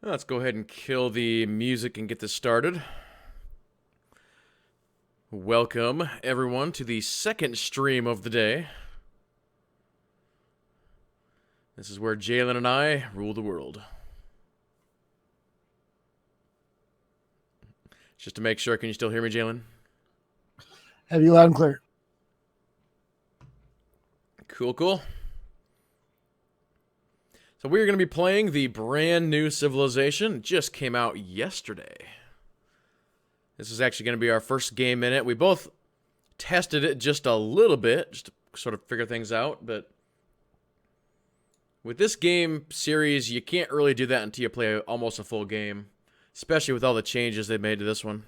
Let's go ahead and kill the music and get this started. Welcome, everyone, to the second stream of the day. This is where Jaalen and I rule the world. Just to make sure, can you still hear me, Jaalen? Have you loud and clear. Cool. So we're going to be playing the brand new Civilization. It just came out yesterday. This is actually going to be our first game in it. We both tested it just a little bit, just to sort of figure things out. But with this game series, you can't really do that until you play almost a full game, especially with all the changes they made to this one.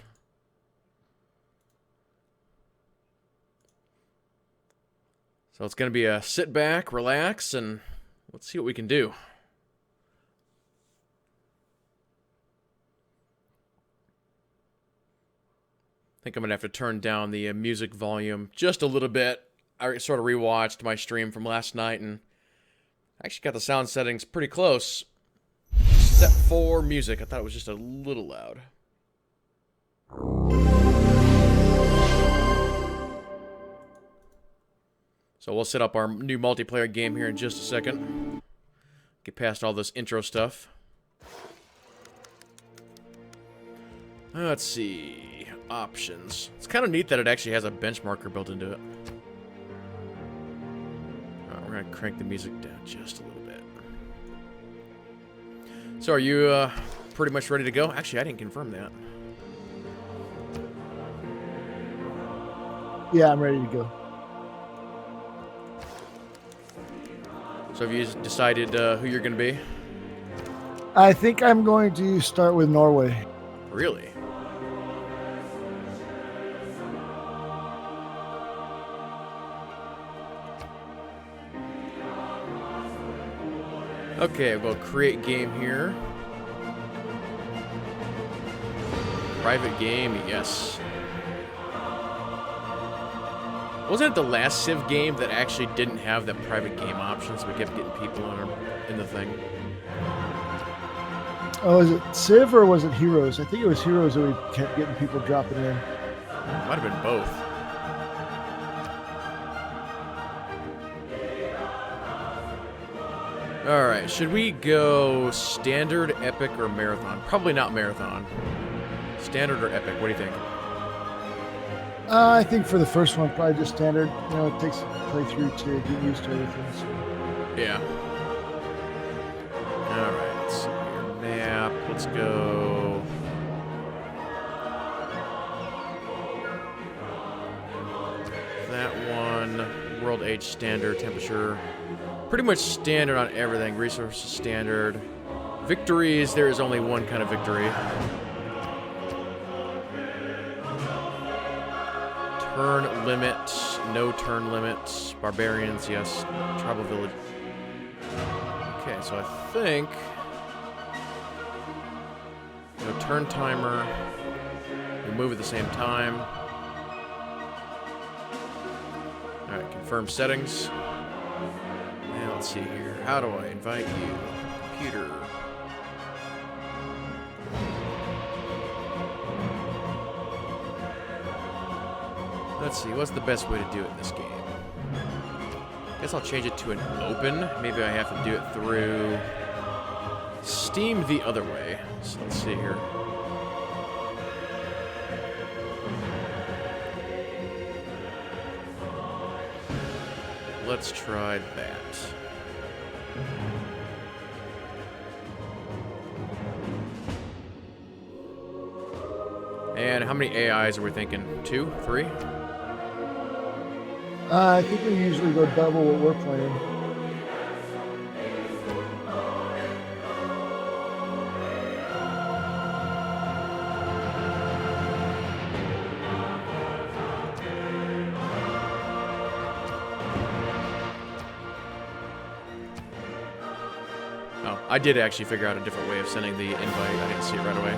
So it's going to be a sit back, relax, and let's see what we can do. I think I'm going to have to turn down the music volume just a little bit. I sort of rewatched my stream from last night, and I actually got the sound settings pretty close. Except for music. I thought it was just a little loud. So we'll set up our new multiplayer game here in just a second. Get past all this intro stuff. Let's see. Options. It's kind of neat that it actually has a benchmarker built into it. Alright, we're going to crank the music down just a little bit. So are you pretty much ready to go? Actually, I didn't confirm that. Yeah, I'm ready to go. So have you decided who you're going to be? I think I'm going to start with Norway. Really? Okay, we'll create game here. Private game, yes. Wasn't it the last Civ game that actually didn't have that private game option, so we kept getting people in the thing? Oh, is it Civ or was it Heroes? I think it was Heroes that we kept getting people dropping in. Might have been both. Alright, should we go standard, epic, or marathon? Probably not marathon. Standard or epic, what do you think? I think for the first one, probably just standard. You know, it takes a playthrough to get used to everything. So. Yeah. Alright, let's see here. Map, let's go. That one. World age standard, temperature. Pretty much standard on everything. Resources standard. Victories, there is only one kind of victory. Turn limit, no turn limit. Barbarians, yes. Tribal village. Okay, so I think... No turn timer. We move at the same time. Alright, confirm settings. Now let's see here. How do I invite you? Computer. Let's see, what's the best way to do it in this game? Guess I'll change it to an open. Maybe I have to do it through Steam the other way. So let's see here. Let's try that. And how many AIs are we thinking? 2? 3? I think we usually go double what we're playing. Oh, I did actually figure out a different way of sending the invite. I didn't see it right away.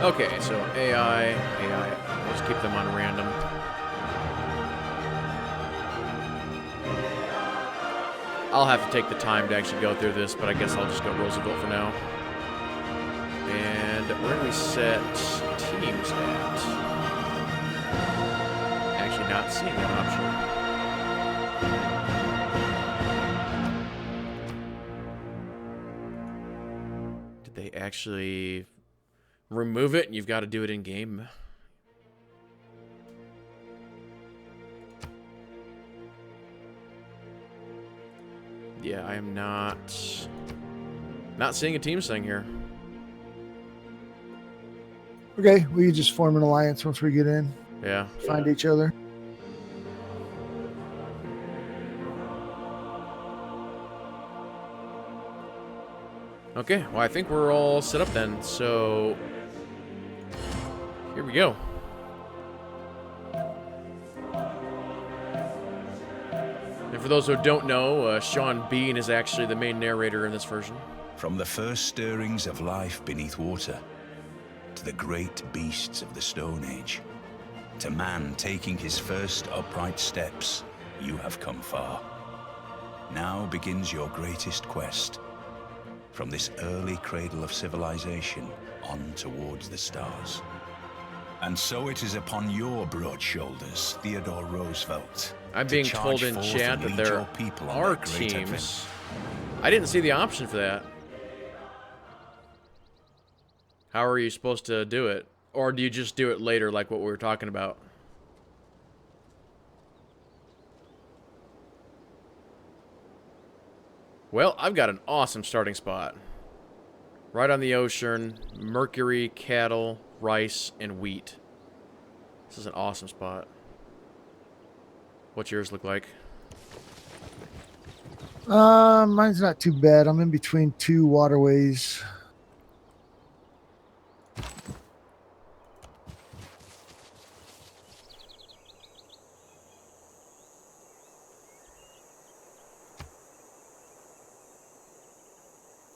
Okay, so AI. Let's keep them on random. I'll have to take the time to actually go through this, but I guess I'll just go Roosevelt for now. And where do we set teams at? Actually not seeing that option. Did they actually remove it and you've got to do it in game? Yeah, I am not seeing a teams thing here. Okay, we can just form an alliance once we get in. Yeah. Find each other. Okay, well, I think we're all set up then. So, here we go. And for those who don't know, Sean Bean is actually the main narrator in this version. From the first stirrings of life beneath water, to the great beasts of the Stone Age, to man taking his first upright steps, you have come far. Now begins your greatest quest. From this early cradle of civilization on towards the stars. And so it is upon your broad shoulders, Theodore Roosevelt. I'm being told in chat that there are teams. I didn't see the option for that. How are you supposed to do it? Or do you just do it later like what we were talking about? Well, I've got an awesome starting spot. Right on the ocean, mercury, cattle, rice, and wheat. This is an awesome spot. What's yours look like? Mine's not too bad. I'm in between two waterways.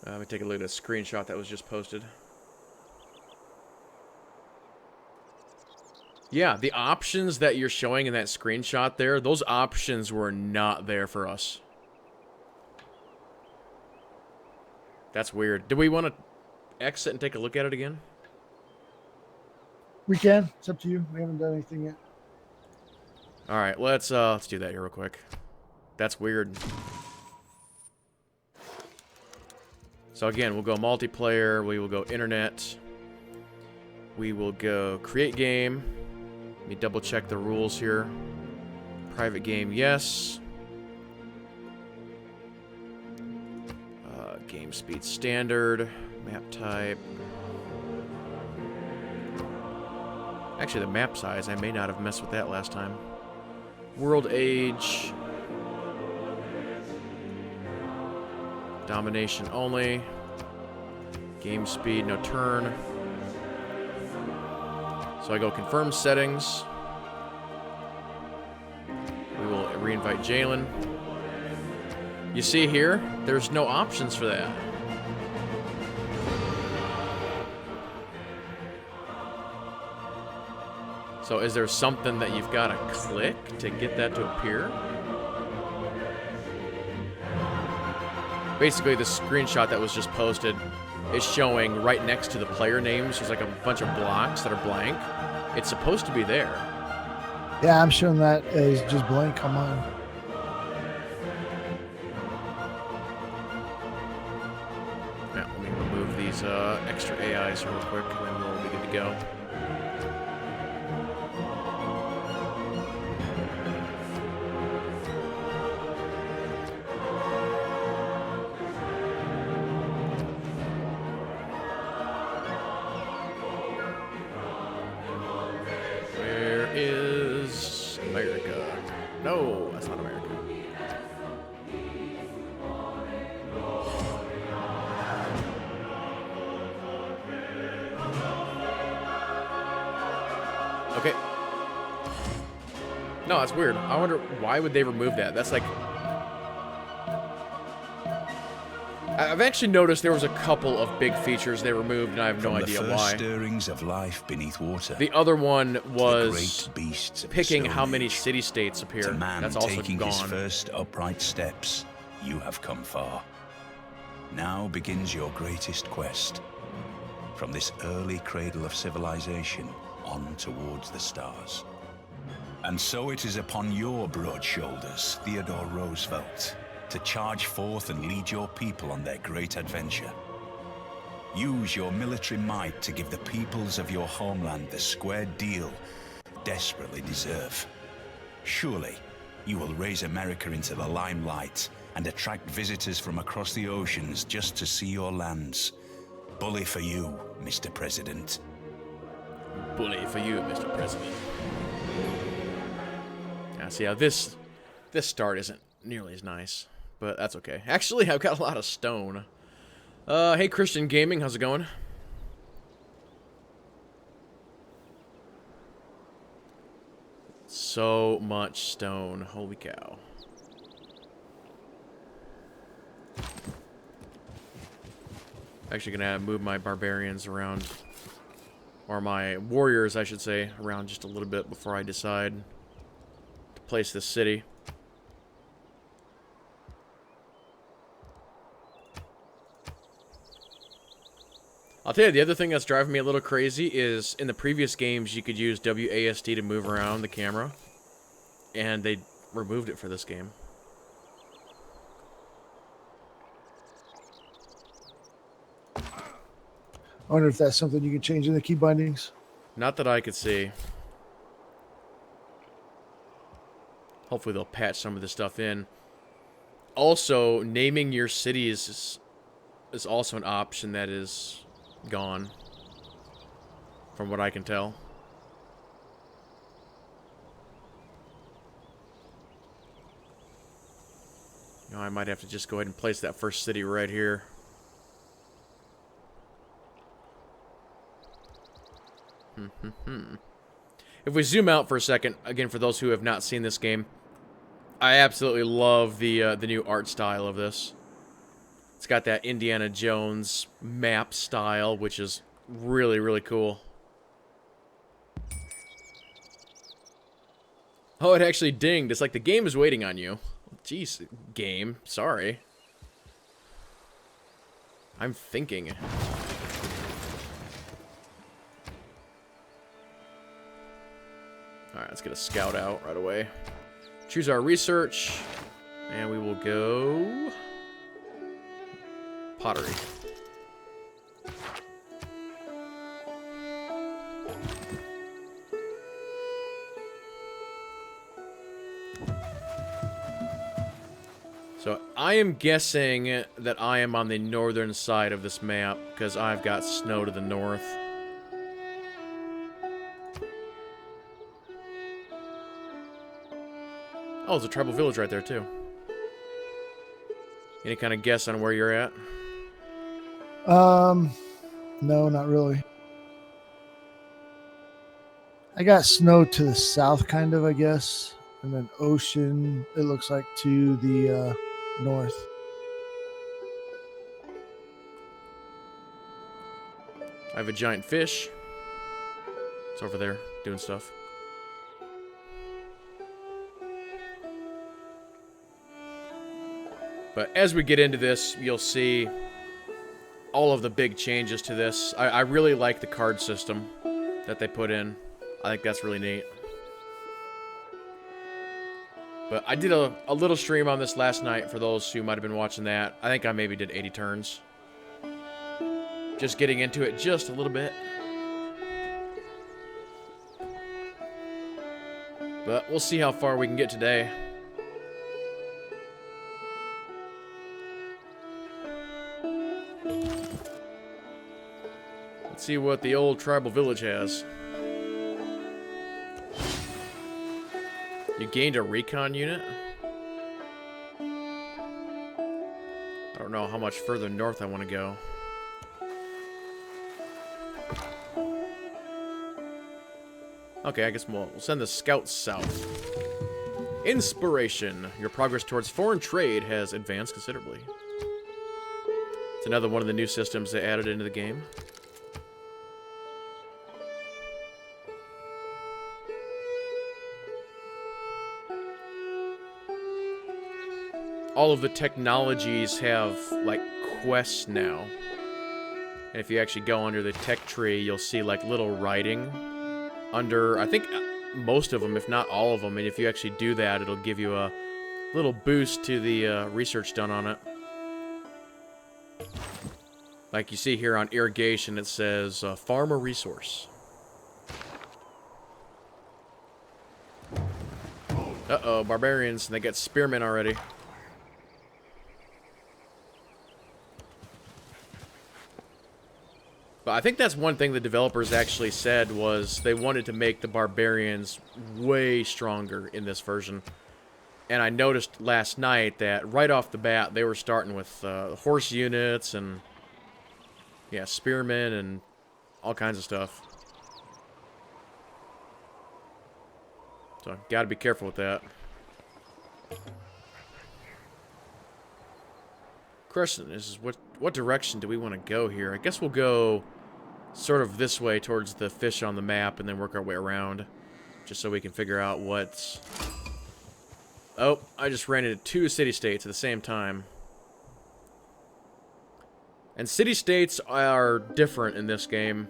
Let me take a look at a screenshot that was just posted. Yeah, the options that you're showing in that screenshot there, those options were not there for us. That's weird. Do we want to exit and take a look at it again? We can. It's up to you. We haven't done anything yet. All right, let's do that here real quick. That's weird. So again, we'll go multiplayer, we will go internet, we will go create game. Let me double check the rules here. Private game, yes. Game speed standard, map type. Actually, the map size, I may not have messed with that last time. World age. Domination only. Game speed, no turn. So I go confirm settings. We will re-invite Jaalen. You see here, there's no options for that. So is there something that you've got to click to get that to appear? Basically, the screenshot that was just posted is showing right next to the player names. There's like a bunch of blocks that are blank. It's supposed to be there. Yeah, I'm showing that as just blank on mine. Now, let me remove these extra AIs real quick, and then we'll be good to go. No, that's not America. Okay. No, that's weird. I wonder why would they remove that? That's like... I've actually noticed there was a couple of big features they removed, and I have no idea why. From the first stirrings of life beneath water. The other one was great beasts of picking the how Stone many Age. city-states appear. To man That's also taking gone. his first upright steps, you have come far. Now begins your greatest quest. From this early cradle of civilization on towards the stars. And so it is upon your broad shoulders, Theodore Roosevelt, to charge forth and lead your people on their great adventure. Use your military might to give the peoples of your homeland the square deal they desperately deserve. Surely, you will raise America into the limelight and attract visitors from across the oceans just to see your lands. Bully for you, Mr. President. Bully for you, Mr. President. Now, see how this start isn't nearly as nice, but that's okay. Actually, I've got a lot of stone. Hey, Christian Gaming, how's it going? So much stone. Holy cow. Actually gonna move my barbarians around, or my warriors, I should say, around just a little bit before I decide to place this city. I'll tell you, the other thing that's driving me a little crazy is in the previous games you could use WASD to move around the camera, and they removed it for this game. I wonder if that's something you can change in the key bindings. Not that I could see. Hopefully they'll patch some of this stuff in. Also, naming your cities is also an option that is gone, from what I can tell. You know, I might have to just go ahead and place that first city right here. If we zoom out for a second, again, for those who have not seen this game, I absolutely love the new art style of this. It's got that Indiana Jones map style, which is really, really cool. Oh, it actually dinged. It's like the game is waiting on you. Jeez, game. Sorry. I'm thinking. Alright, let's get a scout out right away. Choose our research. And we will go... pottery. So I am guessing that I am on the northern side of this map because I've got snow to the north. Oh, there's a tribal village right there too. Any kind of guess on where you're at? No, not really. I got snow to the south, kind of, I guess. And then ocean, it looks like, to the north. I have a giant fish. It's over there doing stuff. But as we get into this, you'll see all of the big changes to this. I really like the card system that they put in. I think that's really neat. But I did a little stream on this last night for those who might have been watching that. I think I maybe did 80 turns. Just getting into it just a little bit. But we'll see how far we can get today. Let's see what the old tribal village has. You gained a recon unit? I don't know how much further north I want to go. Okay, I guess we'll send the scouts south. Inspiration. Your progress towards foreign trade has advanced considerably. It's another one of the new systems they added into the game. all of the technologies have, like, quests now. And if you actually go under the tech tree, you'll see, like, little writing under, I think, most of them, if not all of them. And if you actually do that, it'll give you a little boost to the research done on it. Like you see here on irrigation, it says farmer resource. Uh-oh, barbarians, and they got spearmen already. But I think that's one thing the developers actually said was they wanted to make the barbarians way stronger in this version. And I noticed last night that right off the bat, they were starting with horse units and, yeah, spearmen and all kinds of stuff. So, gotta be careful with that. Question is, what direction do we want to go here? I guess we'll go sort of this way towards the fish on the map and then work our way around. Just so we can figure out what's... Oh, I just ran into 2 city-states at the same time. And city-states are different in this game.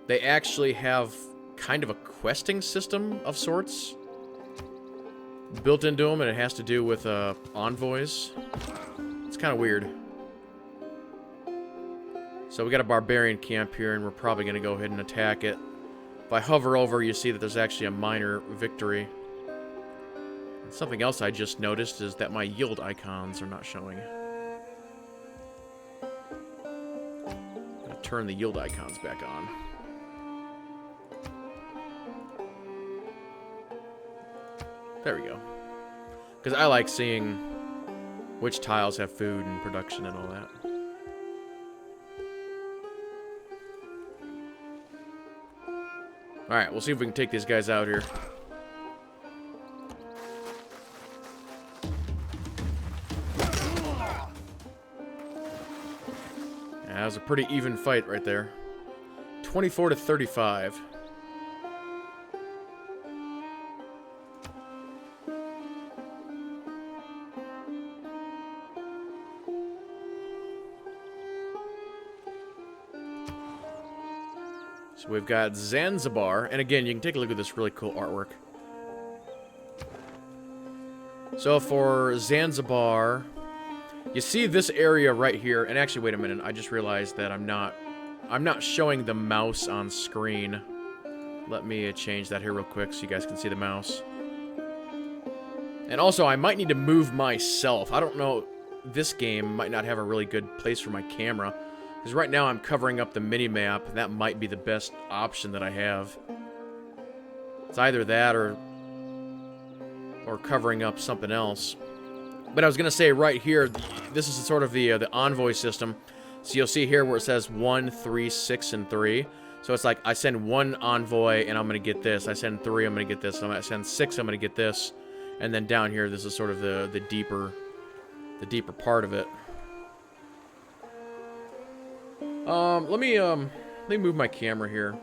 They actually have kind of a questing system of sorts built into them, and it has to do with envoys. It's kind of weird. So we got a barbarian camp here, and we're probably going to go ahead and attack it. If I hover over, you see that there's actually a minor victory. And something else I just noticed is that my yield icons are not showing. I'm going to turn the yield icons back on. There we go. Because I like seeing which tiles have food and production and all that. Alright, we'll see if we can take these guys out here. Yeah, that was a pretty even fight right there. 24 to 35. So we've got Zanzibar, and again, you can take a look at this really cool artwork. So for Zanzibar, you see this area right here, and actually, wait a minute, I just realized that I'm not showing the mouse on screen. Let me change that here real quick so you guys can see the mouse. And also, I might need to move myself. I don't know, this game might not have a really good place for my camera. Because right now I'm covering up the mini-map, and that might be the best option that I have. It's either that or covering up something else. But I was going to say right here, this is sort of the envoy system. So you'll see here where it says 1, 3, 6, and 3. So it's like I send 1 envoy and I'm going to get this. I send 3, I'm going to get this. I send 6, I'm going to get this. And then down here, this is sort of the deeper part of it. Let me move my camera here.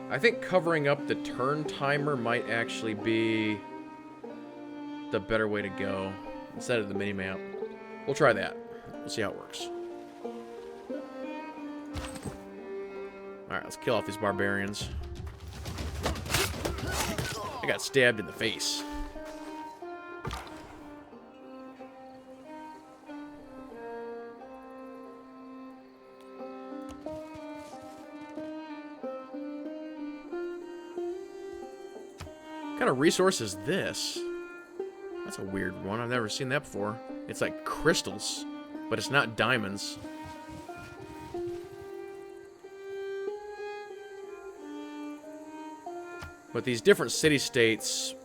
I think covering up the turn timer might actually be the better way to go instead of the mini-map. We'll try that. We'll see how it works. Alright, let's kill off these barbarians. I got stabbed in the face. What kind of resource is this? That's a weird one. I've never seen that before. It's like crystals, but it's not diamonds. But these different city-states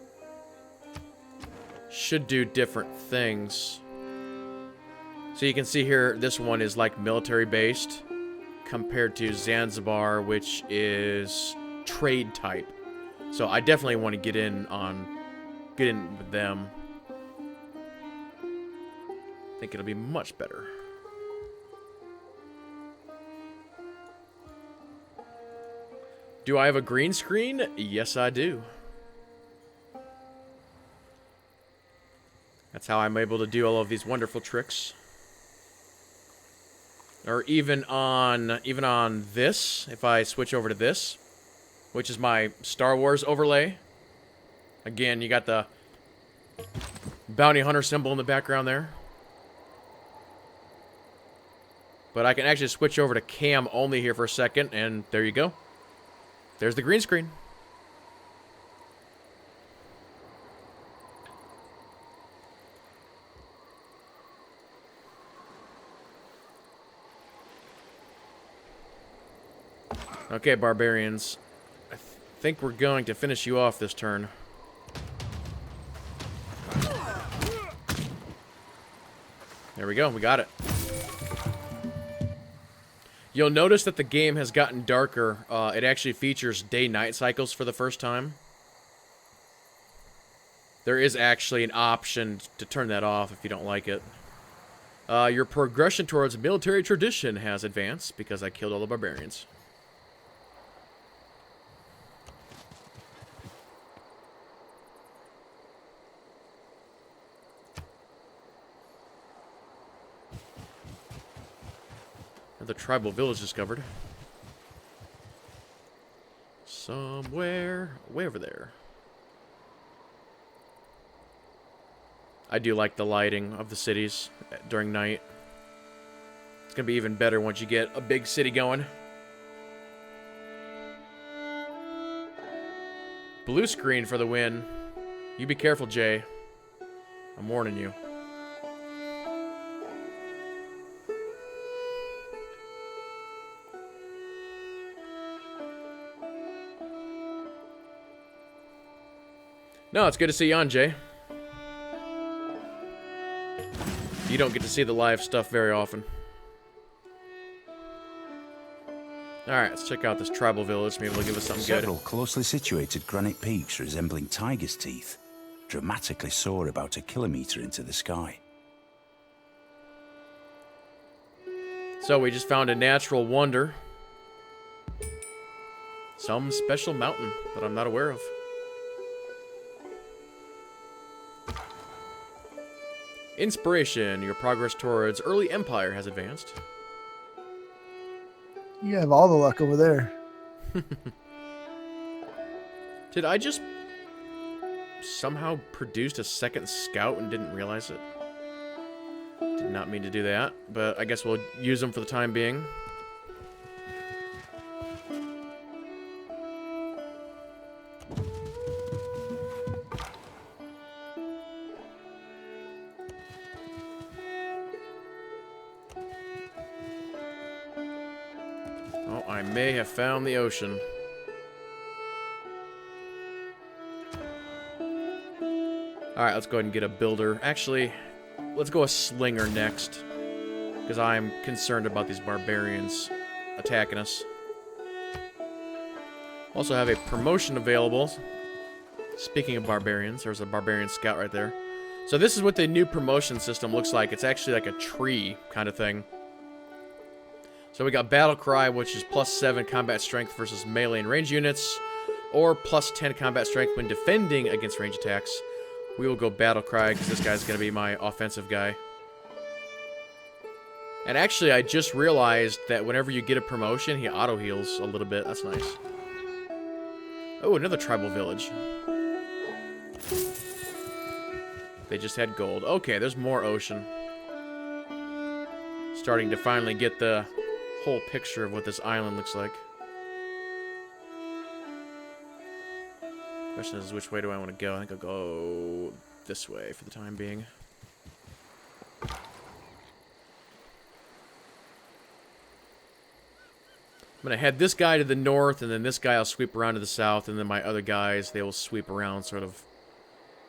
should do different things. So you can see here, this one is like military-based compared to Zanzibar, which is trade type. So I definitely want to get in with them. I think it'll be much better. Do I have a green screen? Yes, I do. That's how I'm able to do all of these wonderful tricks. Or even on this, if I switch over to this, which is my Star Wars overlay. Again, you got the bounty hunter symbol in the background there. But I can actually switch over to cam only here for a second, and there you go. There's the green screen. Okay, barbarians. I think we're going to finish you off this turn. There we go, we got it. You'll notice that the game has gotten darker. It actually features day-night cycles for the first time. There is actually an option to turn that off if you don't like it. Your progression towards military tradition has advanced because I killed all the barbarians. The tribal village discovered. Somewhere way over there. I do like the lighting of the cities during night. It's gonna be even better once you get a big city going. Blue screen for the win. You be careful, Jay. I'm warning you. No, it's good to see you on, Jay. You don't get to see the live stuff very often. Alright, let's check out this tribal village. Maybe it'll give us something Several good. closely situated granite peaks resembling tiger's teeth dramatically soar about 1 kilometer into the sky. So we just found a natural wonder. Some special mountain that I'm not aware of. Inspiration. Your progress towards early empire has advanced. You have all the luck over there. Did I just somehow produced a second scout and didn't realize it? Did not mean to do that, but I guess we'll use them for the time being. Oh, I may have found the ocean. Alright, let's go ahead and get a builder. Actually, let's go a slinger next. Because I'm concerned about these barbarians attacking us. Also have a promotion available. Speaking of barbarians, there's a barbarian scout right there. So this is what the new promotion system looks like. It's actually like a tree kind of thing. So we got Battle Cry, which is +7 combat strength versus melee and range units, or +10 combat strength when defending against range attacks. We will go Battle Cry because this guy's going to be my offensive guy. And actually, I just realized that whenever you get a promotion, he auto-heals a little bit. That's nice. Oh, another tribal village. They just had gold. Okay, there's more ocean. Starting to finally get the whole picture of what this island looks like. Question is, which way do I want to go? I think I'll go this way for the time being. I'm going to head this guy to the north, and then this guy I'll sweep around to the south, and then my other guys, they will sweep around sort of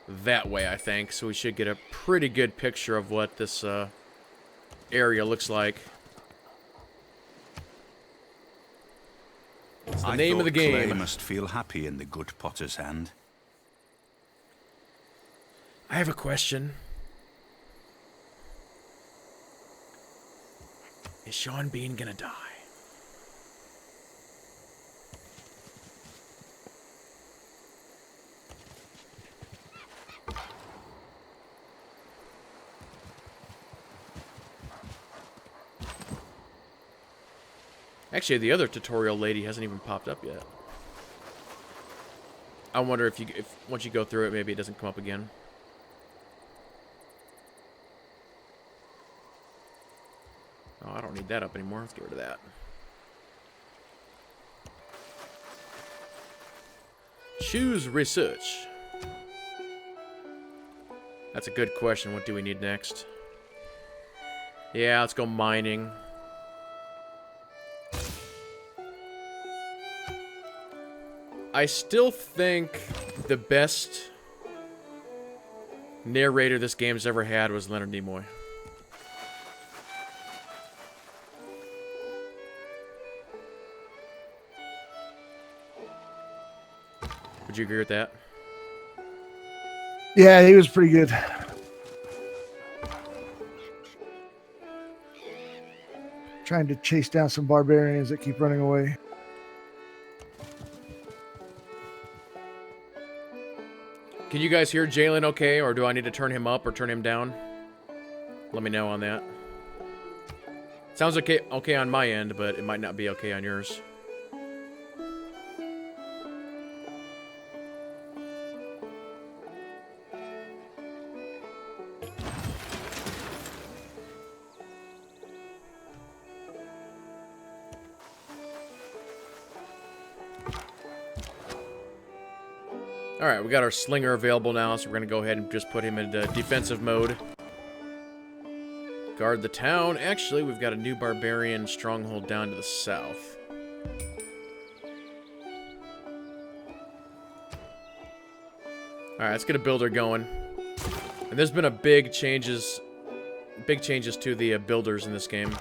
that way, I think. So we should get a pretty good picture of what this area looks like. It's the name of the game. Clay must feel happy in the good potter's hand. I have a question. Is Sean Bean gonna die? Actually, the other tutorial lady hasn't even popped up yet. I wonder if once you go through it, maybe it doesn't come up again. Oh, I don't need that up anymore. Let's get rid of that. Choose research. That's a good question. What do we need next? Yeah, let's go mining. I still think the best narrator this game's ever had was Leonard Nimoy. Would you agree with that? Yeah, he was pretty good. Trying to chase down some barbarians that keep running away. Can you guys hear Jaalen okay, or do I need to turn him up or turn him down? Let me know on that. Sounds okay on my end, but it might not be okay on yours. Alright, we got our slinger available now, so we're going to go ahead and just put him into defensive mode. Guard the town. Actually, we've got a new barbarian stronghold down to the south. Alright, let's get a builder going. And there's been a big changes to the builders in this game.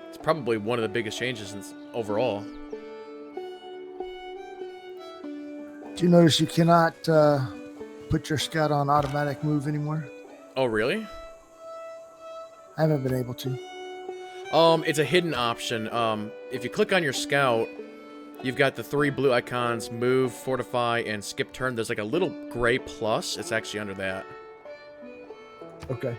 It's probably one of the biggest changes overall. Do you notice you cannot put your scout on automatic move anymore? Oh, really? I haven't been able to. It's a hidden option. If you click on your scout, you've got the 3 blue icons, move, fortify, and skip turn. There's like a little gray plus. It's actually under that. Okay.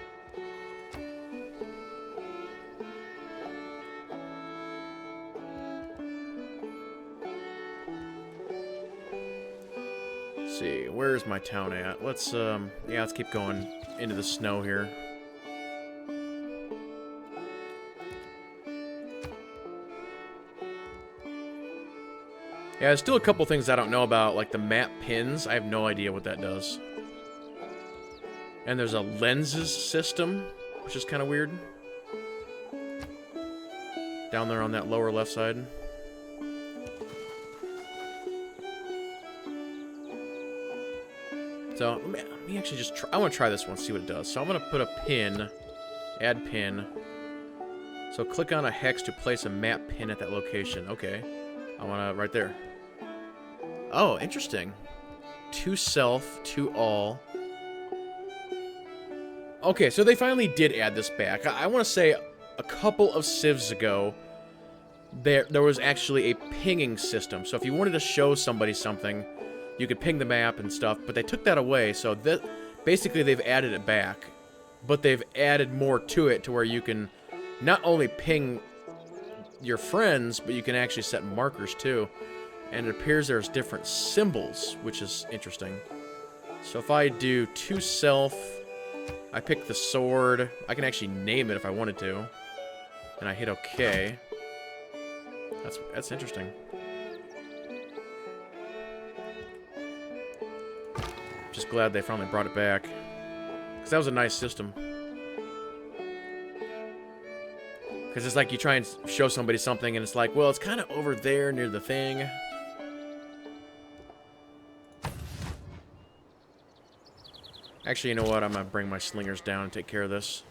Let's see, where's my town at? Let's keep going into the snow here. Yeah, there's still a couple things I don't know about, like the map pins. I have no idea what that does. And there's a lenses system, which is kind of weird. Down there on that lower left side. So, let me actually just try. I want to try this one, see what it does. So I'm going to put a pin, add pin. So click on a hex to place a map pin at that location. Okay. I want to, right there. Oh, interesting. To self, to all. Okay, so they finally did add this back. I want to say a couple of civs ago, there was actually a pinging system. So if you wanted to show somebody something, you could ping the map and stuff, but they took that away, so basically they've added it back. But they've added more to it to where you can not only ping your friends, but you can actually set markers too. And it appears there's different symbols, which is interesting. So if I do to self, I pick the sword. I can actually name it if I wanted to. And I hit OK. That's interesting. Just glad they finally brought it back. Because that was a nice system. Because it's like you try and show somebody something and it's like, well, it's kind of over there near the thing. Actually, you know what? I'm going to bring my slingers down and take care of this.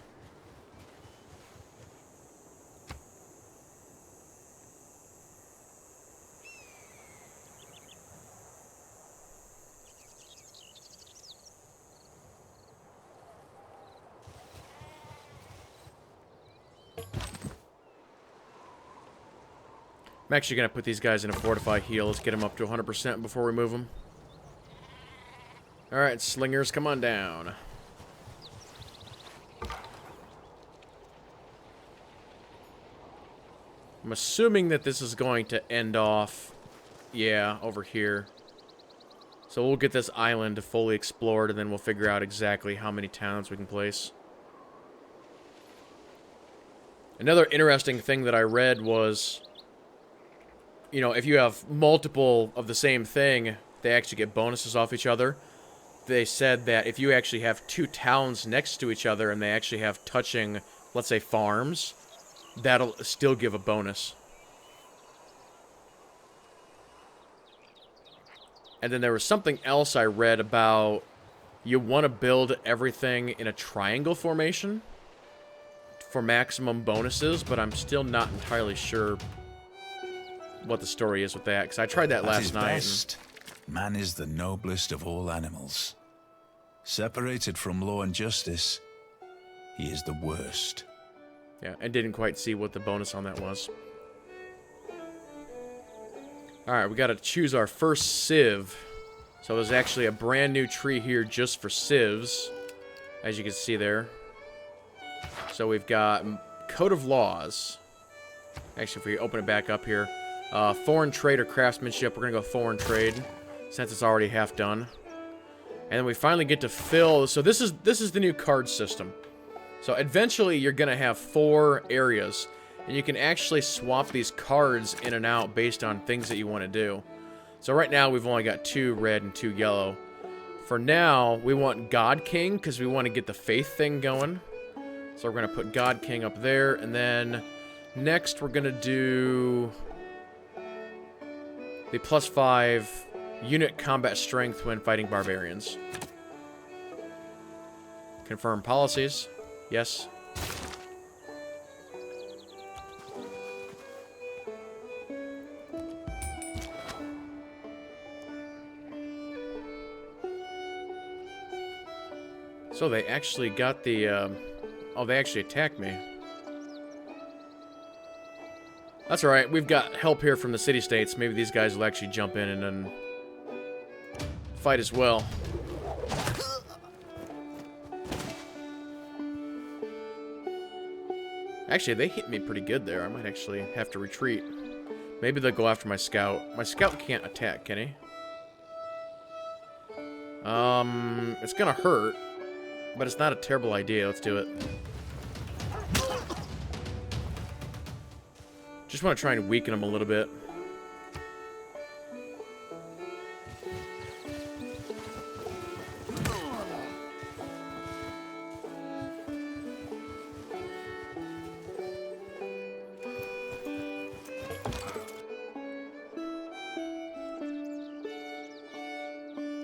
I'm actually going to put these guys in a fortify heal. Let's get them up to 100% before we move them. Alright, slingers, come on down. I'm assuming that this is going to end off, yeah, over here. So we'll get this island fully explored, and then we'll figure out exactly how many towns we can place. Another interesting thing that I read was, you know, if you have multiple of the same thing, they actually get bonuses off each other. They said that if you actually have 2 towns next to each other and they actually have touching, let's say, farms, that'll still give a bonus. And then there was something else I read about you want to build everything in a triangle formation for maximum bonuses, but I'm still not entirely sure what the story is with that, because I tried that last night. Man is the noblest of all animals. Separated from law and justice, he is the worst. Yeah, I didn't quite see what the bonus on that was. Alright, we gotta choose our first civ. So there's actually a brand new tree here just for civs, as you can see there. So we've got Code of Laws. Actually, if we open it back up here. Foreign trade or craftsmanship, we're gonna go foreign trade, since it's already half done. And then we finally get to fill. So this is the new card system. So eventually you're gonna have 4 areas, and you can actually swap these cards in and out based on things that you want to do. So right now we've only got 2 red and 2 yellow. For now, we want God King because we want to get the faith thing going. So we're gonna put God King up there, and then next we're gonna do the +5 unit combat strength when fighting barbarians. Confirm policies. Yes. So they actually got the, oh, they actually attacked me. That's alright, we've got help here from the city-states. Maybe these guys will actually jump in and then fight as well. Actually, they hit me pretty good there. I might actually have to retreat. Maybe they'll go after my scout. My scout can't attack, can he? It's gonna hurt, but it's not a terrible idea. Let's do it. Just want to try and weaken them a little bit.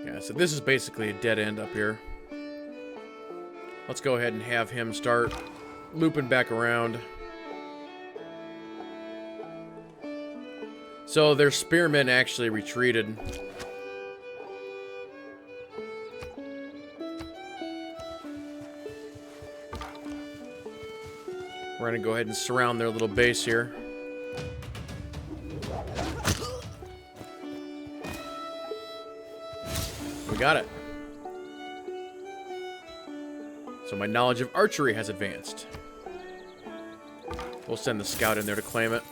Yeah, so this is basically a dead end up here. Let's go ahead and have him start looping back around. So their spearmen actually retreated. We're gonna go ahead and surround their little base here. We got it. So my knowledge of archery has advanced. We'll send the scout in there to claim it.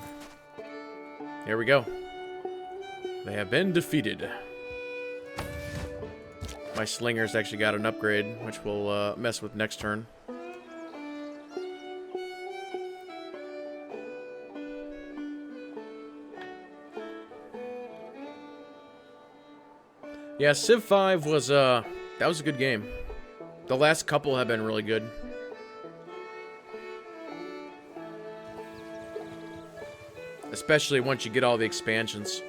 Here we go. They have been defeated. My slinger's actually got an upgrade, which we'll mess with next turn. Yeah, Civ 5 was, that was a good game. The last couple have been really good. Especially once you get all the expansions.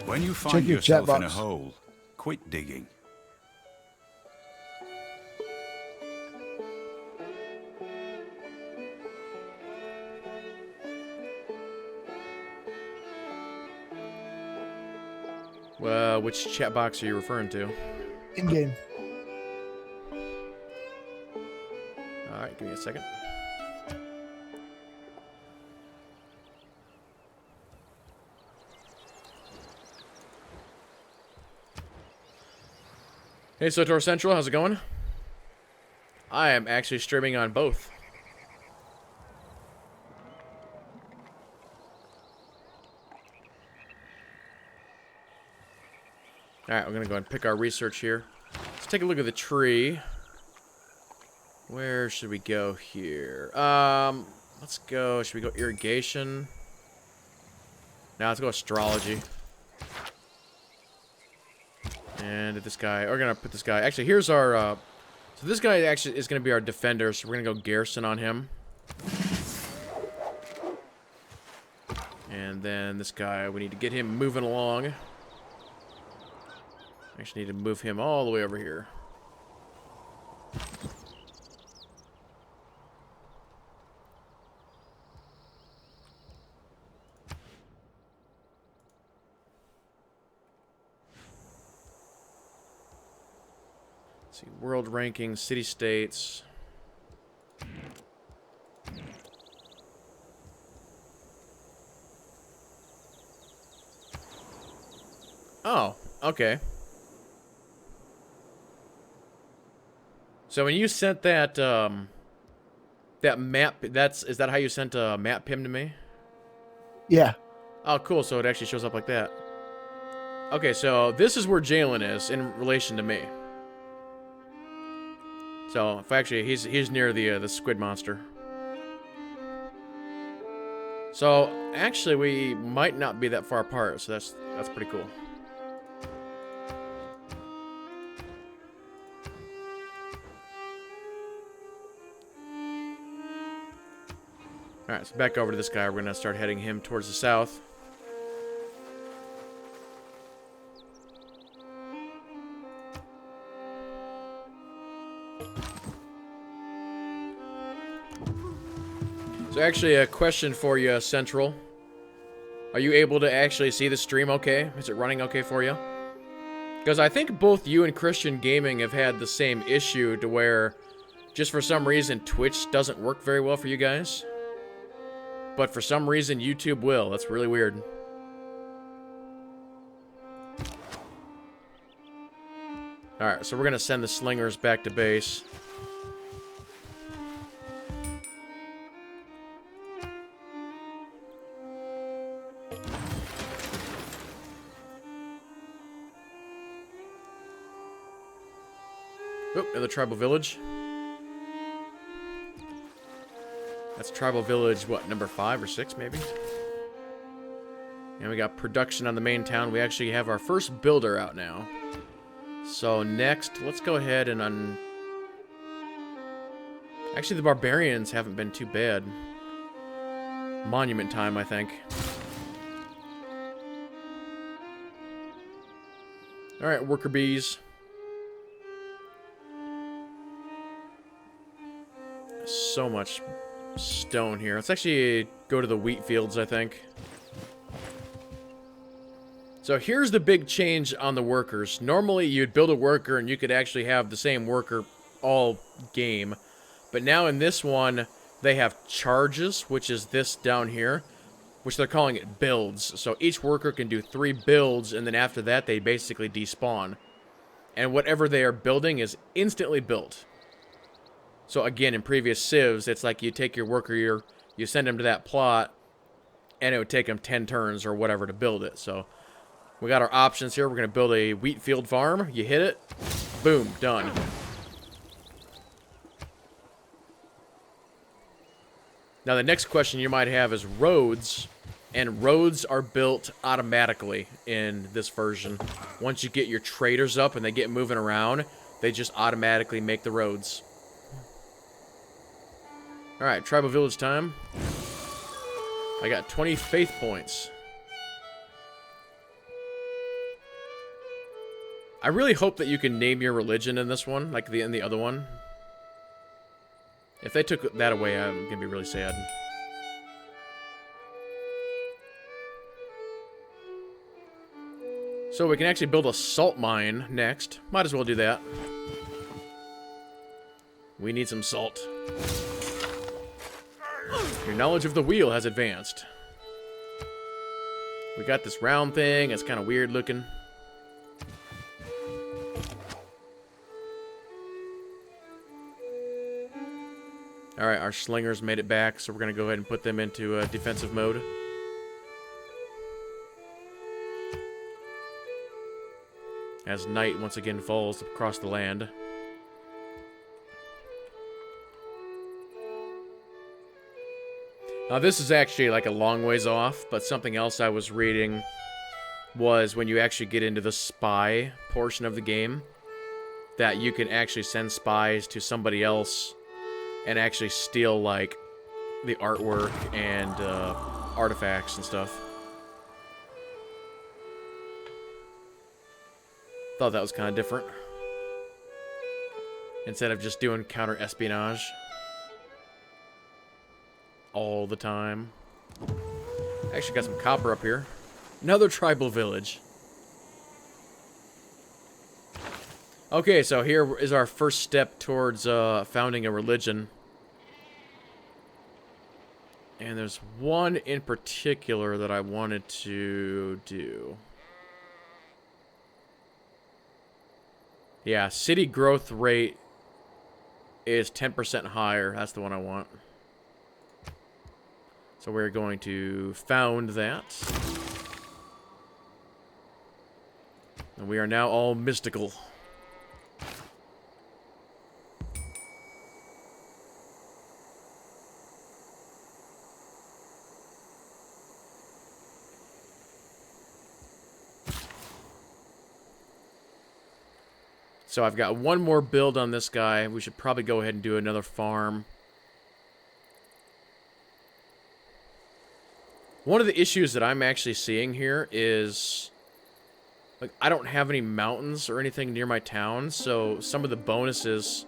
When you find Check your yourself chat in a box. hole, quit digging. Which chat box are you referring to? In-game. Alright, give me a second. Hey, Sotor Central, how's it going? I am actually streaming on both. Alright, we're going to go ahead and pick our research here. Let's take a look at the tree. Where should we go here? Let's go... Should we go irrigation? Now let's go astrology. And this guy... We're going to put this guy... Actually, here's our... So this guy actually is going to be our defender, so we're going to go garrison on him. And then this guy, we need to get him moving along. Actually need to move him all the way over here. Let's see, world rankings, city-states. Oh, okay. So when you sent that that map, is that how you sent a map pim to me? Yeah. Oh, cool. So it actually shows up like that. Okay, so this is where Jaalen is in relation to me. So if actually he's near the squid monster. So actually we might not be that far apart. So that's pretty cool. Alright, so back over to this guy. We're going to start heading him towards the south. So actually, a question for you, Central. Are you able to actually see the stream okay? Is it running okay for you? Because I think both you and Christian Gaming have had the same issue to where, just for some reason, Twitch doesn't work very well for you guys. But for some reason, YouTube will. That's really weird. Alright, so we're going to send the slingers back to base. Oop, another tribal village. That's tribal village, what, number 5 or 6, maybe? And we got production on the main town. We actually have our first builder out now. So next, let's go ahead and Actually, the barbarians haven't been too bad. Monument time, I think. Alright, worker bees. So much stone here. Let's actually go to the wheat fields, I think. So here's the big change on the workers. Normally, you'd build a worker and you could actually have the same worker all game. But now in this one, they have charges, which is this down here, which they're calling it builds. So each worker can do 3 builds, and then after that, they basically despawn. And whatever they are building is instantly built. So again, in previous civs, it's like you take your worker, you send them to that plot, and it would take them 10 turns or whatever to build it. So we got our options here. We're going to build a wheat field farm. You hit it, boom, done. Now the next question you might have is roads, and roads are built automatically in this version. Once you get your traders up and they get moving around, they just automatically make the roads. Alright, tribal village time. I got 20 faith points. I really hope that you can name your religion in this one, like in the other one. If they took that away, I'm going to be really sad. So we can actually build a salt mine next. Might as well do that. We need some salt. Your knowledge of the wheel has advanced. We got this round thing. It's kind of weird looking. Alright, our slingers made it back, so we're going to go ahead and put them into defensive mode. as night once again falls across the land. Now, this is actually like a long ways off, but something else I was reading was when you actually get into the spy portion of the game, that you can actually send spies to somebody else and actually steal, like, the artwork and artifacts and stuff. Thought that was kind of different. Instead of just doing counter-espionage all the time. Actually got some copper up here. Another tribal village. Okay, so here is our first step towards founding a religion. And there's one in particular that I wanted to do. Yeah, city growth rate is 10% higher. That's the one I want. So we're going to found that. And we are now all mystical. So I've got one more build on this guy. We should probably go ahead and do another farm. One of the issues that I'm actually seeing here is, like, I don't have any mountains or anything near my town, so some of the bonuses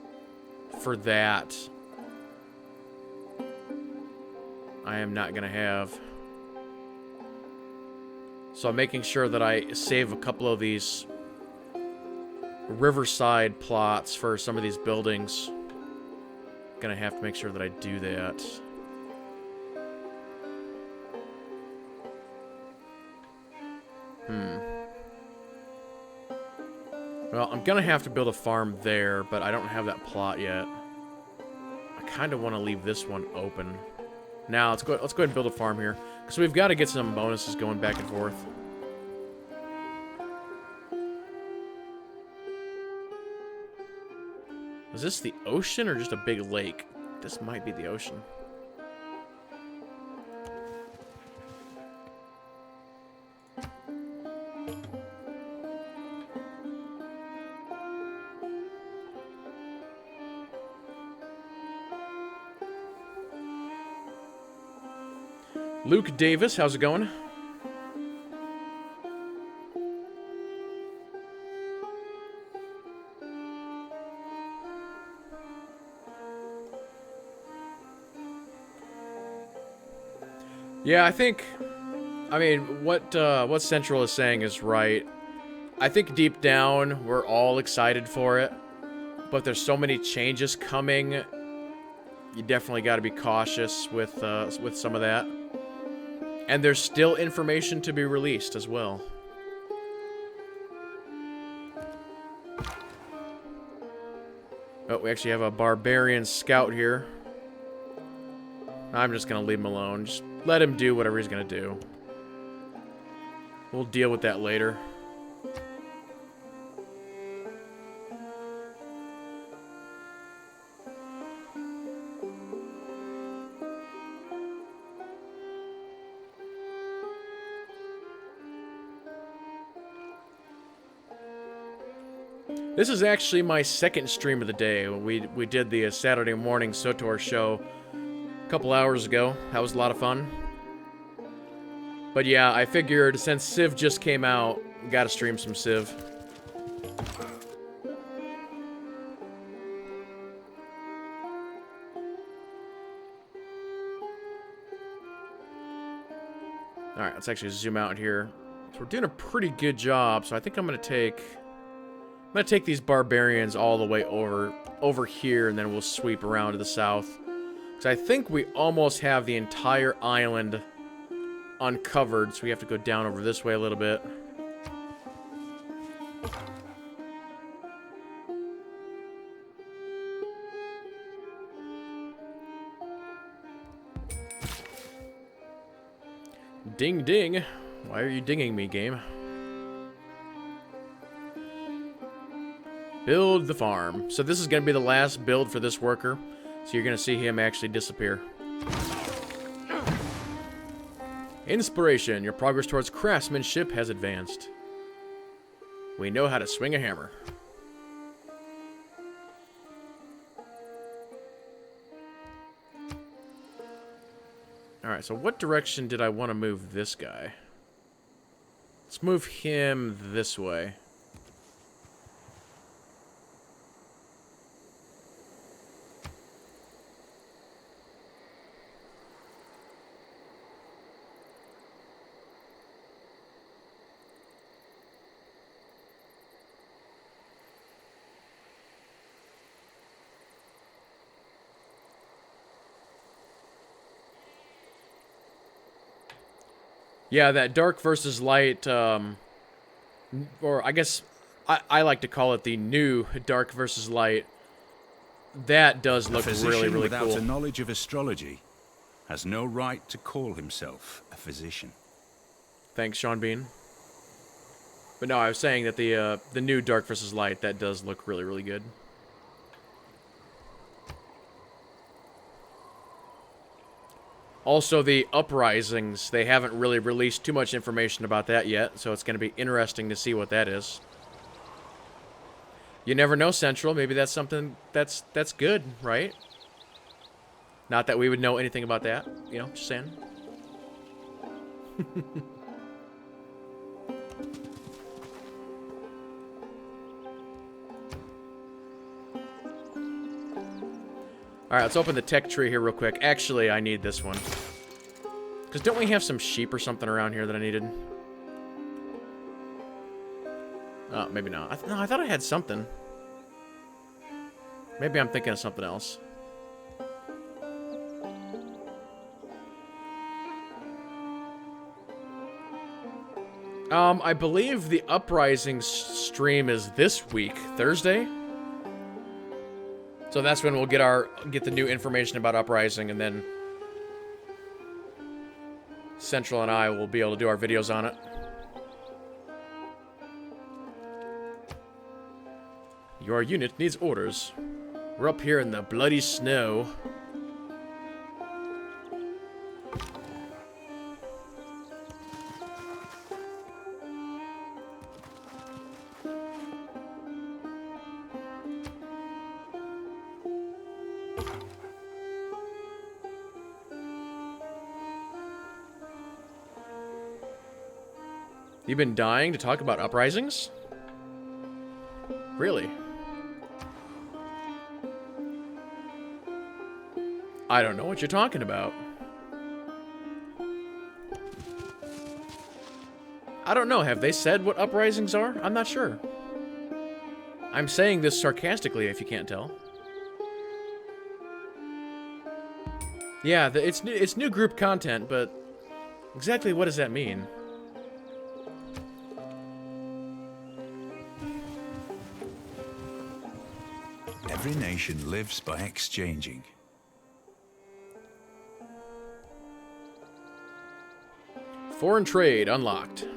for that I am not going to have. So I'm making sure that I save a couple of these riverside plots for some of these buildings. Gonna have to make sure that I do that. Well, I'm gonna have to build a farm there, but I don't have that plot yet. I kind of want to leave this one open. Now, let's go ahead and build a farm here, because we've got to get some bonuses going back and forth. Is this the ocean or just a big lake? This might be the ocean. Luke Davis, how's it going? Yeah, I mean, what Central is saying is right. I think deep down, we're all excited for it. But there's so many changes coming, you definitely got to be cautious with some of that. And there's still information to be released as well. Oh, we actually have a barbarian scout here. I'm just going to leave him alone. Just let him do whatever he's going to do. We'll deal with that later. This is actually my second stream of the day. We did the Saturday morning SOTOR show a couple hours ago. That was a lot of fun. But yeah, I figured since Civ just came out, gotta stream some Civ. Alright, let's actually zoom out here. So we're doing a pretty good job, so I think I'm gonna take these barbarians all the way over here, and then we'll sweep around to the south. Because I think we almost have the entire island uncovered, so we have to go down over this way a little bit. Ding ding. Why are you dinging me, game? Build the farm. So this is going to be the last build for this worker. So you're going to see him actually disappear. Inspiration. Your progress towards craftsmanship has advanced. We know how to swing a hammer. Alright, so what direction did I want to move this guy? Let's move him this way. Yeah, that dark versus light, or I guess I like to call it the new dark versus light. That does look really, really without cool. a knowledge of astrology has no right to call himself a physician. Thanks, Sean Bean. But no, I was saying that the new dark versus light, that does look really, really good. Also, the uprisings, they haven't really released too much information about that yet, so it's going to be interesting to see what that is. You never know, Central. Maybe that's something that's good, right? Not that we would know anything about that, you know, just saying. Alright, let's open the tech tree here real quick. Actually, I need this one. Because don't we have some sheep or something around here that I needed? Oh, maybe not. No, I thought I had something. Maybe I'm thinking of something else. I believe the Uprising stream is this week, Thursday. So that's when we'll get the new information about Uprising, and then Central and I will be able to do our videos on it. Your unit needs orders. We're up here in the bloody snow. You've been dying to talk about uprisings? Really? I don't know what you're talking about. I don't know. Have they said what uprisings are? I'm not sure. I'm saying this sarcastically, if you can't tell. Yeah, it's new group content, but exactly what does that mean? Every nation lives by exchanging. Foreign trade unlocked.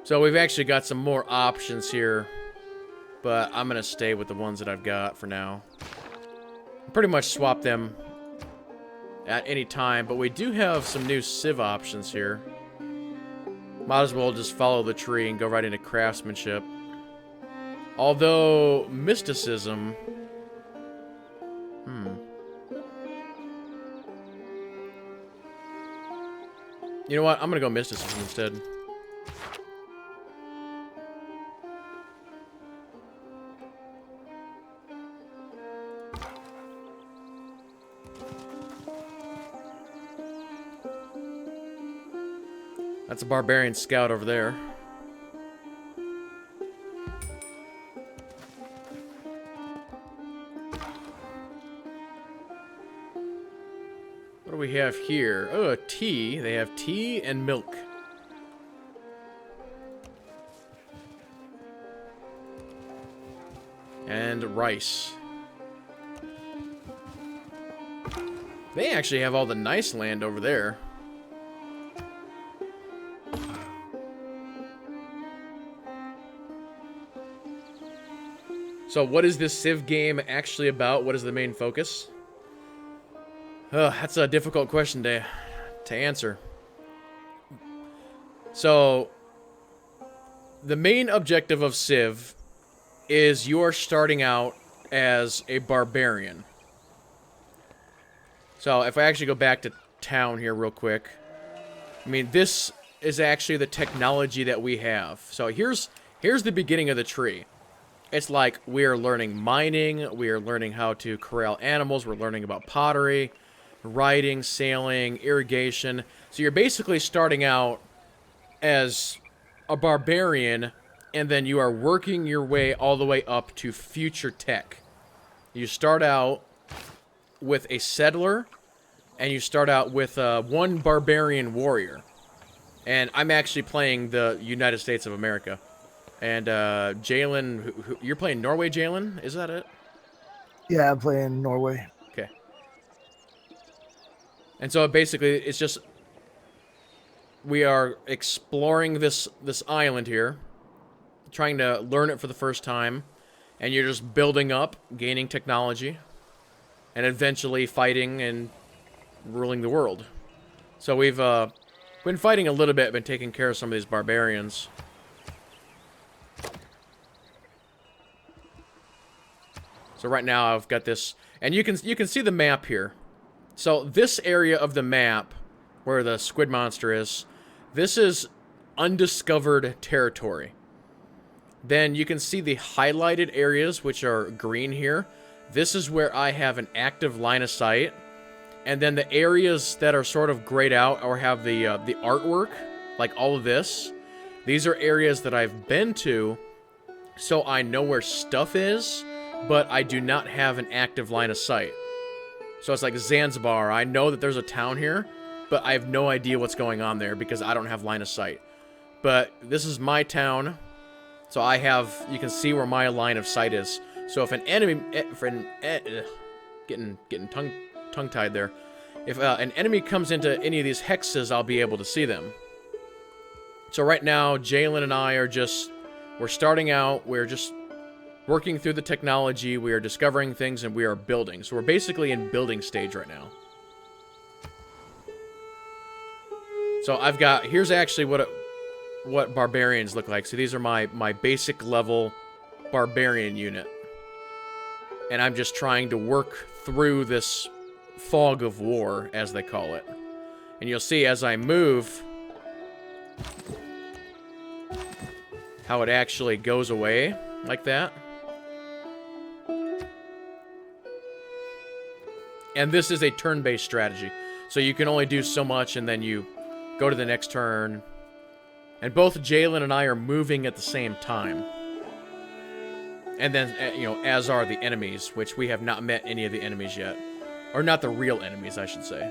So we've actually got some more options here, but I'm going to stay with the ones that I've got for now. Pretty much swap them at any time, but we do have some new civ options here. Might as well just follow the tree and go right into craftsmanship. Although, mysticism... You know what? I'm gonna go mysticism instead. That's a barbarian scout over there. What do we have here? Oh, tea. They have tea and milk. And rice. They actually have all the nice land over there. So what is this Civ game actually about? What is the main focus? That's a difficult question to answer. So, the main objective of Civ is you are starting out as a barbarian. So, if I actually go back to town here real quick, I mean, this is actually the technology that we have. So, here's the beginning of the tree. It's like we are learning mining, we are learning how to corral animals, we're learning about pottery, riding, sailing, irrigation. So you're basically starting out as a barbarian, and then you are working your way all the way up to future tech. You start out with a settler, and you start out with one barbarian warrior. And I'm actually playing the United States of America. And Jaalen, you're playing Norway, Jaalen? Is that it? Yeah, I'm playing Norway. Okay. And so basically, it's just we are exploring this island here, trying to learn it for the first time, and you're just building up, gaining technology, and eventually fighting and ruling the world. So we've been fighting a little bit, been taking care of some of these barbarians. So right now I've got this, and you can see the map here. So this area of the map, where the squid monster is, this is undiscovered territory. Then you can see the highlighted areas, which are green here. This is where I have an active line of sight. And then the areas that are sort of grayed out or have the artwork, like all of this, these are areas that I've been to, so I know where stuff is, but I do not have an active line of sight. So it's like Zanzibar. I know that there's a town here, but I have no idea what's going on there because I don't have line of sight. But this is my town, so I have, you can see where my line of sight is. So if an enemy, getting tongue-tied there. If an enemy comes into any of these hexes, I'll be able to see them. So right now, Jaalen and I are we're starting out, we're just working through the technology, we are discovering things, and we are building. So we're basically in building stage right now. So I've got, here's actually what barbarians look like. So these are my basic level barbarian unit. And I'm just trying to work through this fog of war, as they call it. And you'll see as I move how it actually goes away like that. And this is a turn-based strategy. So you can only do so much and then you go to the next turn. And both Jaalen and I are moving at the same time. And then, you know, as are the enemies, which we have not met any of the enemies yet. Or not the real enemies, I should say.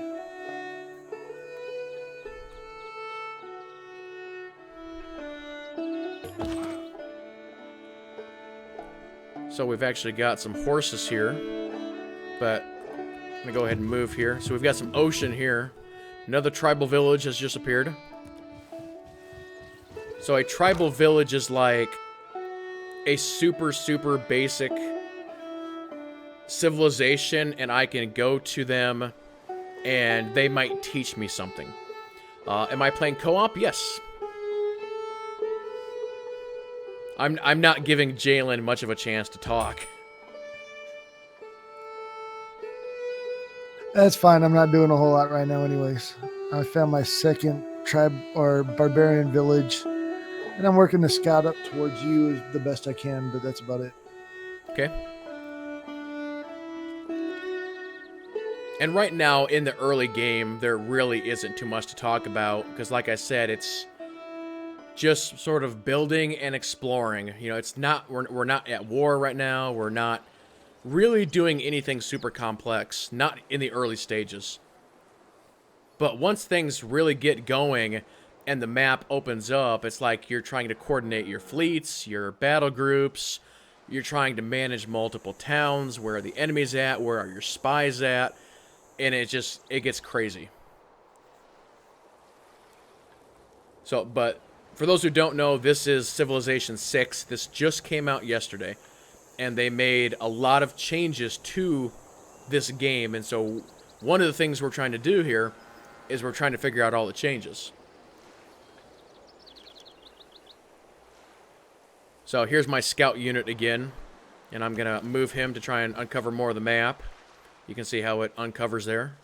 So we've actually got some horses here. But I'm going to go ahead and move here. So we've got some ocean here. Another tribal village has just appeared. So a tribal village is like a super, super basic civilization, and I can go to them and they might teach me something. Am I playing co-op? Yes. I'm not giving Jaalen much of a chance to talk. That's fine. I'm not doing a whole lot right now anyways. I found my second tribe or barbarian village, and I'm working to scout up towards you the best I can, but that's about it. Okay. And right now, in the early game, there really isn't too much to talk about, because like I said, it's just sort of building and exploring. You know, it's not, we're not at war right now, we're not really doing anything super complex, not in the early stages. But once things really get going and the map opens up, it's like you're trying to coordinate your fleets, your battle groups, you're trying to manage multiple towns, where are the enemies at, where are your spies at, and it gets crazy. So, but for those who don't know, this is Civilization 6. This just came out yesterday. and they made a lot of changes to this game. And so one of the things we're trying to do here is we're trying to figure out all the changes. So here's my scout unit again, and I'm going to move him to try and uncover more of the map. You can see how it uncovers there.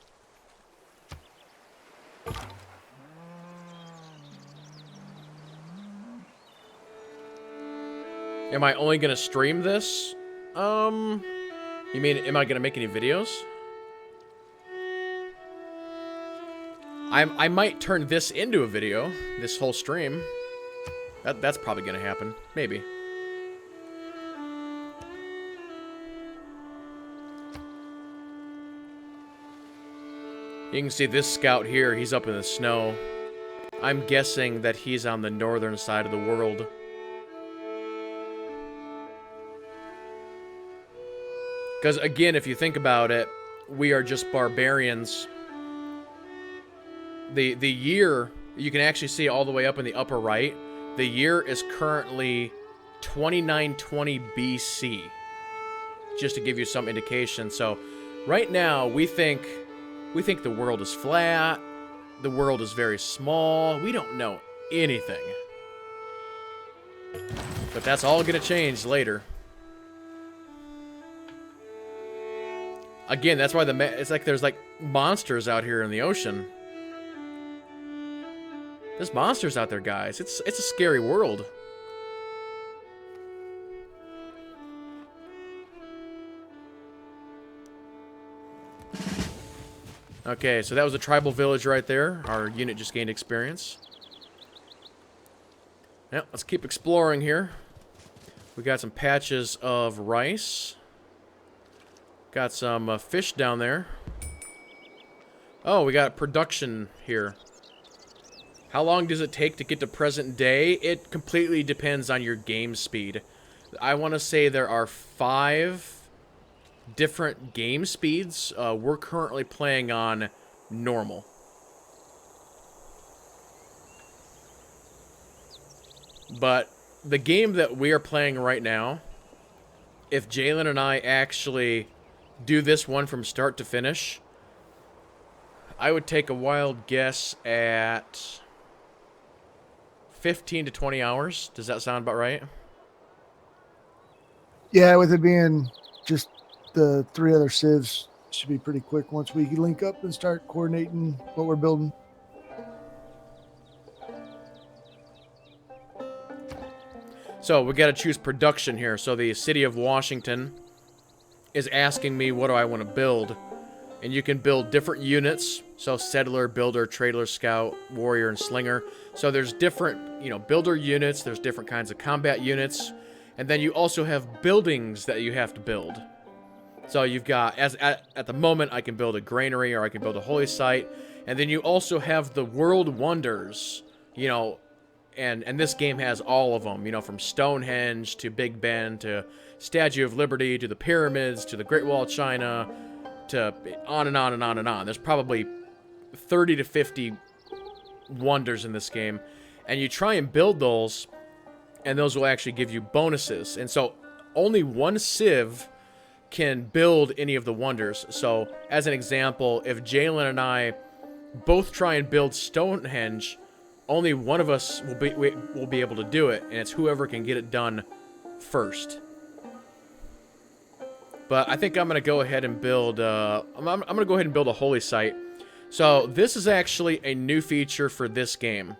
Am I only going to stream this? You mean, am I going to make any videos? I might turn this into a video, this whole stream. That's probably going to happen. Maybe. You can see this scout here, he's up in the snow. I'm guessing that he's on the northern side of the world. Because, again, if you think about it, we are just barbarians. The year, you can actually see all the way up in the upper right, the year is currently 2920 BC. Just to give you some indication. So, right now, we think the world is flat, the world is very small, we don't know anything. But that's all going to change later. Again, that's why it's like there's like monsters out here in the ocean. There's monsters out there, guys. It's a scary world. Okay, so that was a tribal village right there. Our unit just gained experience. Now, let's keep exploring here. We got some patches of rice. Got some fish down there. Oh, we got production here. How long does it take to get to present day? It completely depends on your game speed. I want to say there are 5 different game speeds. We're currently playing on normal. But the game that we are playing right now, if Jaalen and I actually do this one from start to finish, I would take a wild guess at 15 to 20 hours. Does that sound about right? Yeah, with it being just the 3 other civs, should be pretty quick once we link up and start coordinating what we're building. So we got to choose production here. So the city of Washington is asking me what do I want to build. And you can build different units. So settler, builder, trader, scout, warrior, and slinger. So there's different, builder units. There's different kinds of combat units. And then you also have buildings that you have to build. So you've got, at the moment, I can build a granary or I can build a holy site. And then you also have the world wonders, and this game has all of them, from Stonehenge to Big Ben to Statue of Liberty to the pyramids to the Great Wall of China to on and on and on and on. There's probably 30 to 50 wonders in this game. And you try and build those, and those will actually give you bonuses. And so only one civ can build any of the wonders. So as an example, if Jaalen and I both try and build Stonehenge, only one of us will be able to do it, and it's whoever can get it done first. But I think I'm gonna go ahead and build. I'm gonna go ahead and build a holy site. So this is actually a new feature for this game.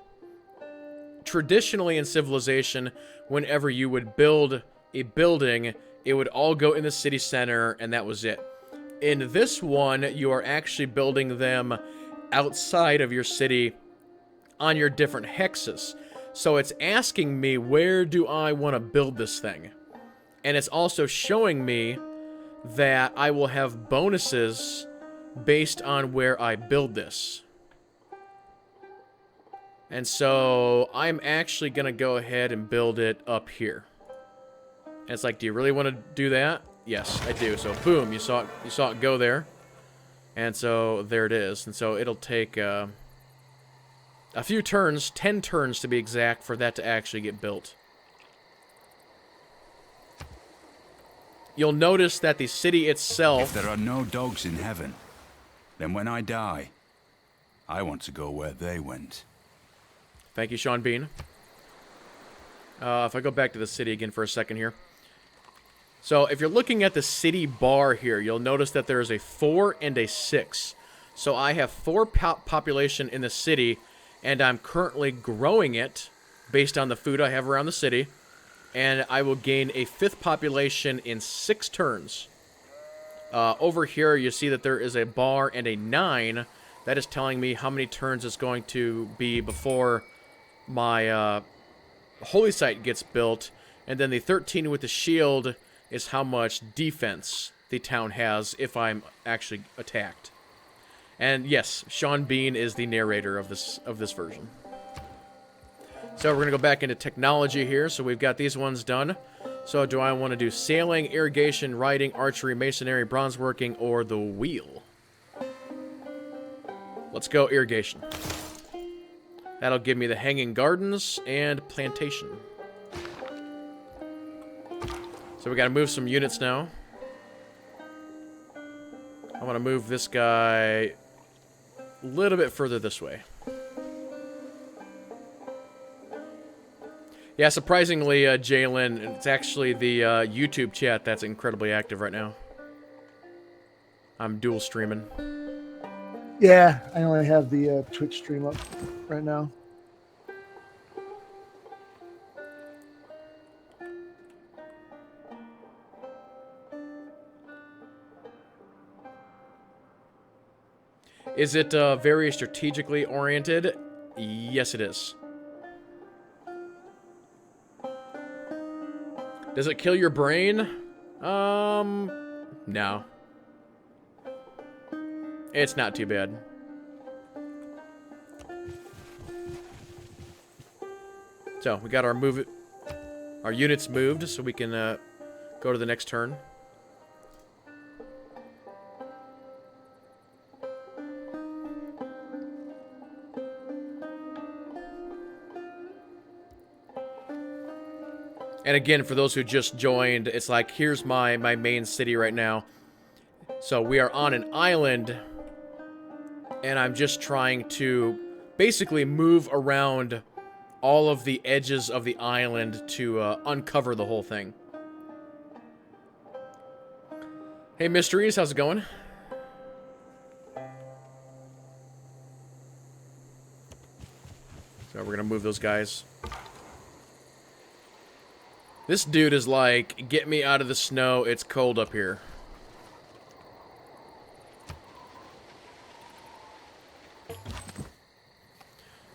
Traditionally in Civilization, whenever you would build a building, it would all go in the city center, and that was it. In this one, you are actually building them outside of your city on your different hexes. So it's asking me, where do I want to build this thing? And it's also showing me that I will have bonuses based on where I build this. And so I'm actually going to go ahead and build it up here. And it's like, do you really want to do that? Yes, I do. So boom, you saw it go there. And so there it is. And so it'll take a few turns, 10 turns to be exact, for that to actually get built. you'll notice that the city If itself... there are no dogs in heaven, then when I die, I want to go where they went. Thank you, Sean Bean. If I go back to the city again for a second here. So, if you're looking at the city bar here, you'll notice that there is a 4 and a 6. So, I have 4 population in the city, and I'm currently growing it based on the food I have around the city. And I will gain a 5th population in 6 turns. Over here, you see that there is a bar and a 9. That is telling me how many turns it's going to be before my holy site gets built. And then the 13 with the shield is how much defense the town has if I'm actually attacked. And yes, Sean Bean is the narrator of this version. So we're going to go back into technology here. So we've got these ones done. So do I want to do sailing, irrigation, riding, archery, masonry, bronzeworking, or the wheel? Let's go irrigation. That'll give me the hanging gardens and plantation. So we got to move some units now. I want to move this guy a little bit further this way. Yeah, surprisingly, Jaalen, it's actually the YouTube chat that's incredibly active right now. I'm dual streaming. Yeah, I only have the Twitch stream up right now. Is it very strategically oriented? Yes, it is. Does it kill your brain? No. It's not too bad. So, we got our units moved, so we can go to the next turn. And again, for those who just joined, it's like, here's my main city right now. So we are on an island, and I'm just trying to basically move around all of the edges of the island to uncover the whole thing. Hey, Mysteries, how's it going? So we're going to move those guys. This dude is like, get me out of the snow, it's cold up here.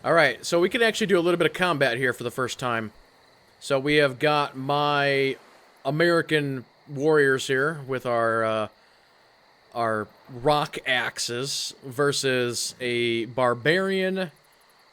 Alright, so we can actually do a little bit of combat here for the first time. So we have got my American warriors here with our rock axes versus a barbarian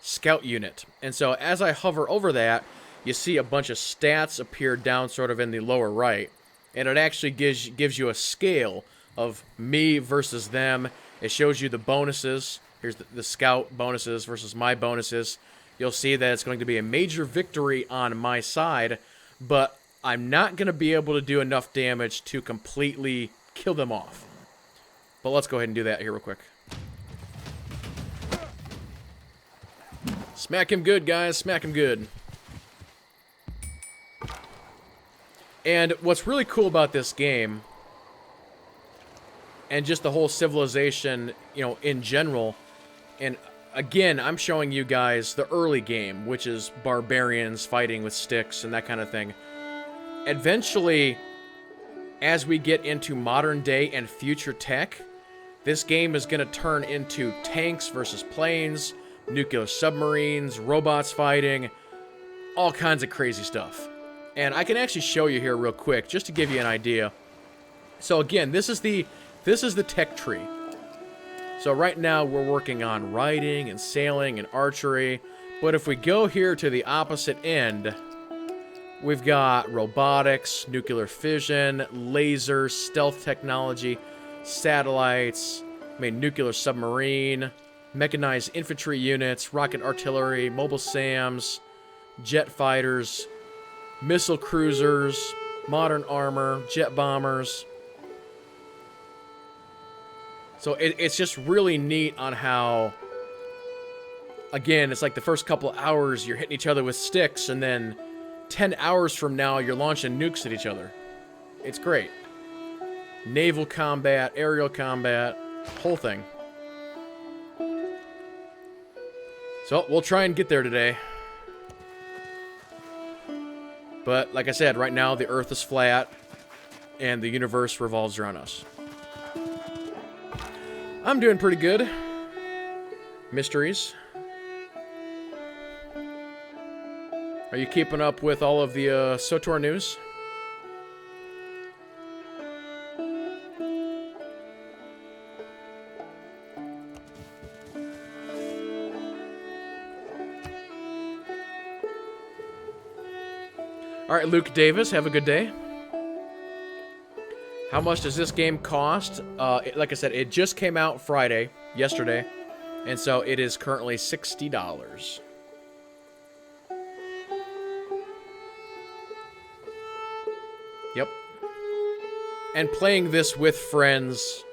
scout unit. And so as I hover over that, you see a bunch of stats appear down sort of in the lower right. And it actually gives you a scale of me versus them. It shows you the bonuses. Here's the scout bonuses versus my bonuses. You'll see that it's going to be a major victory on my side, but I'm not going to be able to do enough damage to completely kill them off. But let's go ahead and do that here real quick. Smack him good, guys. Smack him good. And what's really cool about this game, and just the whole civilization, you know, in general, and again, I'm showing you guys the early game, which is barbarians fighting with sticks and that kind of thing. Eventually, as we get into modern day and future tech, this game is going to turn into tanks versus planes, nuclear submarines, robots fighting, all kinds of crazy stuff. And I can actually show you here real quick, just to give you an idea. So again, this is the tech tree. So right now we're working on riding and sailing and archery. But if we go here to the opposite end, we've got robotics, nuclear fission, lasers, stealth technology, satellites, nuclear submarine, mechanized infantry units, rocket artillery, mobile SAMs, jet fighters, missile cruisers, modern armor, jet bombers. So it's just really neat on how, again, it's like the first couple hours you're hitting each other with sticks, and then 10 hours from now you're launching nukes at each other. It's great. Naval combat, aerial combat, whole thing. So we'll try and get there today. But like I said, right now the Earth is flat and the universe revolves around us. I'm doing pretty good. Mysteries. Are you keeping up with all of the SOTOR news? All right, Luke Davis, have a good day. How much does this game cost? Like I said, it just came out Friday, yesterday, and so it is currently $60. Yep. And playing this with friends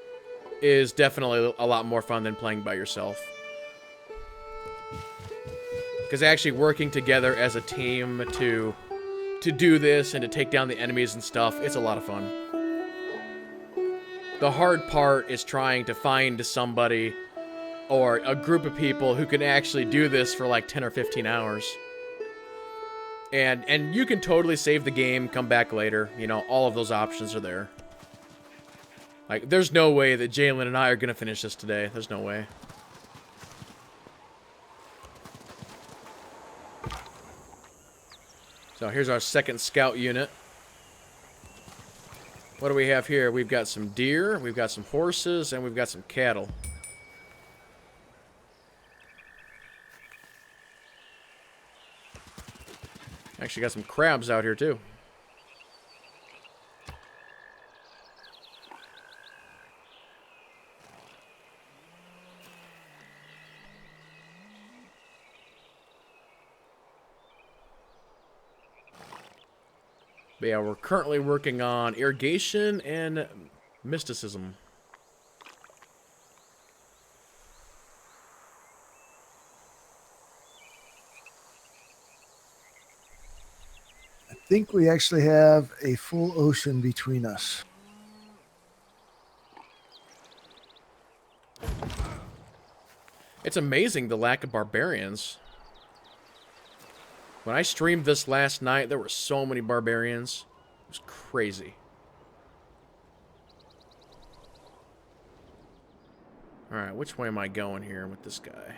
is definitely a lot more fun than playing by yourself. Because actually working together as a team to do this and to take down the enemies and stuff, it's a lot of fun. The hard part is trying to find somebody or a group of people who can actually do this for like 10 or 15 hours. And you can totally save the game, come back later. You know, all of those options are there. Like, there's no way that Jaalen and I are going to finish this today. There's no way. So here's our second scout unit. What do we have here? We've got some deer, we've got some horses, and we've got some cattle. Actually got some crabs out here too. But yeah, we're currently working on irrigation and mysticism. I think we actually have a full ocean between us. It's amazing the lack of barbarians. When I streamed this last night, there were so many barbarians. It was crazy. Alright, which way am I going here with this guy?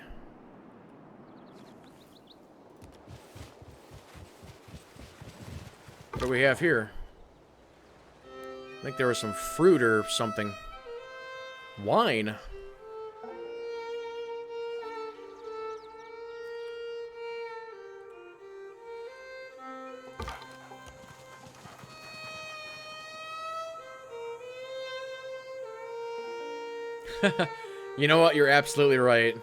What do we have here? I think there was some fruit or something. Wine. You know what? You're absolutely right.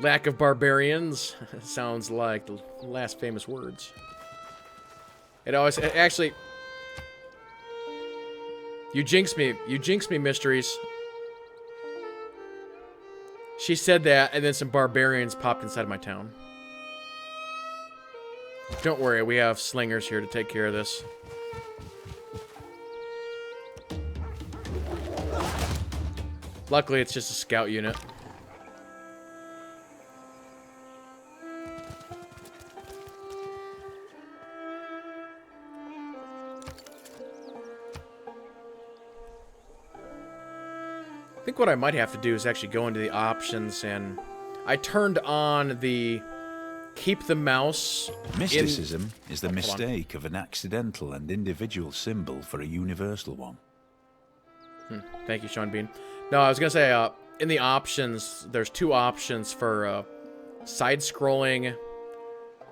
Lack of barbarians sounds like the last famous words. Actually, you jinxed me. You jinxed me, Mysteries. She said that, and then some barbarians popped inside my town. Don't worry, we have slingers here to take care of this. Luckily, it's just a scout unit. I think what I might have to do is actually go into the options, and I turned on the keep the mouse. Mysticism is the mistake of an accidental and individual symbol for a universal one. Thank you, Sean Bean. No, I was going to say, in the options, there's two options for side-scrolling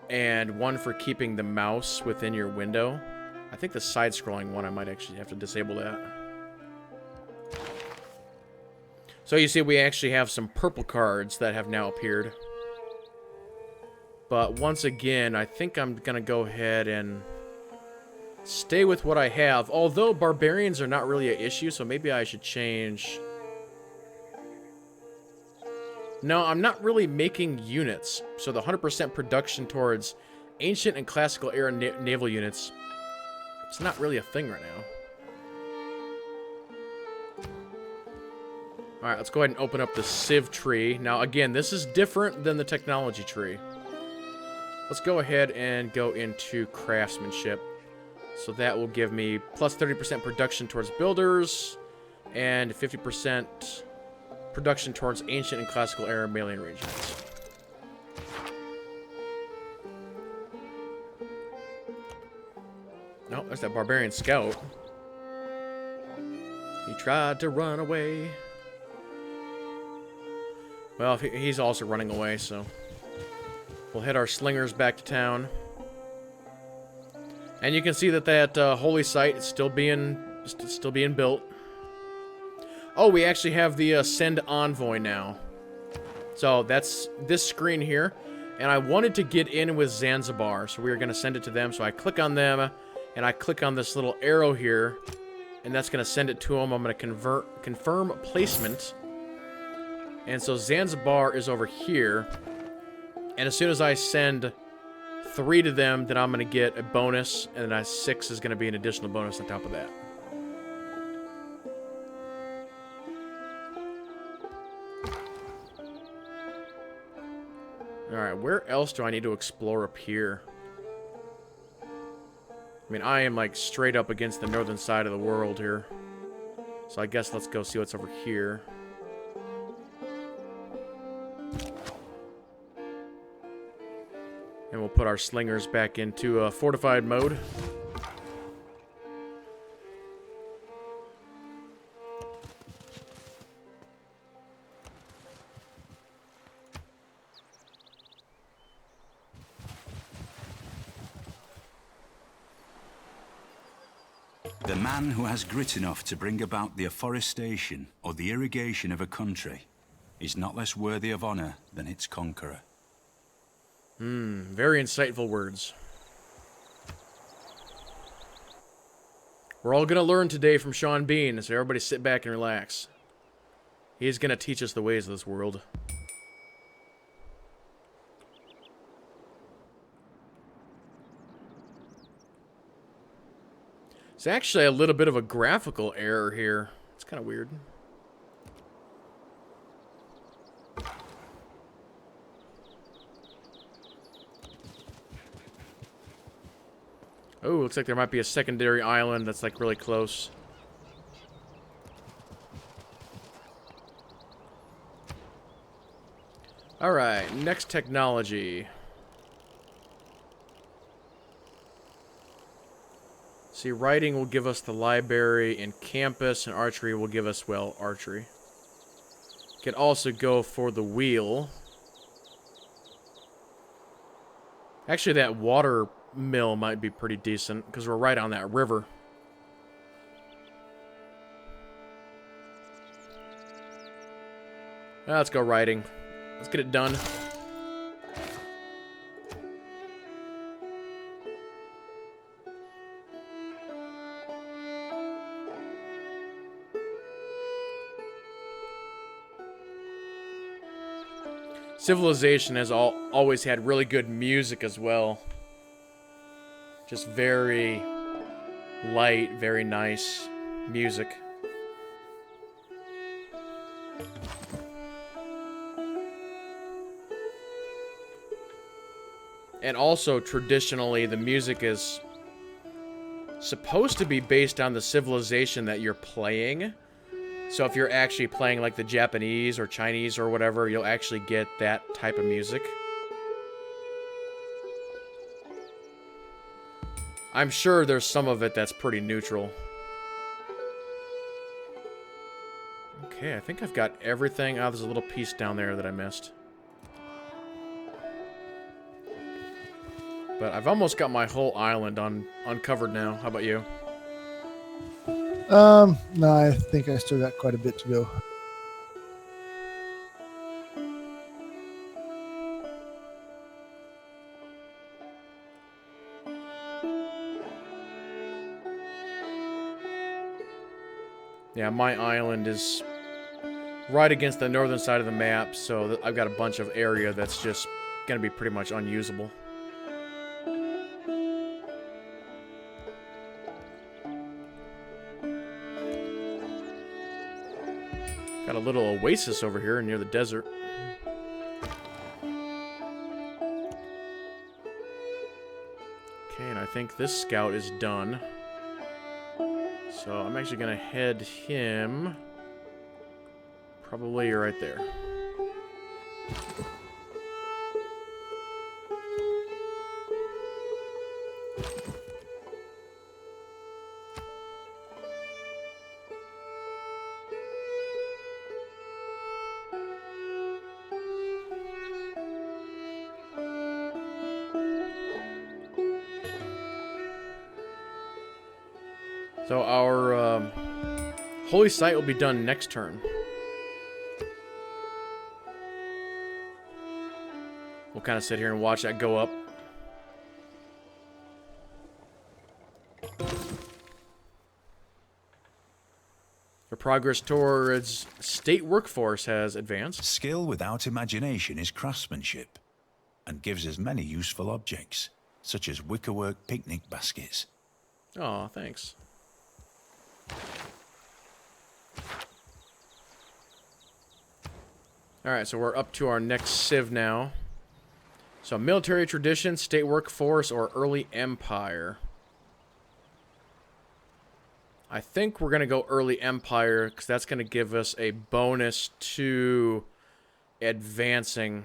and one for keeping the mouse within your window. I think the side-scrolling one, I might actually have to disable that. So you see, we actually have some purple cards that have now appeared. But once again, I think I'm going to go ahead and stay with what I have. Although barbarians are not really an issue, so maybe I should change. No, I'm not really making units. So the 100% production towards ancient and classical era naval units, it's not really a thing right now. Alright, let's go ahead and open up the Civ tree. Now, again, this is different than the technology tree. Let's go ahead and go into craftsmanship. So that will give me plus 30% production towards builders and 50% production towards ancient and classical era melee regiments. No, there's that barbarian scout. He tried to run away. Well, he's also running away, so we'll head our slingers back to town. And you can see that holy site is still being built. Oh, we actually have the send envoy now. So that's this screen here, and I wanted to get in with Zanzibar, so we are going to send it to them. So I click on them, and I click on this little arrow here, and that's going to send it to them. I'm going to confirm placement. And so Zanzibar is over here. And as soon as I send 3 to them, then I'm going to get a bonus. And then 6 is going to be an additional bonus on top of that. Alright, where else do I need to explore up here? I mean, I am like straight up against the northern side of the world here. So I guess let's go see what's over here. And we'll put our slingers back into fortified mode. The man who has grit enough to bring about the afforestation or the irrigation of a country is not less worthy of honor than its conqueror. Very insightful words. We're all going to learn today from Sean Bean, so everybody sit back and relax. He's going to teach us the ways of this world. It's actually a little bit of a graphical error here. It's kind of weird. Oh, looks like there might be a secondary island that's like really close. Alright, next technology. See, writing will give us the library, and campus, and archery will give us, well, archery. Could also go for the wheel. Actually, that water mill might be pretty decent, because we're right on that river. Let's go writing. Let's get it done. Civilization has always had really good music as well. Just very light, very nice music. And also, traditionally, the music is supposed to be based on the civilization that you're playing. So if you're actually playing like the Japanese or Chinese or whatever, you'll actually get that type of music. I'm sure there's some of it that's pretty neutral. Okay, I think I've got everything. Oh, there's a little piece down there that I missed. But I've almost got my whole island uncovered now. How about you? No, I think I still got quite a bit to go. Yeah, my island is right against the northern side of the map, so I've got a bunch of area that's just going to be pretty much unusable. Got a little oasis over here near the desert. Okay, and I think this scout is done. So I'm actually going to head him probably right there. So our holy site will be done next turn. We'll kind of sit here and watch that go up. Your progress towards state workforce has advanced. Skill without imagination is craftsmanship, and gives us many useful objects, such as wickerwork picnic baskets. Aw, thanks. Alright, so we're up to our next civ now. So military tradition, state workforce, or early empire. I think we're going to go early empire, because that's going to give us a bonus to advancing.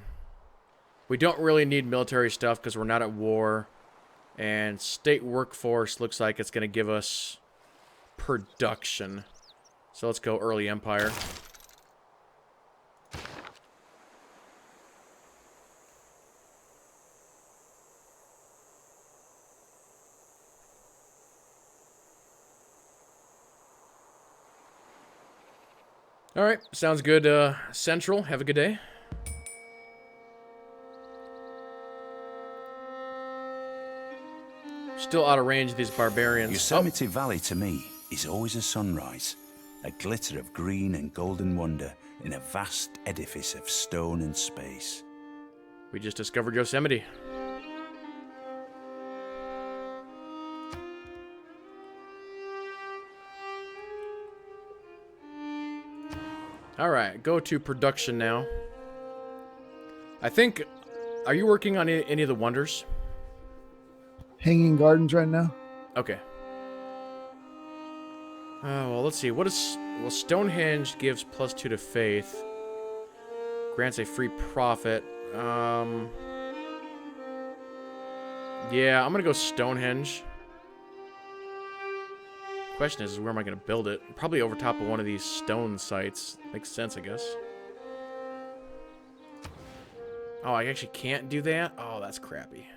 We don't really need military stuff because we're not at war. And state workforce looks like it's going to give us production. So let's go early empire. Alright, sounds good, Central. Have a good day. Still out of range of these barbarians. Yosemite Valley to me is always a sunrise, a glitter of green and golden wonder in a vast edifice of stone and space. We just discovered Yosemite. Alright, go to production now. I think... Are you working on any of the wonders? Hanging Gardens right now. Okay. Well, let's see. What is... Well, Stonehenge gives +2 to faith. Grants a free profit. Yeah, I'm gonna go Stonehenge. Question is where am I going to build it? Probably over top of one of these stone sites. Makes sense, I guess. Oh, I actually can't do that? Oh, that's crappy.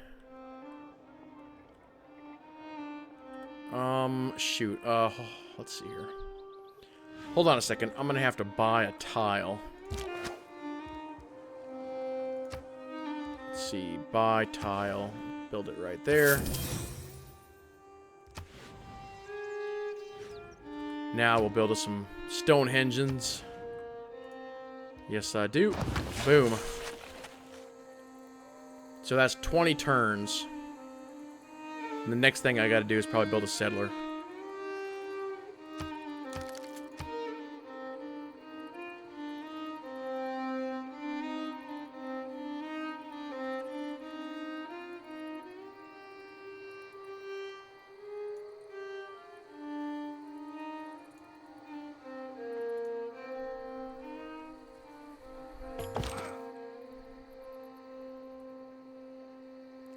Shoot. Let's see here. Hold on a second. I'm going to have to buy a tile. Let's see. Buy tile. Build it right there. Now we'll build us some Stonehenges. Yes, I do. Boom. So that's 20 turns. And the next thing I gotta do is probably build a settler.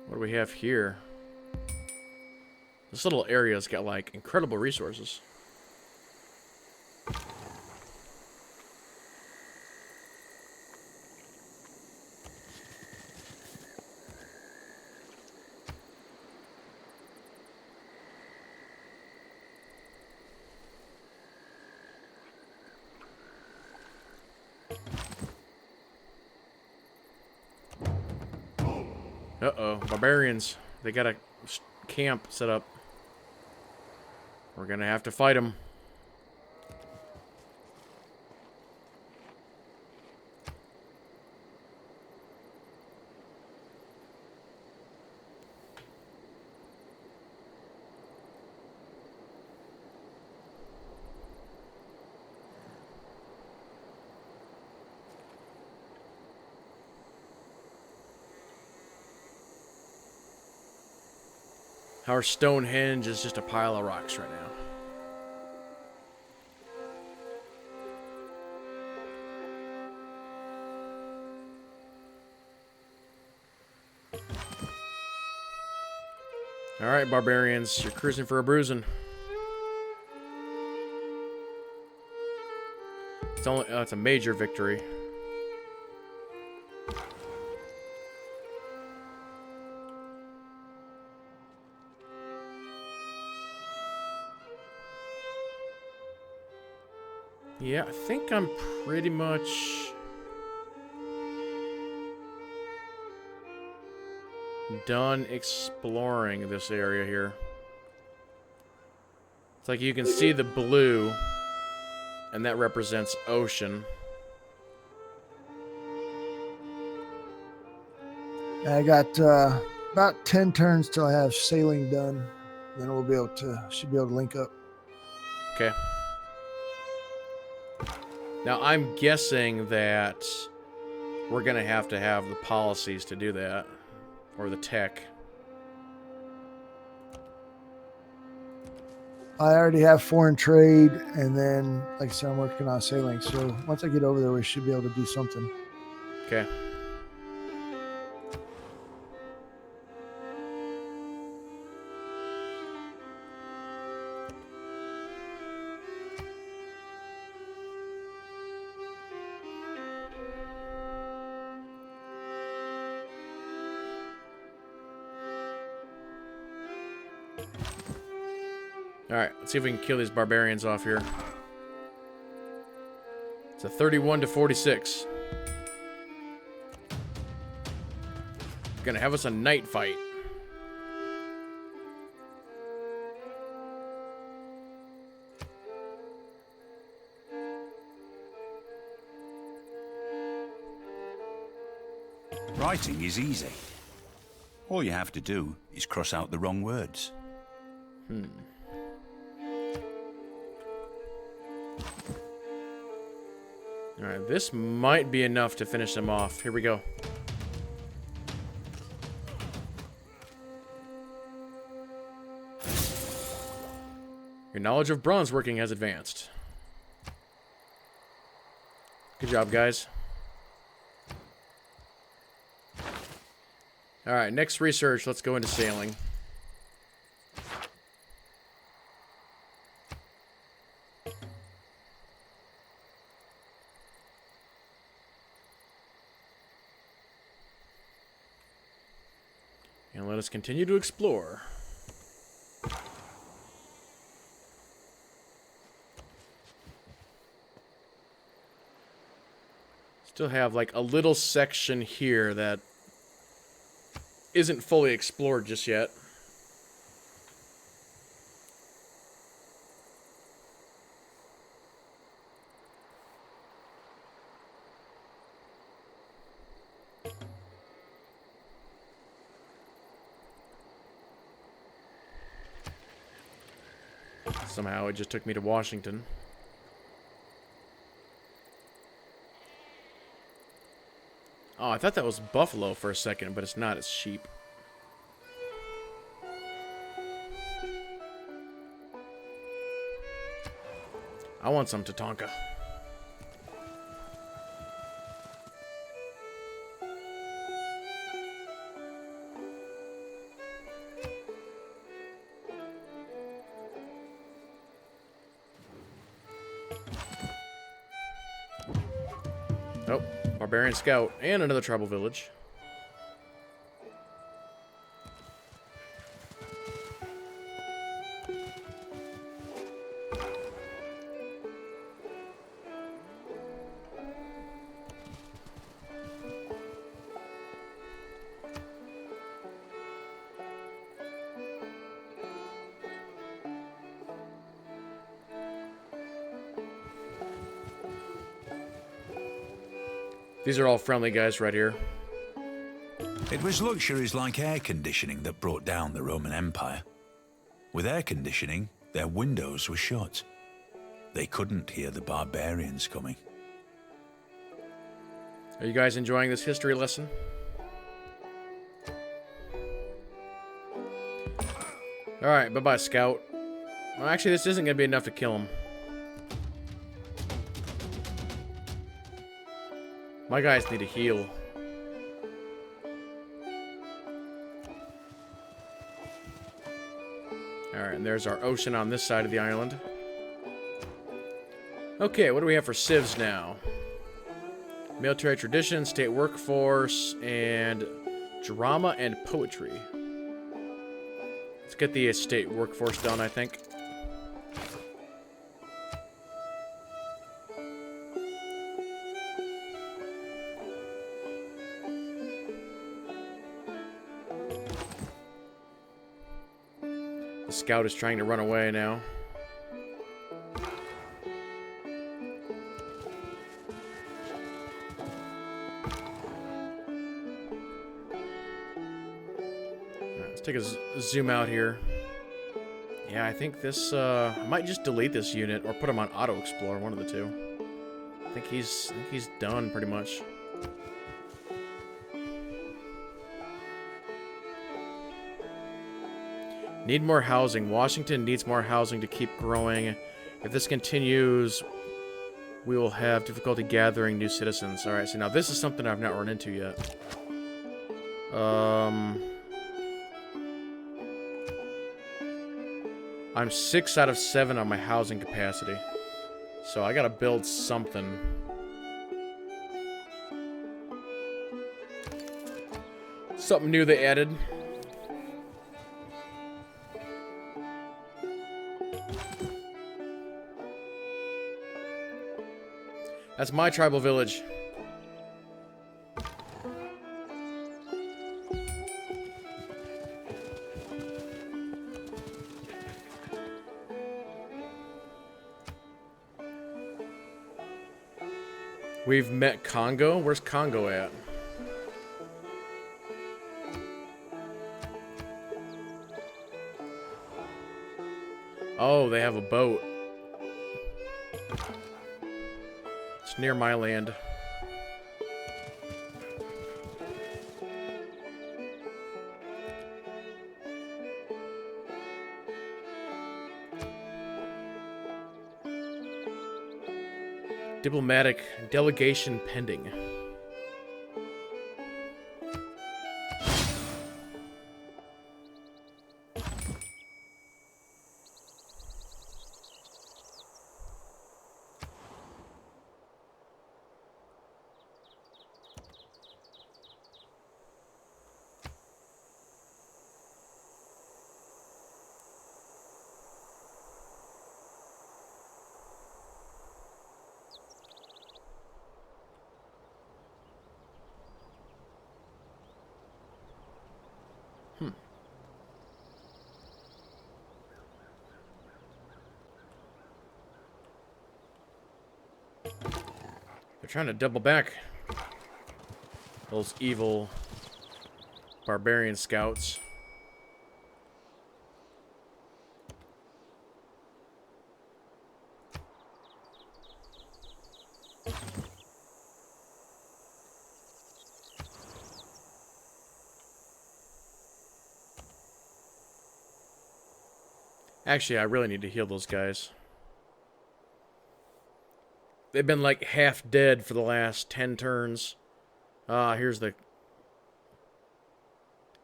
What do we have here? This little area's got, like, incredible resources. Uh-oh, barbarians. They got a camp set up. We're gonna have to fight them. Our Stonehenge is just a pile of rocks right now. Alright, barbarians, you're cruising for a bruising. It's a major victory. Yeah, I think I'm pretty much done exploring this area here. It's like you can see the blue, and that represents ocean. I got about 10 turns till I have sailing done. Then we'll be able to, should be able to link up. Okay. Now, I'm guessing that we're going to have the policies to do that. Or the tech. I already have foreign trade, and then, like I said, I'm working on sailing. So once I get over there, we should be able to do something. Okay. Alright, let's see if we can kill these barbarians off here. It's a 31 to 46. Gonna have us a night fight. Writing is easy. All you have to do is cross out the wrong words. Alright, this might be enough to finish them off. Here we go. Your knowledge of bronze working has advanced. Good job, guys. Alright, next research. Let's go into sailing. And let us continue to explore. Still have like a little section here that isn't fully explored just yet. Somehow it just took me to Washington. Oh, I thought that was buffalo for a second, but it's not, it's sheep. I want some Tatanka. Oh, barbarian scout and another tribal village. These are all friendly guys right here. It was luxuries like air conditioning that brought down the Roman Empire. With air conditioning, their windows were shut. They couldn't hear the barbarians coming. Are you guys enjoying this history lesson? Alright, bye-bye, Scout. Well, actually, this isn't going to be enough to kill him. My guys need to heal. Alright, and there's our ocean on this side of the island. Okay, what do we have for civs now? Military tradition, state workforce, and drama and poetry. Let's get the state workforce done, I think. The scout is trying to run away now. Take a zoom out here. Yeah, I think this, I might just delete this unit or put him on auto explore, one of the two. I think he's done pretty much. Need more housing. Washington needs more housing to keep growing. If this continues, we will have difficulty gathering new citizens. Alright, so now this is something I've not run into yet. I'm 6 out of 7 on my housing capacity. So I gotta build something. Something new they added. That's my tribal village. We've met Congo. Where's Congo at? Oh, they have a boat. It's near my land. Diplomatic delegation pending. They're trying to double back. Those evil barbarian scouts. Actually, I really need to heal those guys. They've been like half dead for the last 10 turns. Here's the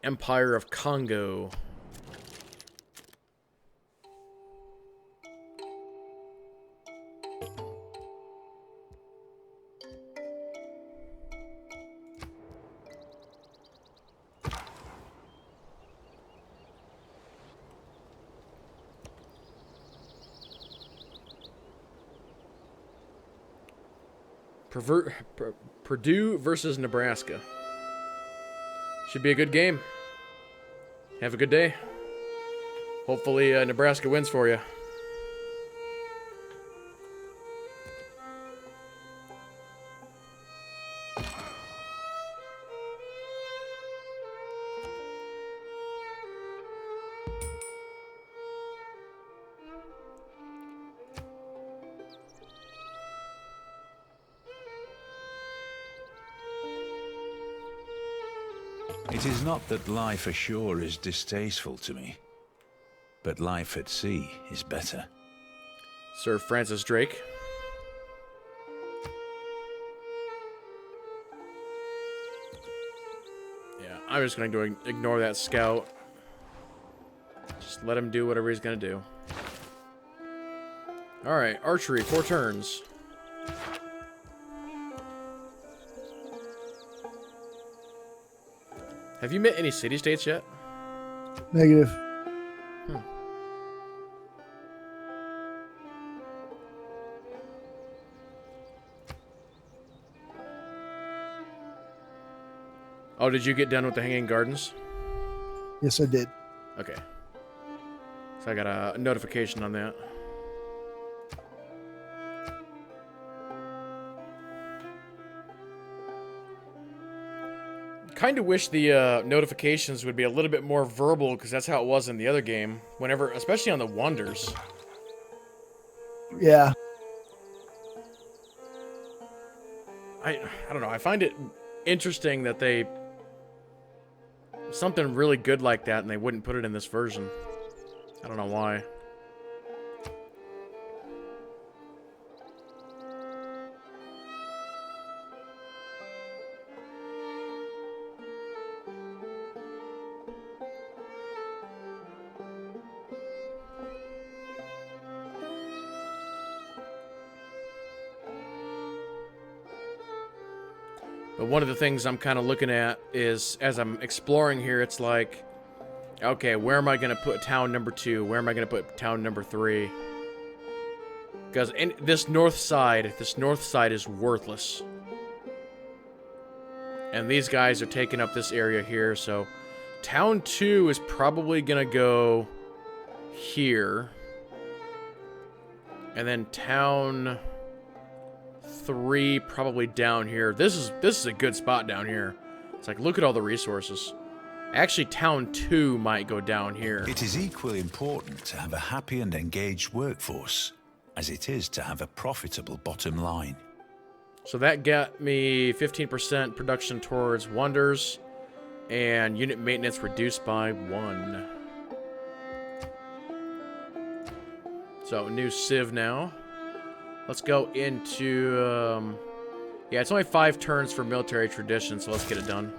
Empire of Congo. Purdue versus Nebraska. Should be a good game. Have a good day. Hopefully Nebraska wins for you. It is not that life ashore is distasteful to me. but life at sea is better. Sir Francis Drake. Yeah, I'm just going to ignore that scout. Just let him do whatever he's going to do. Alright, archery, 4 turns. Have you met any city-states yet? Negative. Oh, did you get done with the Hanging Gardens? Yes, I did. Okay. So I got a notification on that. Kind of wish the notifications would be a little bit more verbal, because that's how it was in the other game. Whenever, especially on the Wonders. Yeah. I don't know. I find it interesting that they something really good like that and they wouldn't put it in this version. I don't know why. But one of the things I'm kind of looking at is, as I'm exploring here, it's like, okay, where am I going to put town number 2? Where am I going to put town number 3? Because this north side is worthless. And these guys are taking up this area here, so town 2 is probably going to go here. And then town 3 probably down here. This is a good spot down here. It's like, look at all the resources. Actually, town 2 might go down here. It is equally important to have a happy and engaged workforce as it is to have a profitable bottom line. So that got me 15% production towards Wonders, and unit maintenance reduced by 1. So, new Civ now. Let's go into, yeah, it's only 5 turns for military tradition, so let's get it done.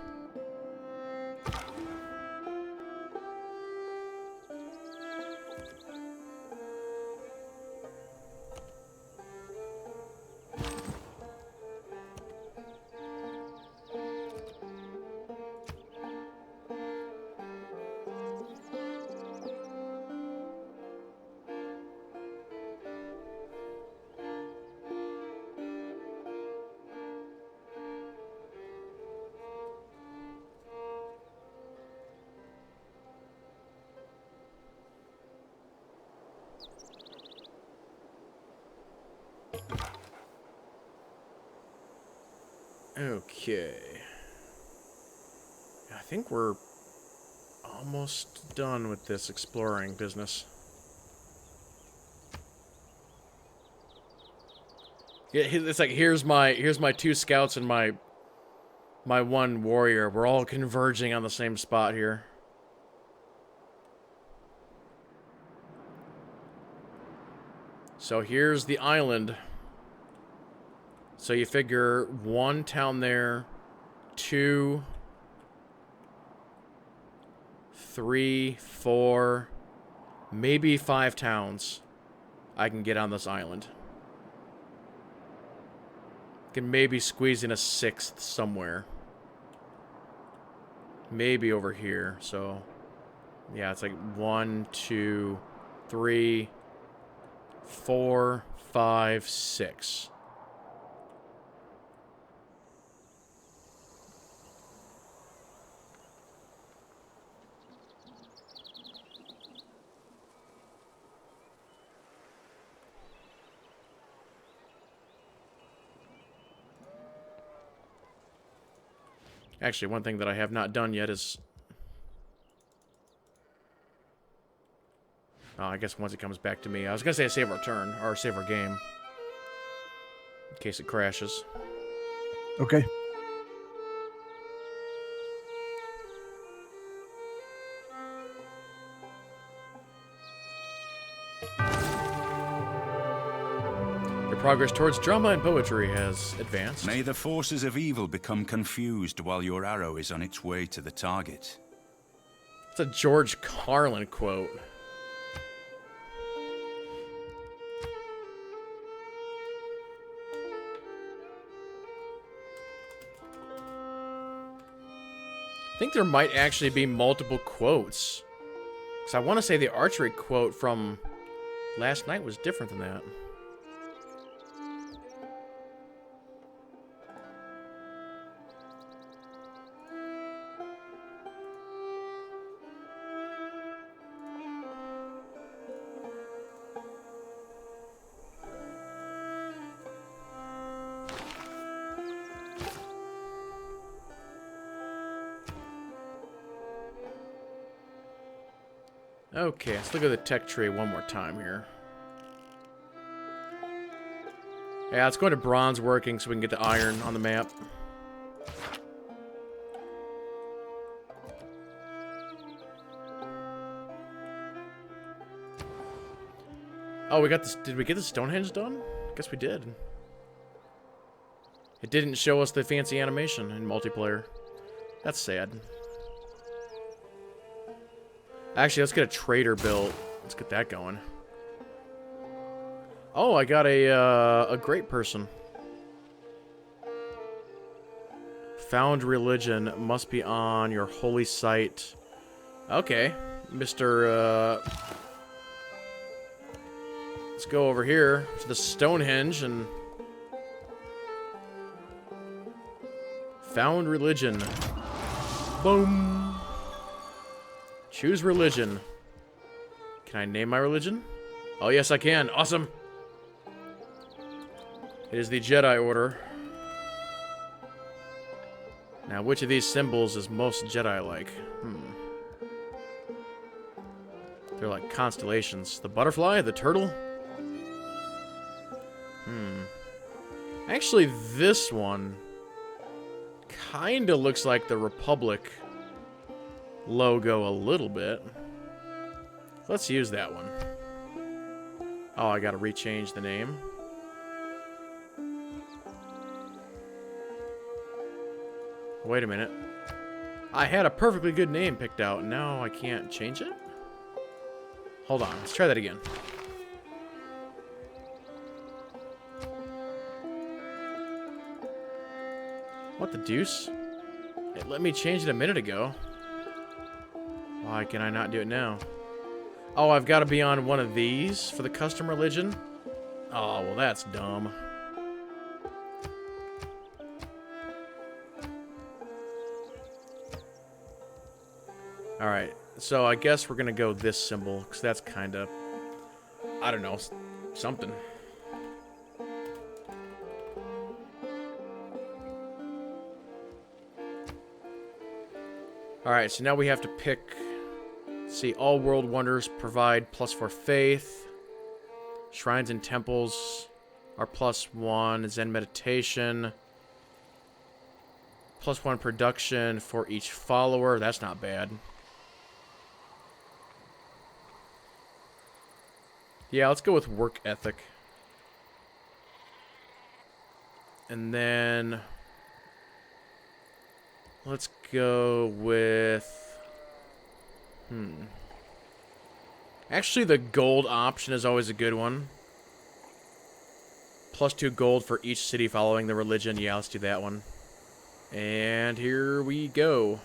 Okay. I think we're almost done with this exploring business. Yeah, it's like here's my 2 scouts and my 1 warrior. We're all converging on the same spot here. So here's the island. So you figure 1 town there, 2, 3, 4, maybe 5 towns I can get on this island. Can maybe squeeze in a 6th somewhere. Maybe over here. So, yeah, it's like 1, 2, 3, 4, 5, 6. Actually, one thing that I have not done yet is... Oh, I guess once it comes back to me. I was going to say save our turn, or save our game. In case it crashes. Okay. progress towards drama and poetry has advanced. May the forces of evil become confused while your arrow is on its way to the target. It's a George Carlin quote. I think there might actually be multiple quotes. Because I want to say the archery quote from last night was different than that. Okay, let's look at the tech tree one more time here. Yeah, let's go into bronze working so we can get the iron on the map. Oh, we got this. Did we get the Stonehenge done? Guess we did. It didn't show us the fancy animation in multiplayer. That's sad. Actually, let's get a trader built. Let's get that going. Oh, I got a great person. Found religion must be on your holy site. Okay, Mr. Let's go over here to the Stonehenge and found religion. Boom. Choose religion. Can I name my religion? Oh, yes, I can. Awesome. It is the Jedi Order. Now, which of these symbols is most Jedi-like? They're like constellations. The butterfly? The turtle? Actually, this one kind of looks like the Republic logo a little bit. Let's use that one. Oh, I gotta rechange the name. Wait a minute. I had a perfectly good name picked out, and now I can't change it? Hold on, let's try that again. What the deuce? It let me change it a minute ago. Why can I not do it now? Oh, I've got to be on one of these for the custom religion? Oh, well, that's dumb. Alright, so I guess we're going to go this symbol, because that's kind of, I don't know, something. Alright, so now we have to pick. See, all world wonders provide +4 faith. Shrines and temples are +1. Zen meditation. +1 production for each follower. That's not bad. Yeah, let's go with work ethic. And then let's go with... Actually, the gold option is always a good one. +2 gold for each city following the religion. Yeah, let's do that one. And here we go.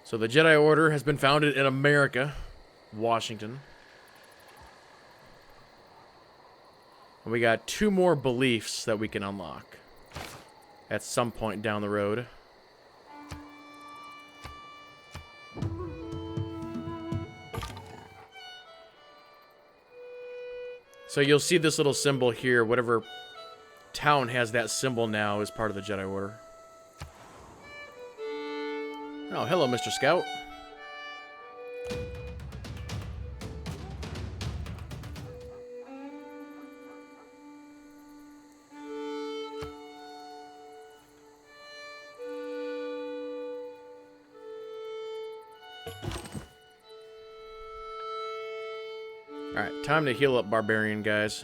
So the Jedi Order has been founded in America, Washington. And we got 2 more beliefs that we can unlock at some point down the road. So you'll see this little symbol here. Whatever town has that symbol now is part of the Jedi Order. Oh, hello, Mr. Scout. Alright, time to heal up Barbarian, guys.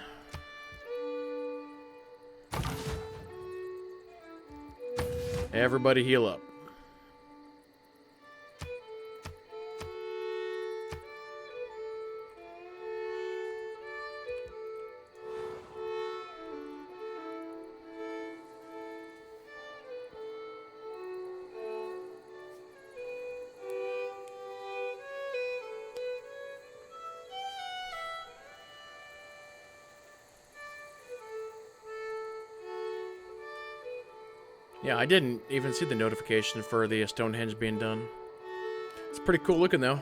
Everybody heal up. Yeah, I didn't even see the notification for the Stonehenge being done. It's pretty cool looking, though.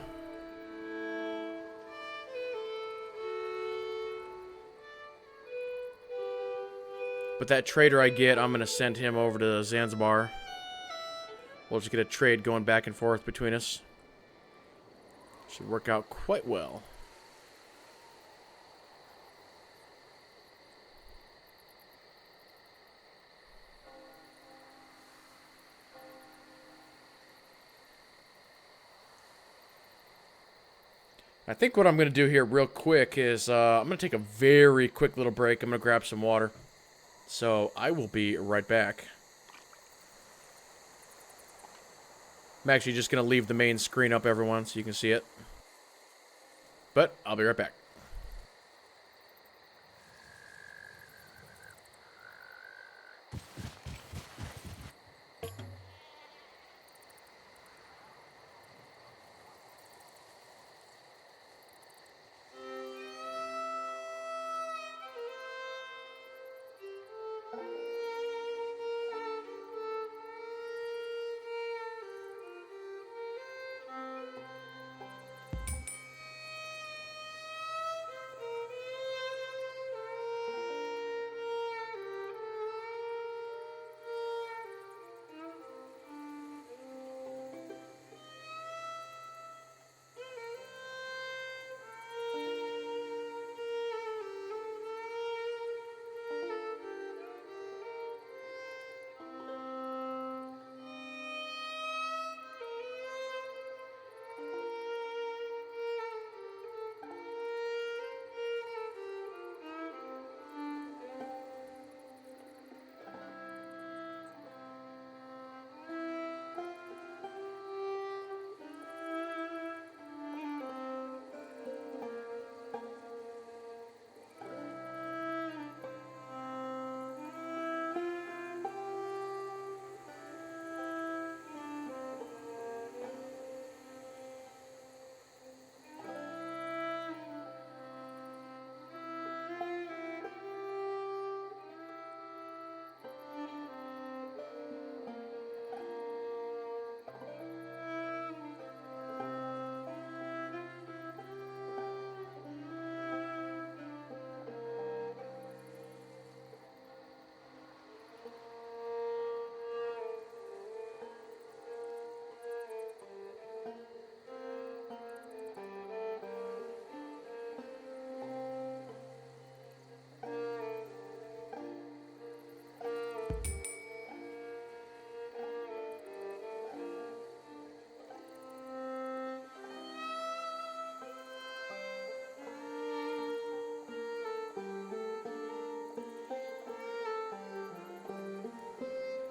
But that trader I get, I'm going to send him over to Zanzibar. We'll just get a trade going back and forth between us. Should work out quite well. I think what I'm going to do here real quick is I'm going to take a very quick little break. I'm going to grab some water. So I will be right back. I'm actually just going to leave the main screen up, everyone, so you can see it. But I'll be right back.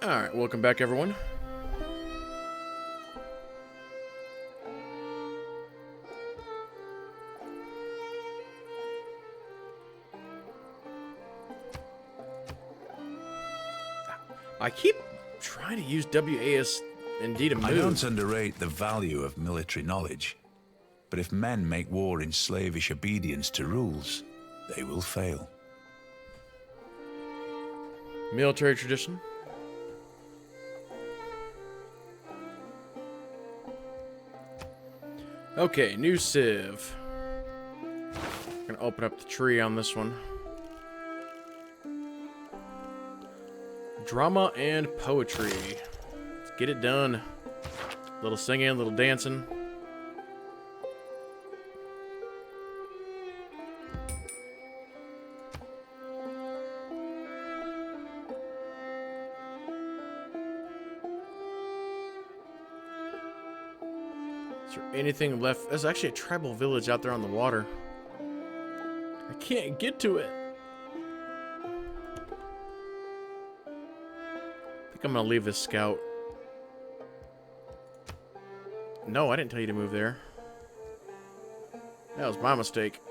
Alright, welcome back, everyone. I keep trying to use WASD to move. I don't underrate the value of military knowledge, but if men make war in slavish obedience to rules, they will fail. Military tradition. Okay, new civ. Gonna open up the tree on this one. Drama and poetry. Let's get it done. Little singing, little dancing. Is there anything left? There's actually a tribal village out there on the water. I can't get to it. I think I'm gonna leave this scout. No, I didn't tell you to move there. That was my mistake.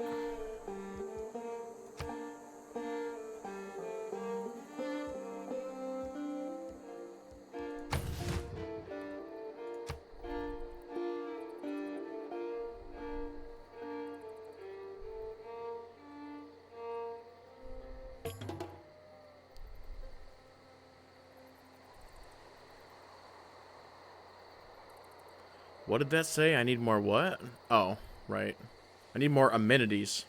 What did that say? I need more what? Oh, right. I need more amenities.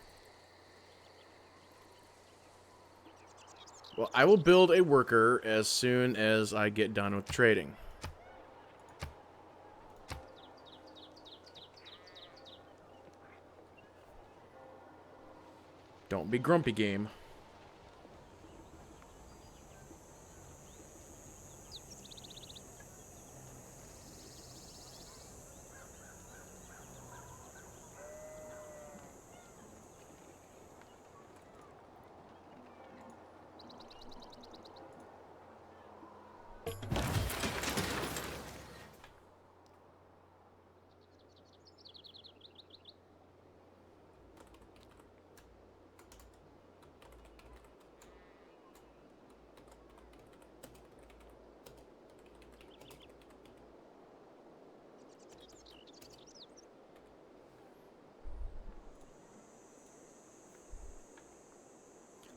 Well, I will build a worker as soon as I get done with trading. Don't be grumpy, game.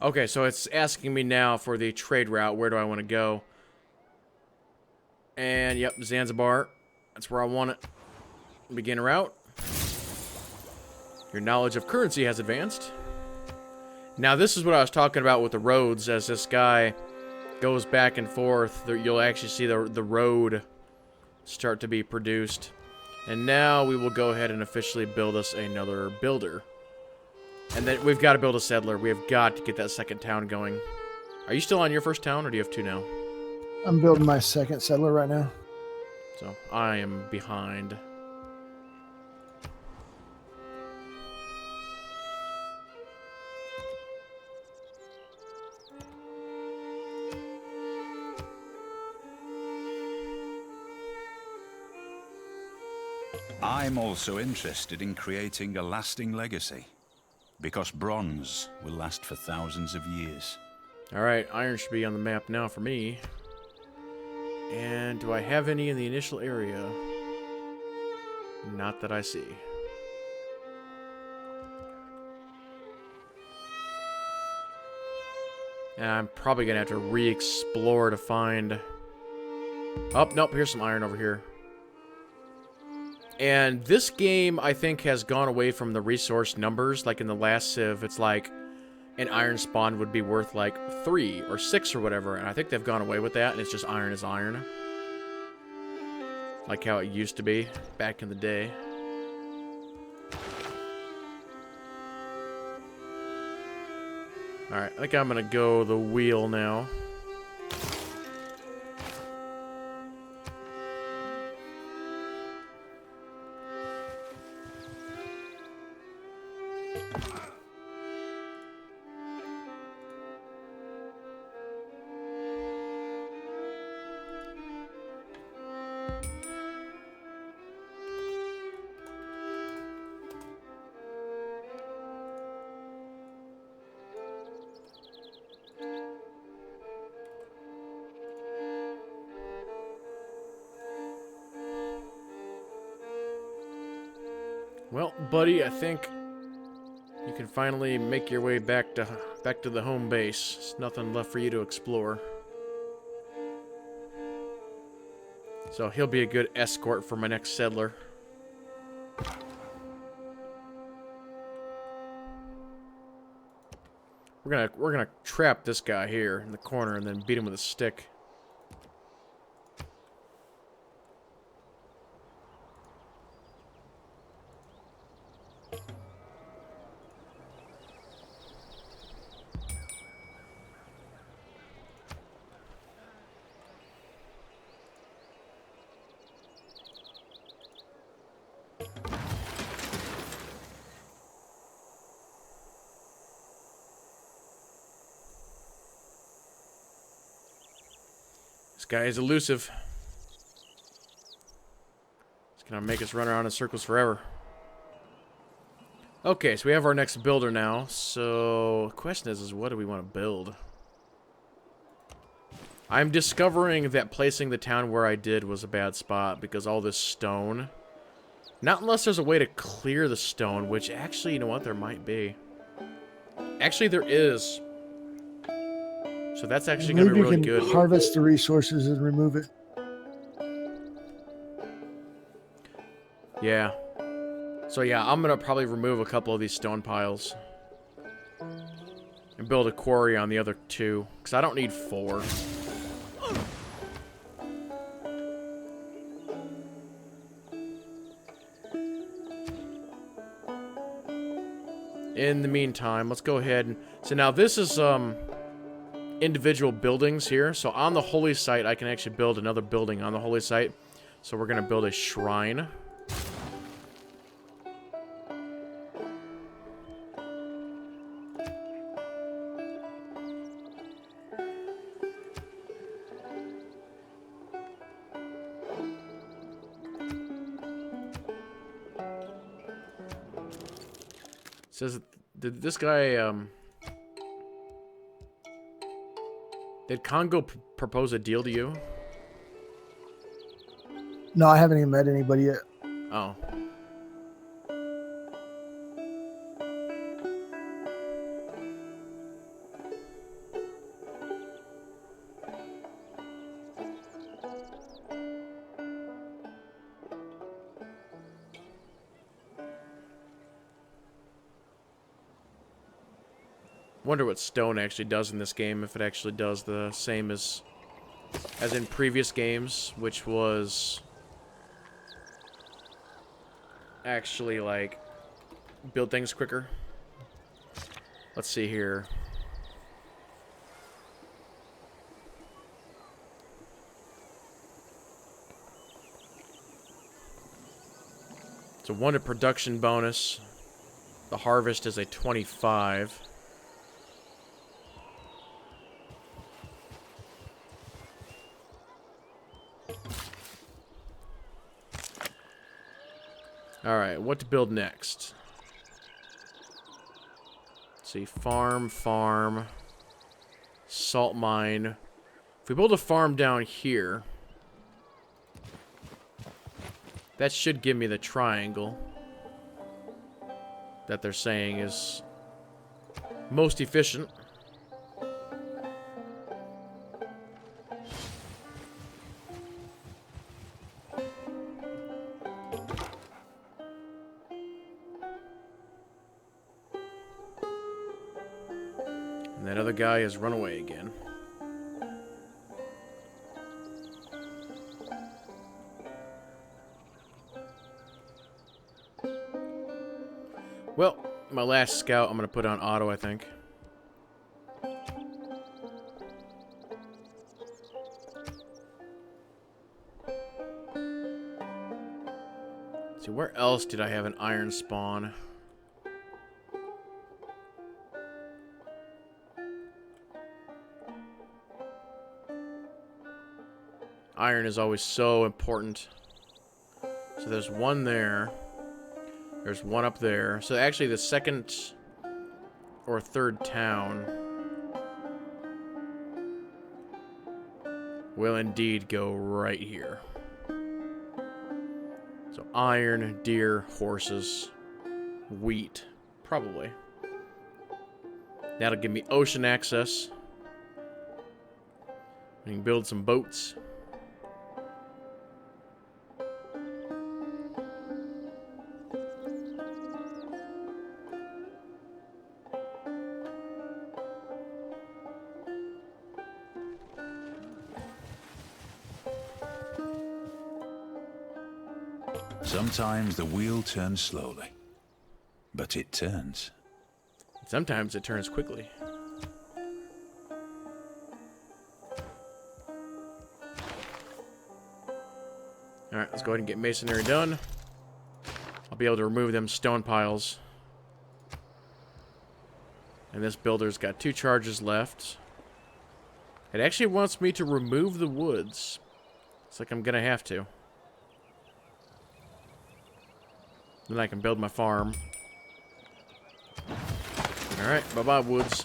Okay, so it's asking me now for the trade route. Where do I want to go? And, yep, Zanzibar. That's where I want it. Begin route. Your knowledge of currency has advanced. Now, this is what I was talking about with the roads. As this guy goes back and forth, you'll actually see the road start to be produced. And now we will go ahead and officially build us another builder. And then we've got to build a settler. We have got to get that second town going. Are you still on your first town, or do you have two now? I'm building my second settler right now. So I am behind. I'm also interested in creating a lasting legacy, because bronze will last for thousands of years. Alright, iron should be on the map now for me. And do I have any in the initial area? Not that I see. And I'm probably going to have to re-explore to find... Oh, nope, here's some iron over here. And this game, I think, has gone away from the resource numbers. Like in the last Civ, it's like an iron spawn would be worth like 3 or 6 or whatever. And I think they've gone away with that, and it's just iron is iron. Like how it used to be back in the day. Alright, I think I'm going to go the wheel now. Well, buddy, I think you can finally make your way back to the home base. There's nothing left for you to explore. So he'll be a good escort for my next settler. We're gonna trap this guy here in the corner and then beat him with a stick. This guy is elusive. He's gonna make us run around in circles forever. Okay, so we have our next builder now. So, the question is what do we want to build? I'm discovering that placing the town where I did was a bad spot because all this stone. Not unless there's a way to clear the stone, which actually, you know what, there might be. Actually, there is. So that's actually going to be really good. You can harvest the resources and remove it. Yeah. So yeah, I'm going to probably remove a couple of these stone piles. And build a quarry on the other 2. Because I don't need 4. In the meantime, let's go ahead and... So now this is individual buildings here. So on the holy site, I can actually build another building on the holy site. So we're going to build a shrine. Says, did this guy, did Congo propose a deal to you? No, I haven't even met anybody yet. Oh. Wonder what stone actually does in this game, if it actually does the same as in previous games, which was actually like build things quicker. Let's see here. It's a 1 to production bonus. The harvest is a 25. Alright, what to build next? Let's see, farm, salt mine. If we build a farm down here, that should give me the triangle that they're saying is most efficient. And that other guy has run away again. Well, my last scout I'm going to put on auto, I think. Let's see, where else did I have an iron spawn? Iron is always so important. So there's one there. There's one up there. So actually the second or third town will indeed go right here. So iron, deer, horses, wheat, probably. That'll give me ocean access. We can build some boats. Sometimes the wheel turns slowly, but it turns. Sometimes it turns quickly. Alright, let's go ahead and get masonry done. I'll be able to remove them stone piles. And this builder's got 2 charges left. It actually wants me to remove the woods. It's like I'm gonna have to. Then I can build my farm. Alright, bye-bye, woods.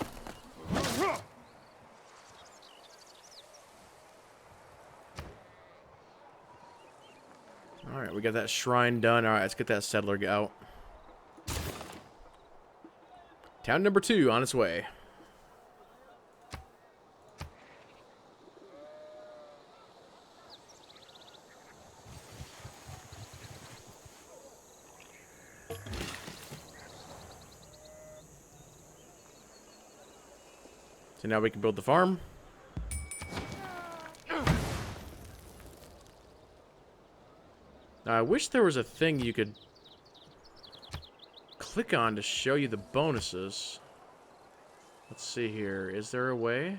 Alright, we got that shrine done. Alright, let's get that settler out. Town number 2 on its way. So now we can build the farm. Now, I wish there was a thing you could click on to show you the bonuses. Let's see here. Is there a way?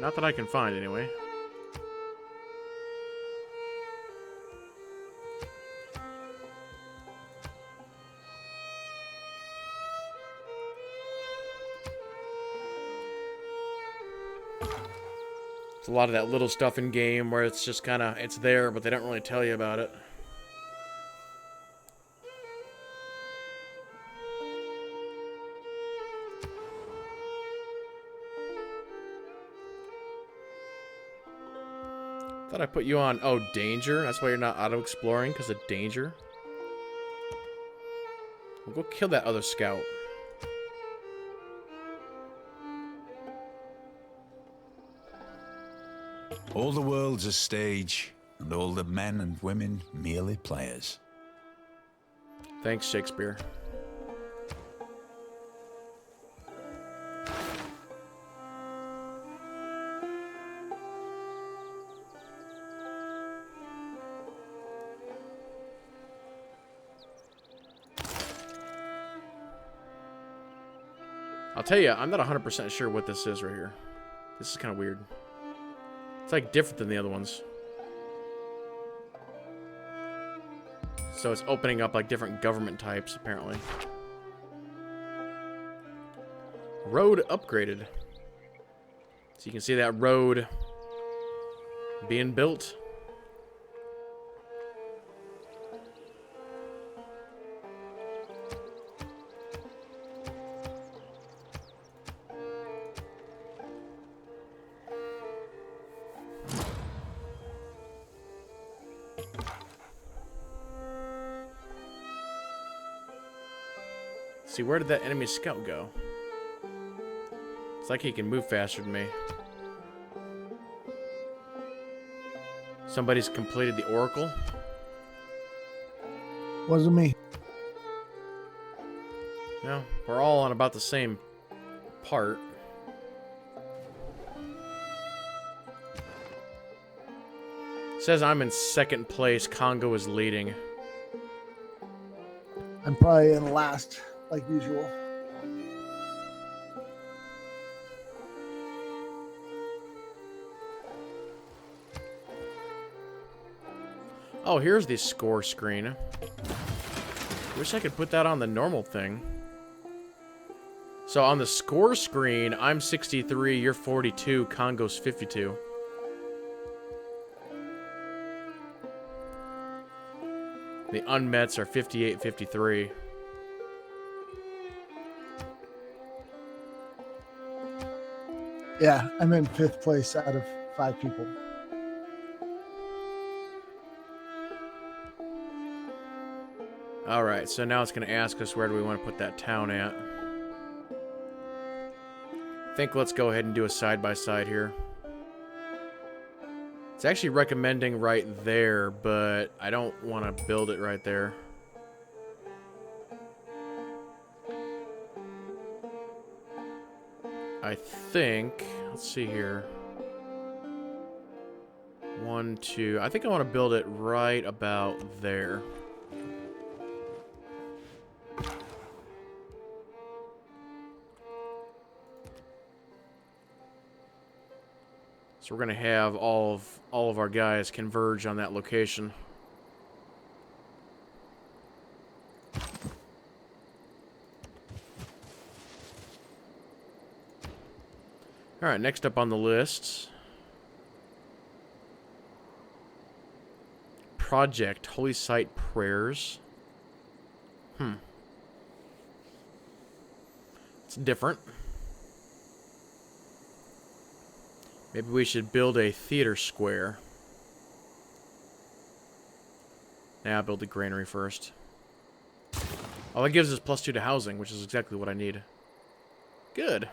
Not that I can find, anyway. A lot of that little stuff in game where it's just kind of, it's there, but they don't really tell you about it. Thought I put you on, oh, danger? That's why you're not auto-exploring, because of danger? Well, go kill that other scout. All the world's a stage, and all the men and women merely players. Thanks, Shakespeare. I'll tell you, I'm not 100% sure what this is right here. This is kind of weird. It's like different than the other ones. So it's opening up like different government types, apparently. Road upgraded. So you can see that road being built. See, where did that enemy scout go? It's like he can move faster than me. Somebody's completed the oracle. Wasn't me. Yeah, we're all on about the same part. It says I'm in second place. Congo is leading. I'm probably in last, like usual. Oh, here's the score screen. Wish I could put that on the normal thing. So on the score screen, I'm 63, you're 42, Congo's 52. The unmets are 58, 53. Yeah, I'm in 5th place out of 5 people. Alright, so now it's going to ask us where do we want to put that town at. I think let's go ahead and do a side-by-side here. It's actually recommending right there, but I don't want to build it right there. I think, let's see here. 1, 2, I think I want to build it right about there. So we're going to have all of our guys converge on that location. Alright, next up on the list. Project Holy Site Prayers. It's different. Maybe we should build a theater square. Now build the granary first. Oh, that gives us +2 to housing, which is exactly what I need. Good.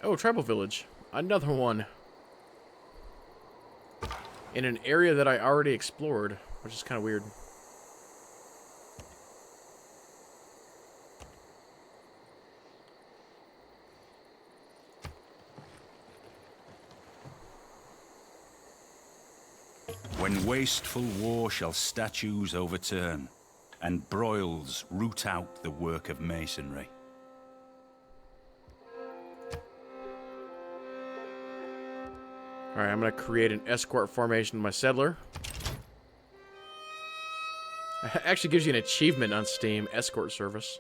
Oh, tribal village. Another one. In an area that I already explored, which is kind of weird. When wasteful war shall statues overturn, and broils root out the work of masonry. Alright, I'm going to create an escort formation with my settler. It actually gives you an achievement on Steam, escort service.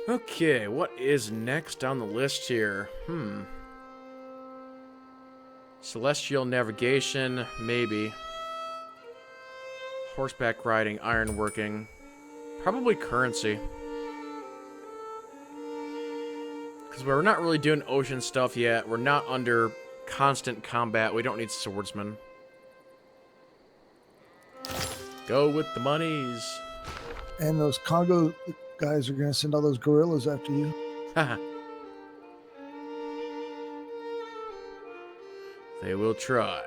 Okay, what is next on the list here? Celestial navigation, maybe. Horseback riding, ironworking. Probably currency. Because we're not really doing ocean stuff yet. We're not under constant combat. We don't need swordsmen. Go with the monies. And those Congo guys are going to send all those gorillas after you. Haha. They will try.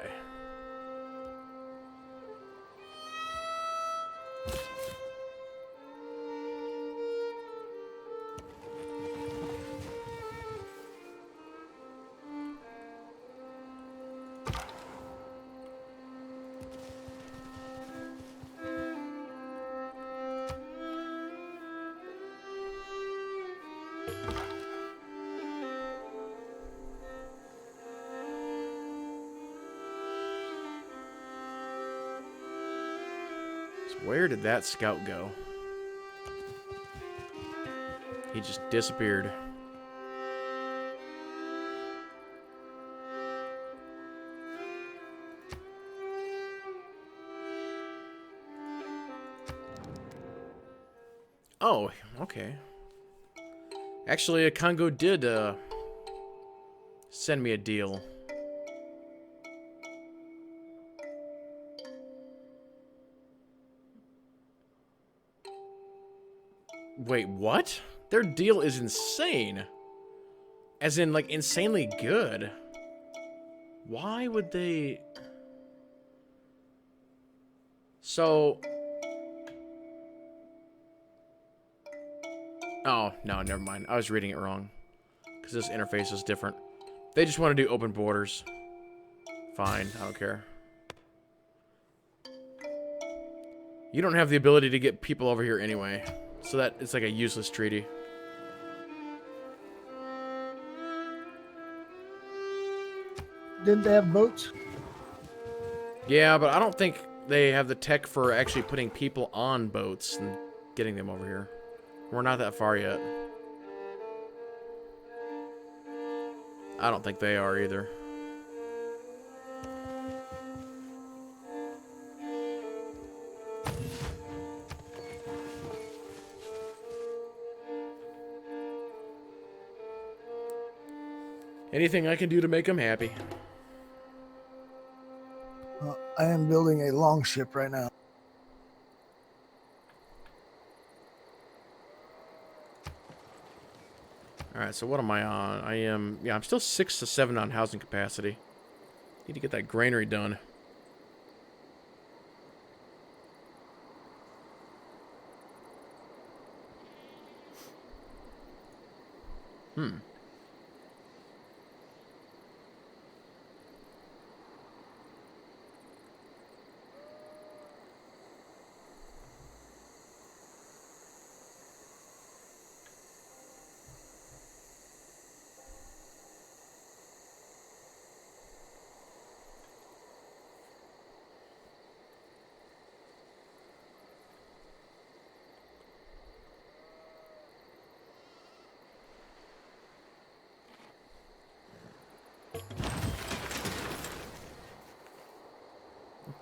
Where did that scout go? He just disappeared. Oh, okay. Actually, Congo did send me a deal. Wait, what? Their deal is insane. As in, like, insanely good. Why would they... So... Oh, no, never mind. I was reading it wrong. Because this interface is different. They just want to do open borders. Fine, I don't care. You don't have the ability to get people over here anyway. So that it's like a useless treaty. Didn't they have boats? Yeah, but I don't think they have the tech for actually putting people on boats and getting them over here. We're not that far yet. I don't think they are either. Anything I can do to make them happy. I am building a longship right now. Alright, so what am I on? I am... Yeah, I'm still 6 to 7 on housing capacity. Need to get that granary done.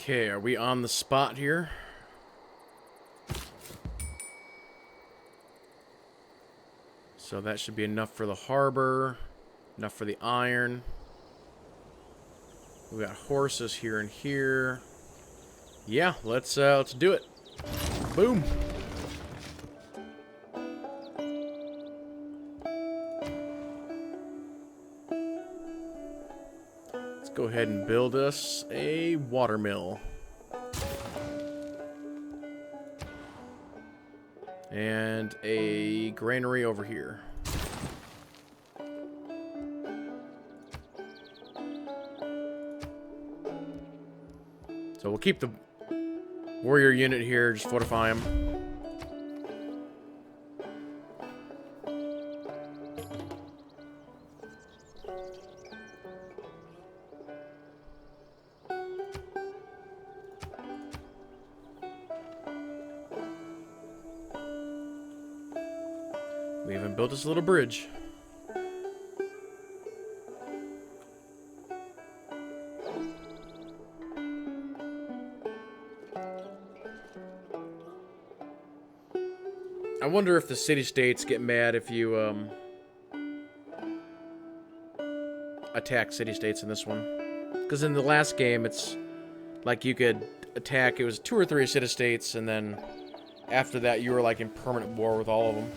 Okay, are we on the spot here? So that should be enough for the harbor, enough for the iron. We got horses here and here. Yeah, let's do it. Boom. Let's go ahead and build us a watermill. And a granary over here. So we'll keep the warrior unit here, just fortify them. We even built this little bridge. I wonder if the city-states get mad if you attack city-states in this one. Because in the last game, it's like you could attack, it was 2 or 3 city-states, and then after that you were like in permanent war with all of them.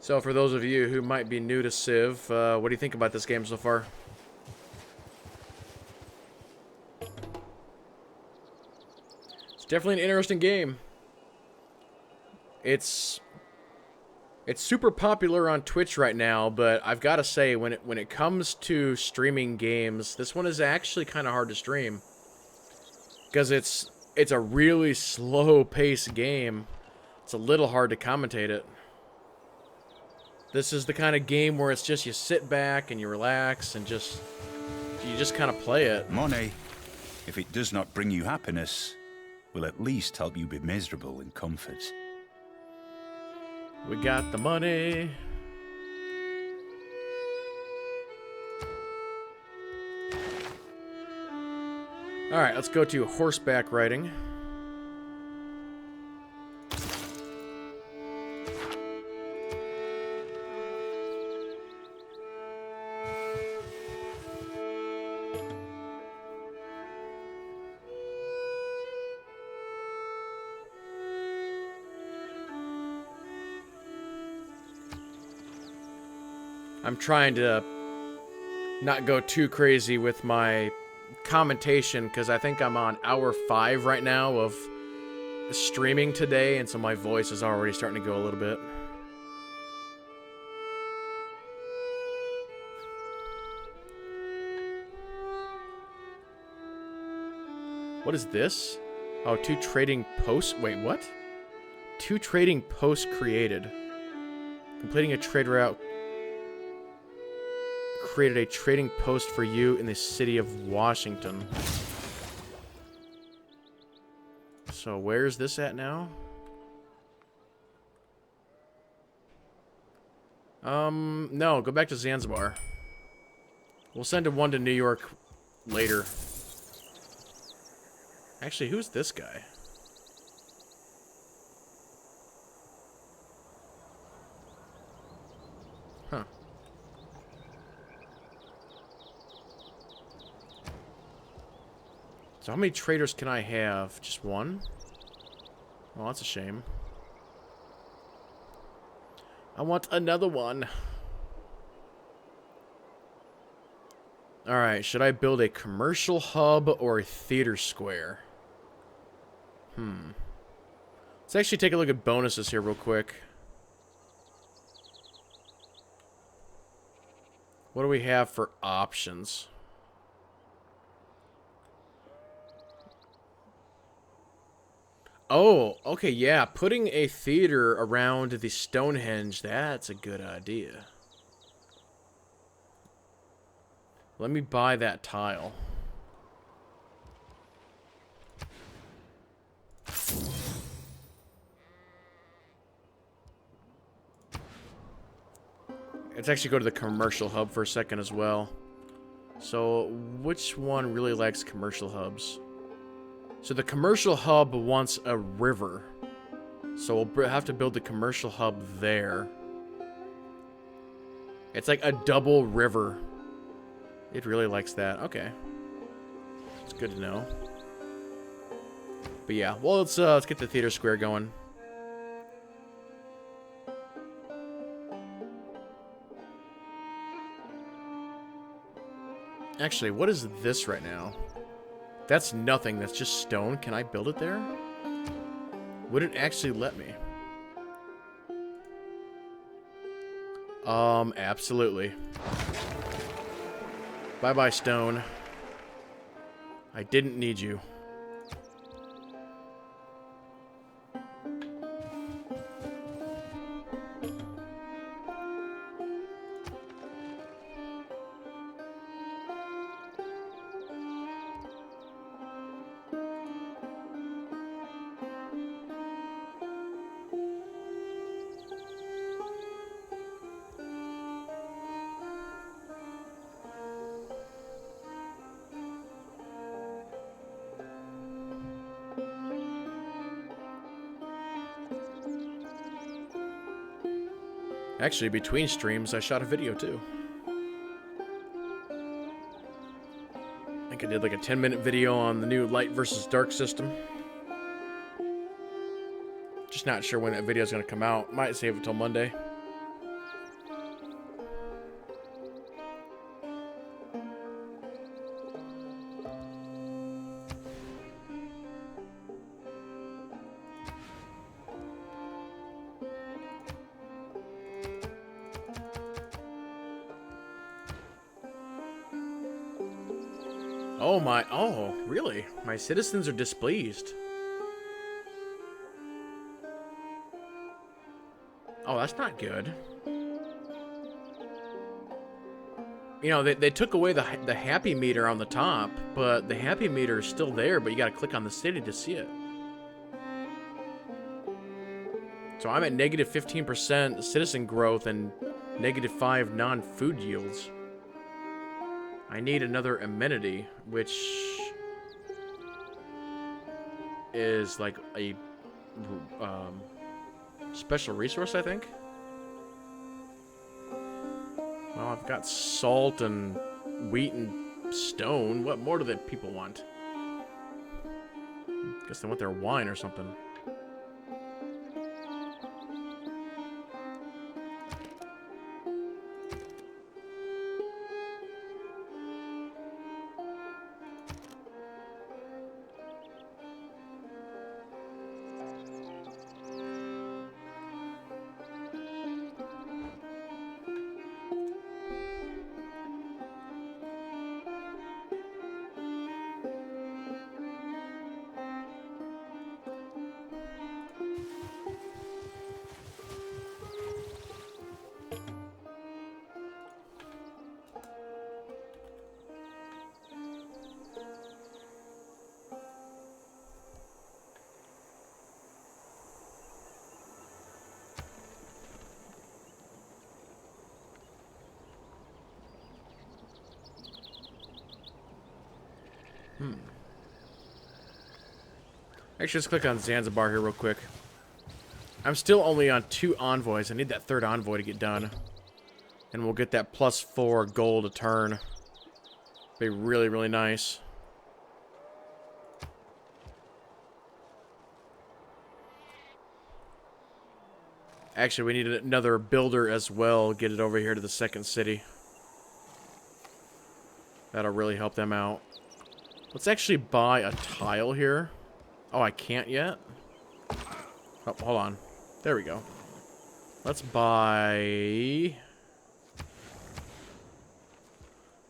So for those of you who might be new to Civ, what do you think about this game so far? It's definitely an interesting game. It's super popular on Twitch right now, but I've got to say, when it comes to streaming games, this one is actually kind of hard to stream. Because it's a really slow-paced game. It's a little hard to commentate it. This is the kind of game where it's just you sit back and you relax and you just kind of play it. Money, if it does not bring you happiness, will at least help you be miserable in comfort. We got the money. Alright, let's go to horseback riding. I'm trying to not go too crazy with my commentation because I think I'm on hour 5 right now of streaming today, and so my voice is already starting to go a little bit. What is this? Oh, 2 trading posts. Wait, what? 2 trading posts created. Completing a trade route created a trading post for you in the city of Washington. So where's this at now? No, go back to Zanzibar. We'll send one to New York later. Actually, who's this guy? Huh. So how many traders can I have? Just one? Well, that's a shame. I want another one. Alright, should I build a commercial hub or a theater square? Let's actually take a look at bonuses here real quick. What do we have for options? Oh, okay, yeah. Putting a theater around the Stonehenge, that's a good idea. Let me buy that tile. Let's actually go to the commercial hub for a second as well. So, which one really likes commercial hubs? So the commercial hub wants a river. So we'll have to build the commercial hub there. It's like a double river. It really likes that. Okay. It's good to know. But yeah, well, let's get the theater square going. Actually, what is this right now? That's nothing. That's just stone. Can I build it there? Would it actually let me? Absolutely. Bye-bye, stone. I didn't need you. Actually, between streams, I shot a video too. I think I did like a 10-minute video on the new light versus dark system. Just not sure when that video is going to come out. Might save it till Monday. Oh my, oh, really? My citizens are displeased. Oh, that's not good. You know, they took away the happy meter on the top, but the happy meter is still there, but you gotta click on the city to see it. So I'm at negative 15% citizen growth and negative 5 non-food yields. I need another amenity, which is like a special resource, I think. Well, I've got salt and wheat and stone. What more do the people want? Guess they want their wine or something. Actually, let's click on Zanzibar here real quick. I'm still only on 2 envoys. I need that 3rd envoy to get done. And we'll get that +4 gold a turn. Be really, really nice. Actually, we need another builder as well. Get it over here to the 2nd city. That'll really help them out. Let's actually buy a tile here. Oh, I can't yet? Oh, hold on. There we go. Let's buy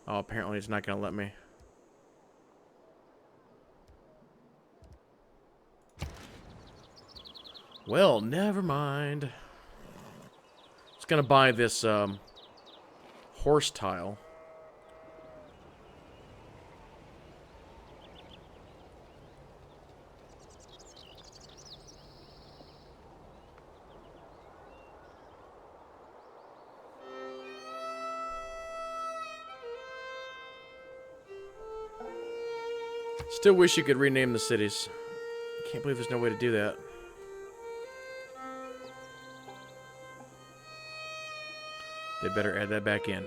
Oh, apparently it's not going to let me. Well, never mind. Just going to buy this horse tile. Still wish you could rename the cities. Can't believe there's no way to do that. They better add that back in.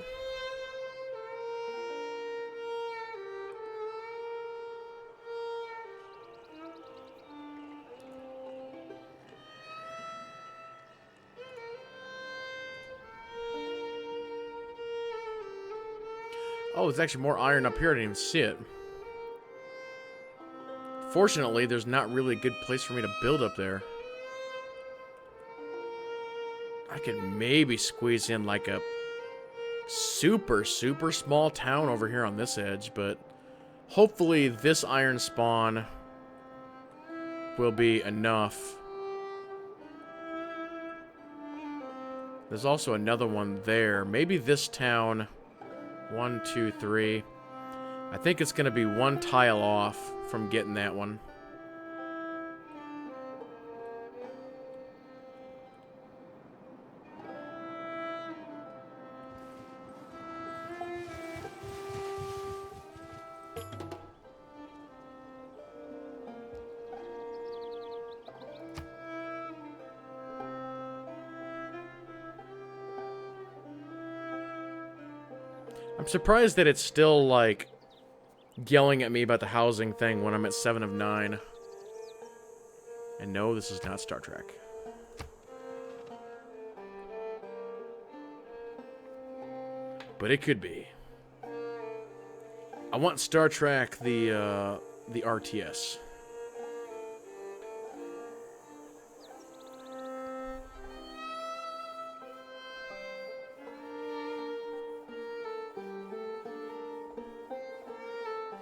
Oh, there's actually more iron up here. I didn't even see it. Fortunately, there's not really a good place for me to build up there. I could maybe squeeze in like a super small town over here on this edge, but hopefully this iron spawn will be enough. There's also another one there. Maybe this town... 1, 2, 3. I think it's going to be one tile off from getting that one. I'm surprised that it's still, like, yelling at me about the housing thing when I'm at 7 of 9. And no, this is not Star Trek. But it could be. I want Star Trek the RTS.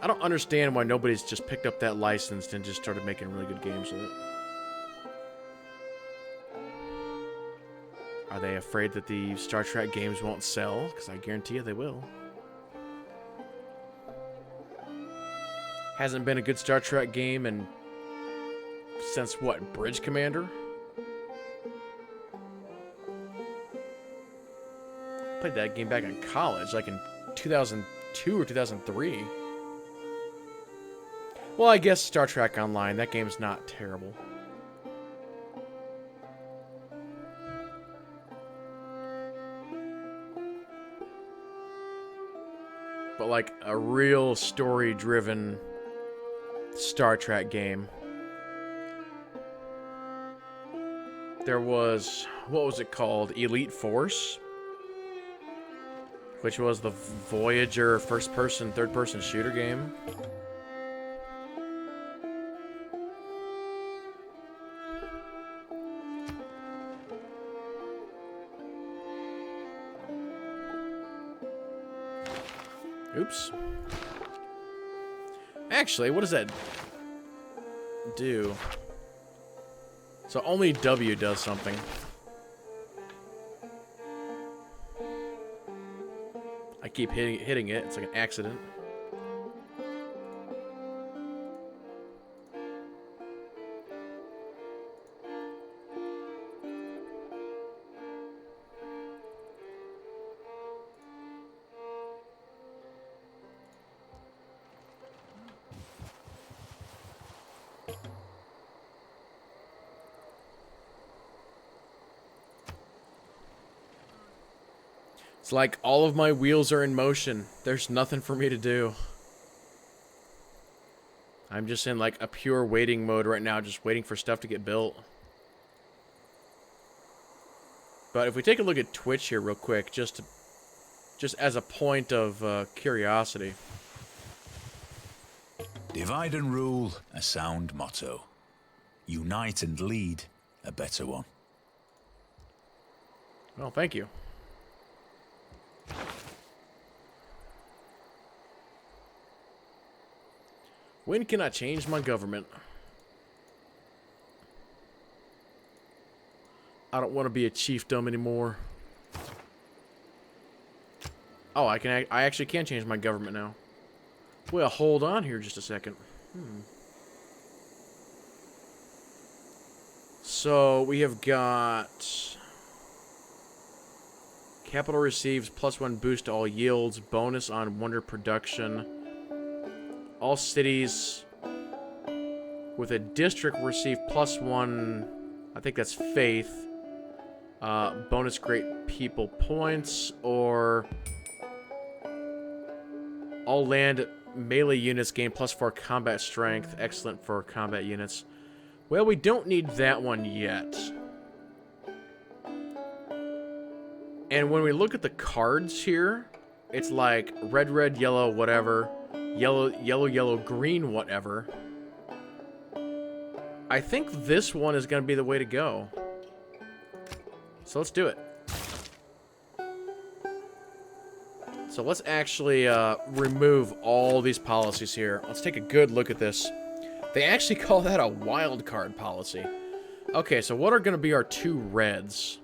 I don't understand why nobody's just picked up that license and just started making really good games with it. Are they afraid that the Star Trek games won't sell? Because I guarantee you they will. Hasn't been a good Star Trek game and since what, Bridge Commander? Played that game back in college, like in 2002 or 2003. Well, I guess Star Trek Online, that game's not terrible. But like a real story-driven Star Trek game. There was, what was it called? Elite Force? Which was the Voyager first-person, third-person shooter game. Oops. Actually, what does that do? So only W does something. I keep hitting it. It's like an accident. It's like all of my wheels are in motion. There's nothing for me to do. I'm just in like a pure waiting mode right now, just waiting for stuff to get built. But if we take a look at Twitch here real quick, just as a point of curiosity. Divide and rule, a sound motto. Unite and lead, a better one. Well, thank you. When can I change my government? I don't want to be a chiefdom anymore. Oh, I actually can change my government now. Well, hold on here just a second. So, we have got... Capital receives +1 boost to all yields. Bonus on wonder production. All cities with a district receive +1... I think that's faith. Bonus great people points. Or... all land melee units gain +4 combat strength. Excellent for combat units. Well, we don't need that one yet. And when we look at the cards here, it's like red, red, yellow, whatever. Yellow, yellow, yellow, green, whatever. I think this one is going to be the way to go. So let's do it. So let's actually remove all these policies here. Let's take a good look at this. They actually call that a wild card policy. Okay, so what are going to be our 2 reds?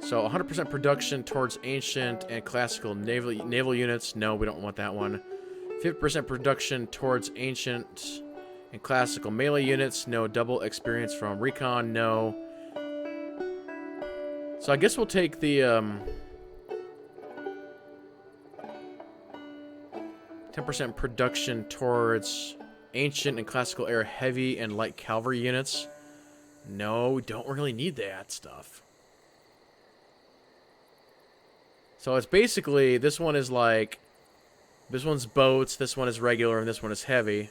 So 100% production towards ancient and classical naval units. No, we don't want that one. 50% production towards ancient and classical melee units. No. Double experience from recon. No. So I guess we'll take the 10% production towards ancient and classical era heavy and light cavalry units. No, we don't really need that stuff. So it's basically, this one is like, this one's boats, this one is regular, and this one is heavy.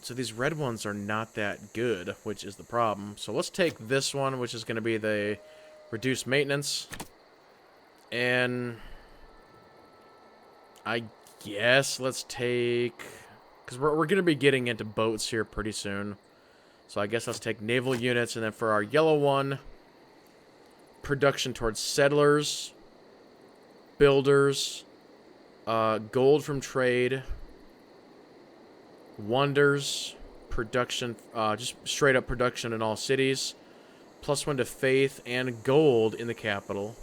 So these red ones are not that good, which is the problem. So let's take this one, which is going to be the reduced maintenance. And I guess let's take, because we're going to be getting into boats here pretty soon. So I guess let's take naval units, and then for our yellow one, production towards settlers, builders, gold from trade, wonders, production, just straight up production in all cities, +1 to faith, and gold in the capital.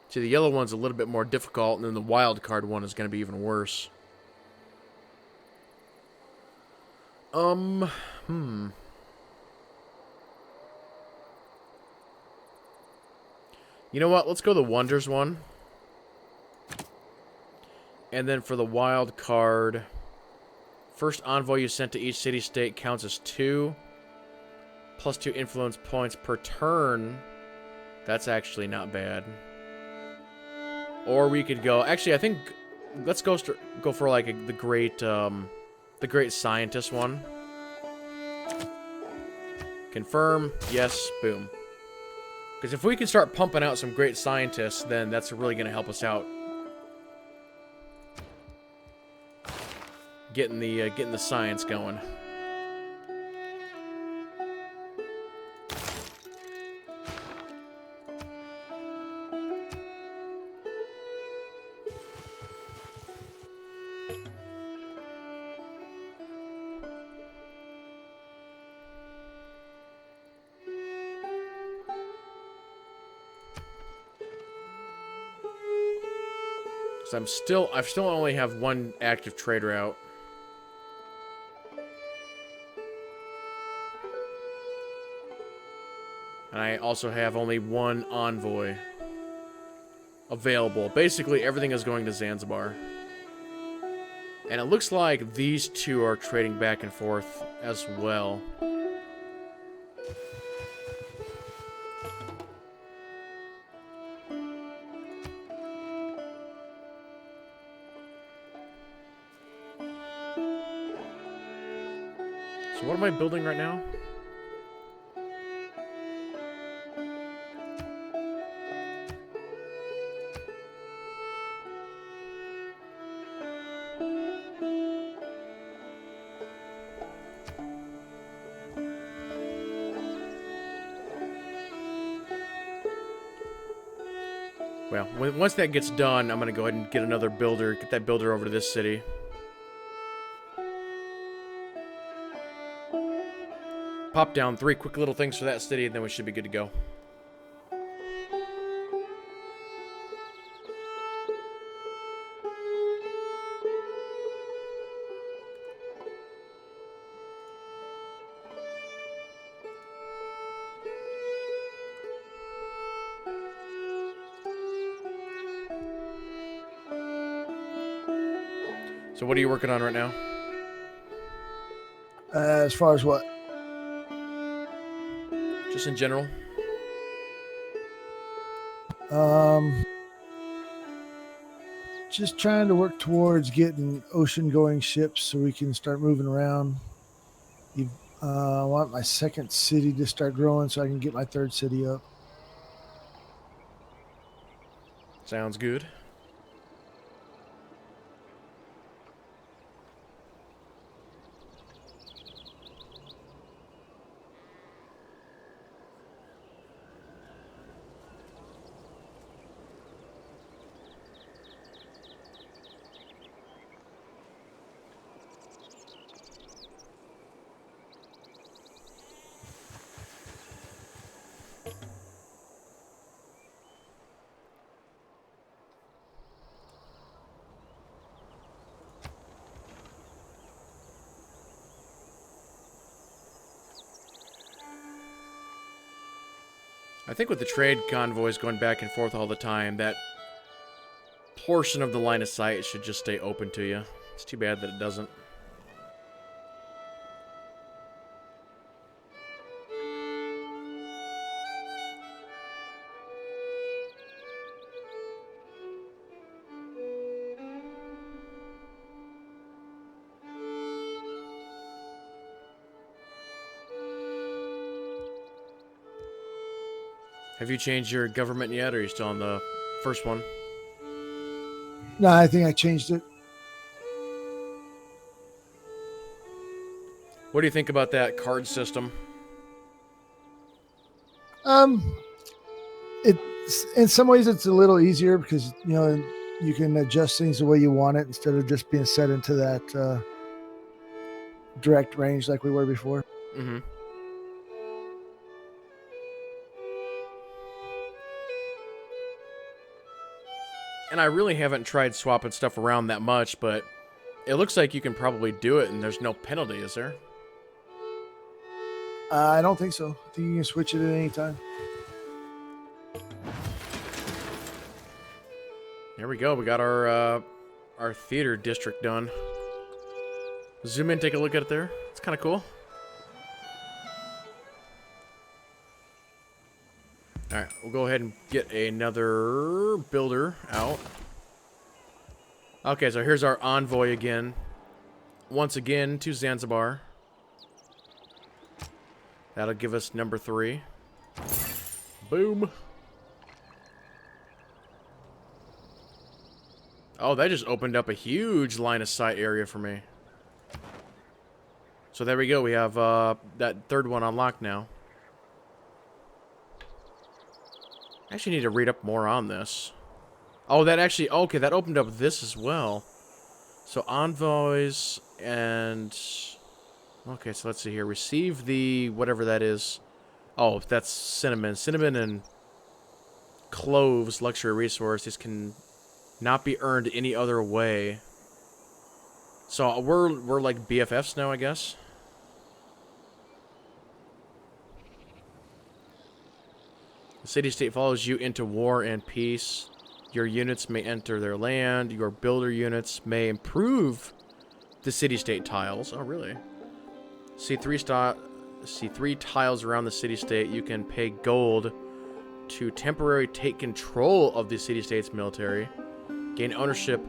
See, the yellow one's a little bit more difficult, and then the wild card one is going to be even worse. You know what? Let's go the wonders one. And then for the wild card, first envoy you sent to each city-state counts as 2. +2 influence points per turn. That's actually not bad. Or we could go... Actually, I think... Let's go for, like, the great scientist one. Confirm. Yes. Boom. Because if we can start pumping out some great scientists, then that's really going to help us out. Getting the science going. I still only have 1 active trade route. And I also have only 1 envoy available. Basically, everything is going to Zanzibar. And it looks like these 2 are trading back and forth as well. So what am I building right now? Well, once that gets done, I'm going to go ahead and get another builder, get that builder over to this city. Pop down 3 quick little things for that city, and then we should be good to go. So what are you working on right now? As far as what? Just in general? Just trying to work towards getting ocean-going ships so we can start moving around. I want my second city to start growing so I can get my third city up. Sounds good. I think with the trade convoys going back and forth all the time, that portion of the line of sight should just stay open to you. It's too bad that it doesn't. Have you changed your government yet, or are you still on the first one? No, I think I changed it. What do you think about that card system? It's in some ways it's a little easier because you can adjust things the way you want it instead of just being set into that direct range like we were before. Mm-hmm. And I really haven't tried swapping stuff around that much, but it looks like you can probably do it and there's no penalty, is there? I don't think so. I think you can switch it at any time. There we go. We got our theater district done. Zoom in, take a look at it there. It's kind of cool. Alright, we'll go ahead and get another builder out. Okay, so here's our envoy again. Once again to Zanzibar. That'll give us number 3. Boom. Oh, that just opened up a huge line of sight area for me. So there we go. We have that third one unlocked now. I actually need to read up more on this. Oh, that actually... Okay, that opened up this as well. So envoys and... Okay, so let's see here. Receive the... whatever that is. Oh, that's cinnamon. Cinnamon and cloves, luxury resource. These can not be earned any other way. So we're like BFFs now, I guess. The city-state follows you into war and peace. Your units may enter their land. Your builder units may improve the city-state tiles. Oh, really? See three tiles around the city-state. You can pay gold to temporarily take control of the city-state's military. Gain ownership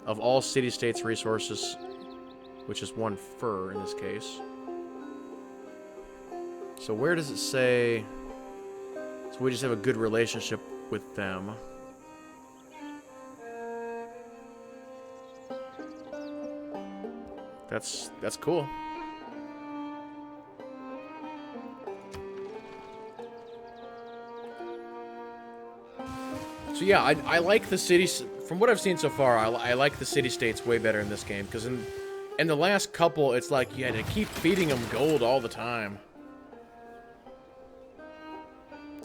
of all city-states' resources, which is 1 fur in this case. So where does it say... So we just have a good relationship with them. That's cool. So yeah, I like the cities. From what I've seen so far, I like the city-states way better in this game. Because in the last couple, it's like you had to keep feeding them gold all the time.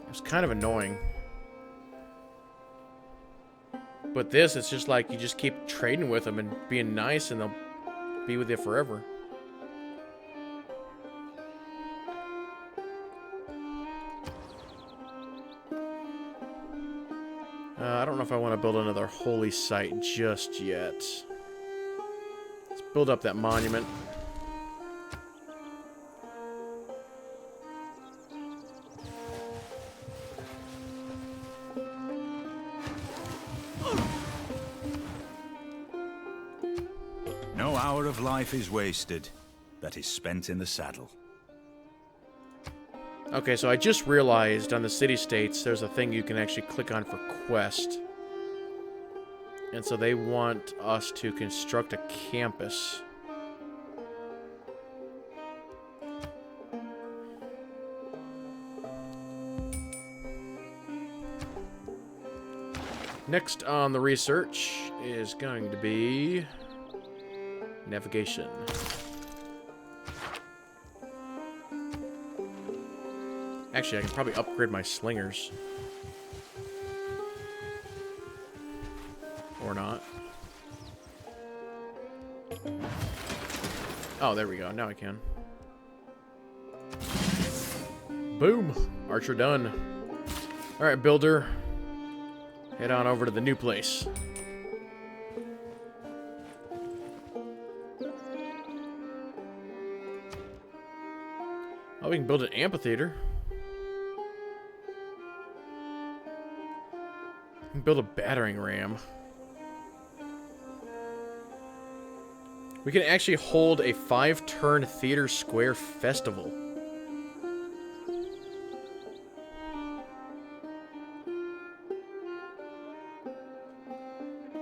It's kind of annoying. But this, it's just like you just keep trading with them and being nice, and they'll be with you forever. I don't know if I want to build another holy site just yet. Let's build up that monument. No hour of life is wasted that is spent in the saddle. Okay, so I just realized on the city-states there's a thing you can actually click on for quest. And so they want us to construct a campus. Next on the research is going to be navigation. Actually, I can probably upgrade my slingers. Or not. Oh, there we go. Now I can. Boom! Archer done. Alright, builder. Head on over to the new place. Oh, we can build an amphitheater. We can build a battering ram. We can actually hold a 5-turn theater square festival.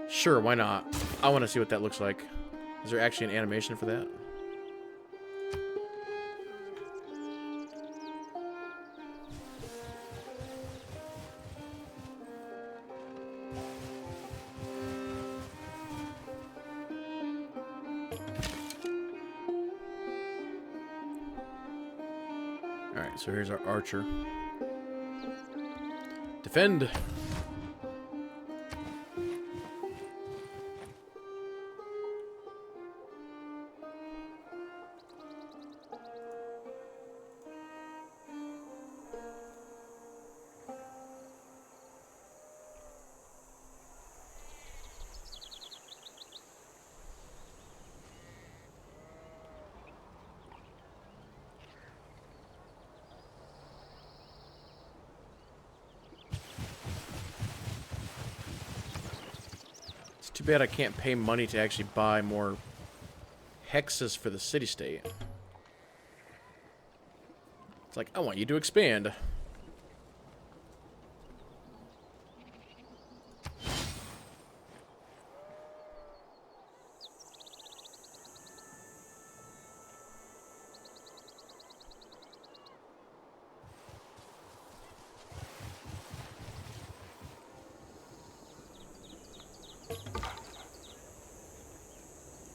Sure, why not? I want to see what that looks like. Is there actually an animation for that? Alright, so here's our archer. Defend! Too bad I can't pay money to actually buy more hexes for the city-state. It's like, I want you to expand.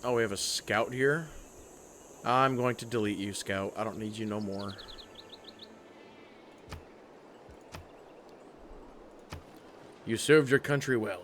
Oh, we have a scout here? I'm going to delete you, scout. I don't need you no more. You served your country well.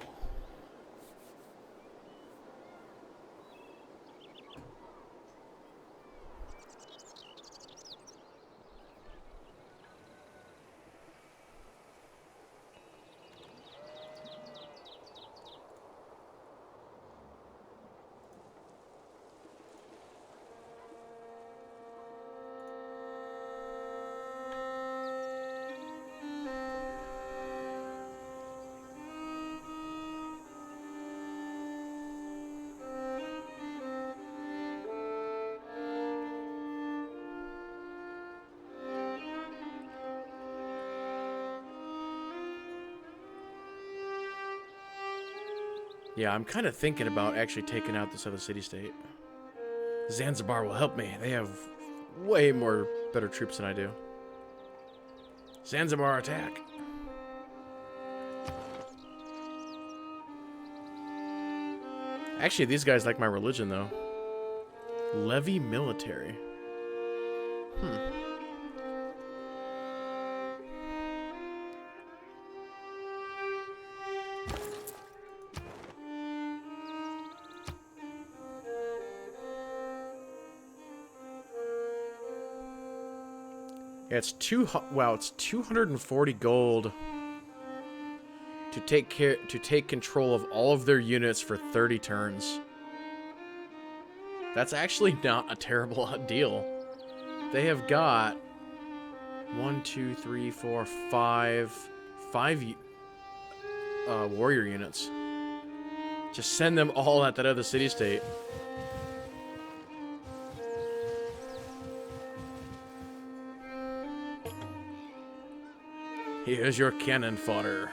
Yeah, I'm kind of thinking about actually taking out this other city-state. Zanzibar will help me. They have way more better troops than I do. Zanzibar attack. Actually, these guys like my religion, though. Levy military. Yeah, it's it's 240 gold to take control of all of their units for 30 turns. That's actually not a terrible deal. They have got 1, 2, 3, 4, 5 warrior units. Just send them all at that other city-state. Here's your cannon fodder.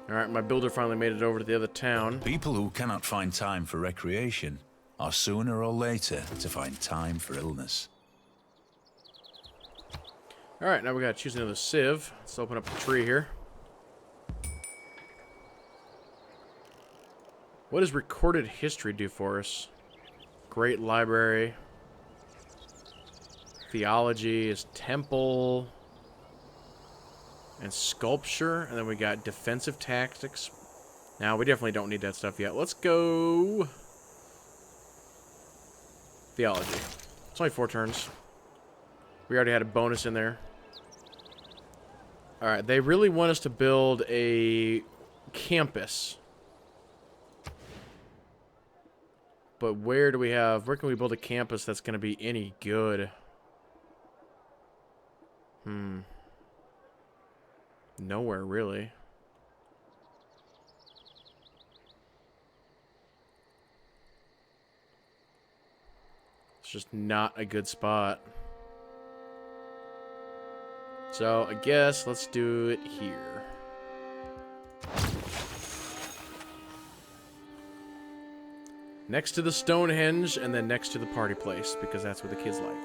Alright, my builder finally made it over to the other town. People who cannot find time for recreation are sooner or later to find time for illness. Alright, now we gotta choose another civ. Let's open up the tree here. What does recorded history do for us? Great library. Theology is temple. And sculpture. And then we got defensive tactics. Now, we definitely don't need that stuff yet. Let's go... Theology. It's only 4 turns. We already had a bonus in there. Alright, they really want us to build a campus. But where can we build a campus that's going to be any good? Nowhere, really. It's just not a good spot. So, I guess let's do it here. Next to the Stonehenge, and then next to the party place, because that's what the kids like.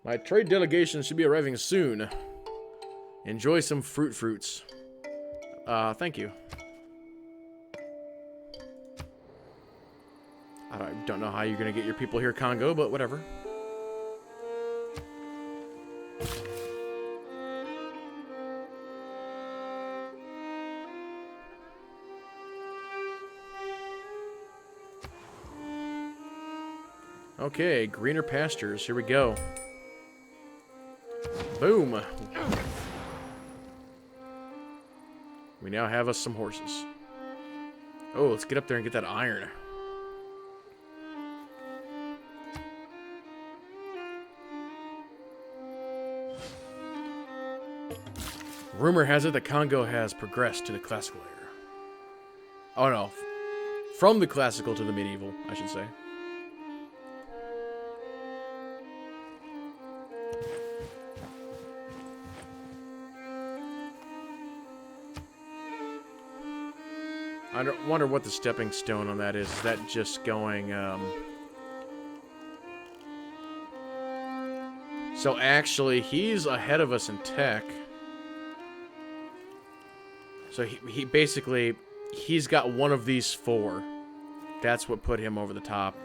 My trade delegation should be arriving soon. Enjoy some fruits. Thank you. I don't know how you're gonna get your people here, Congo, but whatever. Okay, greener pastures. Here we go. Boom. We now have us some horses. Oh, let's get up there and get that iron. Rumor has it that Congo has progressed to the classical era. Oh no. From the classical to the medieval, I should say. I wonder what the stepping stone on that is. Is that just going, So actually, he's ahead of us in tech. So he basically, he's got one of these 4. That's what put him over the top.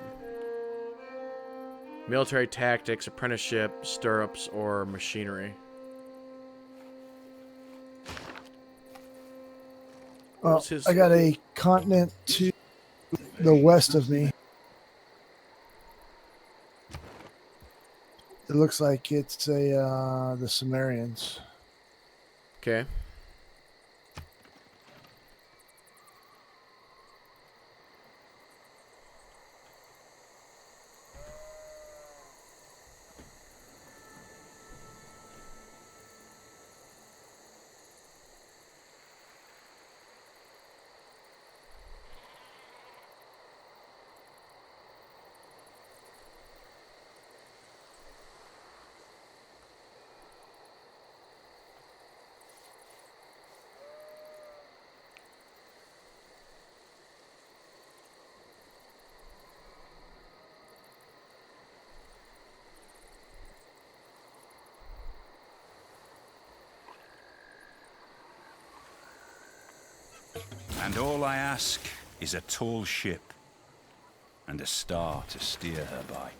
Military tactics, apprenticeship, stirrups, or machinery. Well, I got a continent to the west of me. It looks like it's the Sumerians. Okay. And all I ask is a tall ship and a star to steer her by.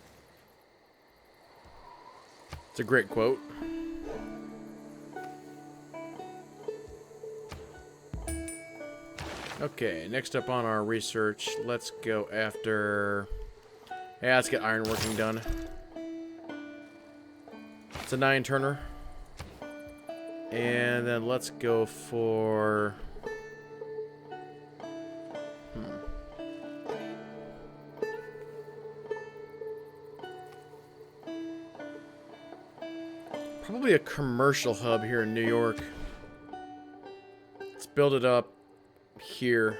It's a great quote. Okay, next up on our research, let's go after... Yeah, let's get ironworking done. It's a 9-turner. And then let's go for... Probably a commercial hub here in New York. Let's build it up here.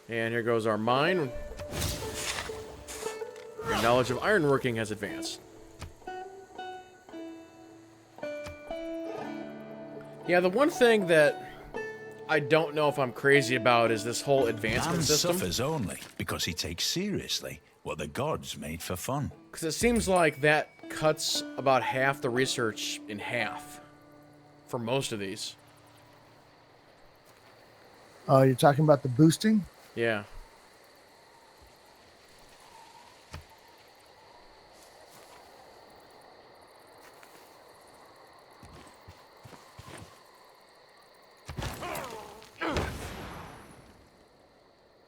And here goes our mine. Your knowledge of ironworking has advanced. Yeah, the one thing that I don't know if I'm crazy about is this whole advancement Man system. suffers only because he takes seriously what the gods made for fun. Because it seems like that cuts about half the research in half for most of these. Oh, you're talking about the boosting? Yeah.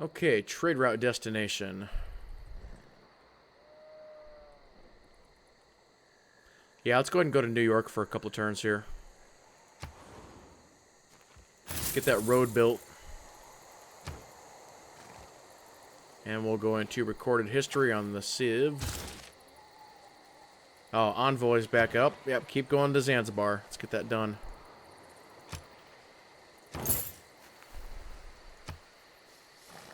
Okay, trade route destination. Yeah, let's go ahead and go to New York for a couple of turns here. Get that road built. And we'll go into recorded history on the Civ. Oh, Envoy's back up. Yep, keep going to Zanzibar. Let's get that done.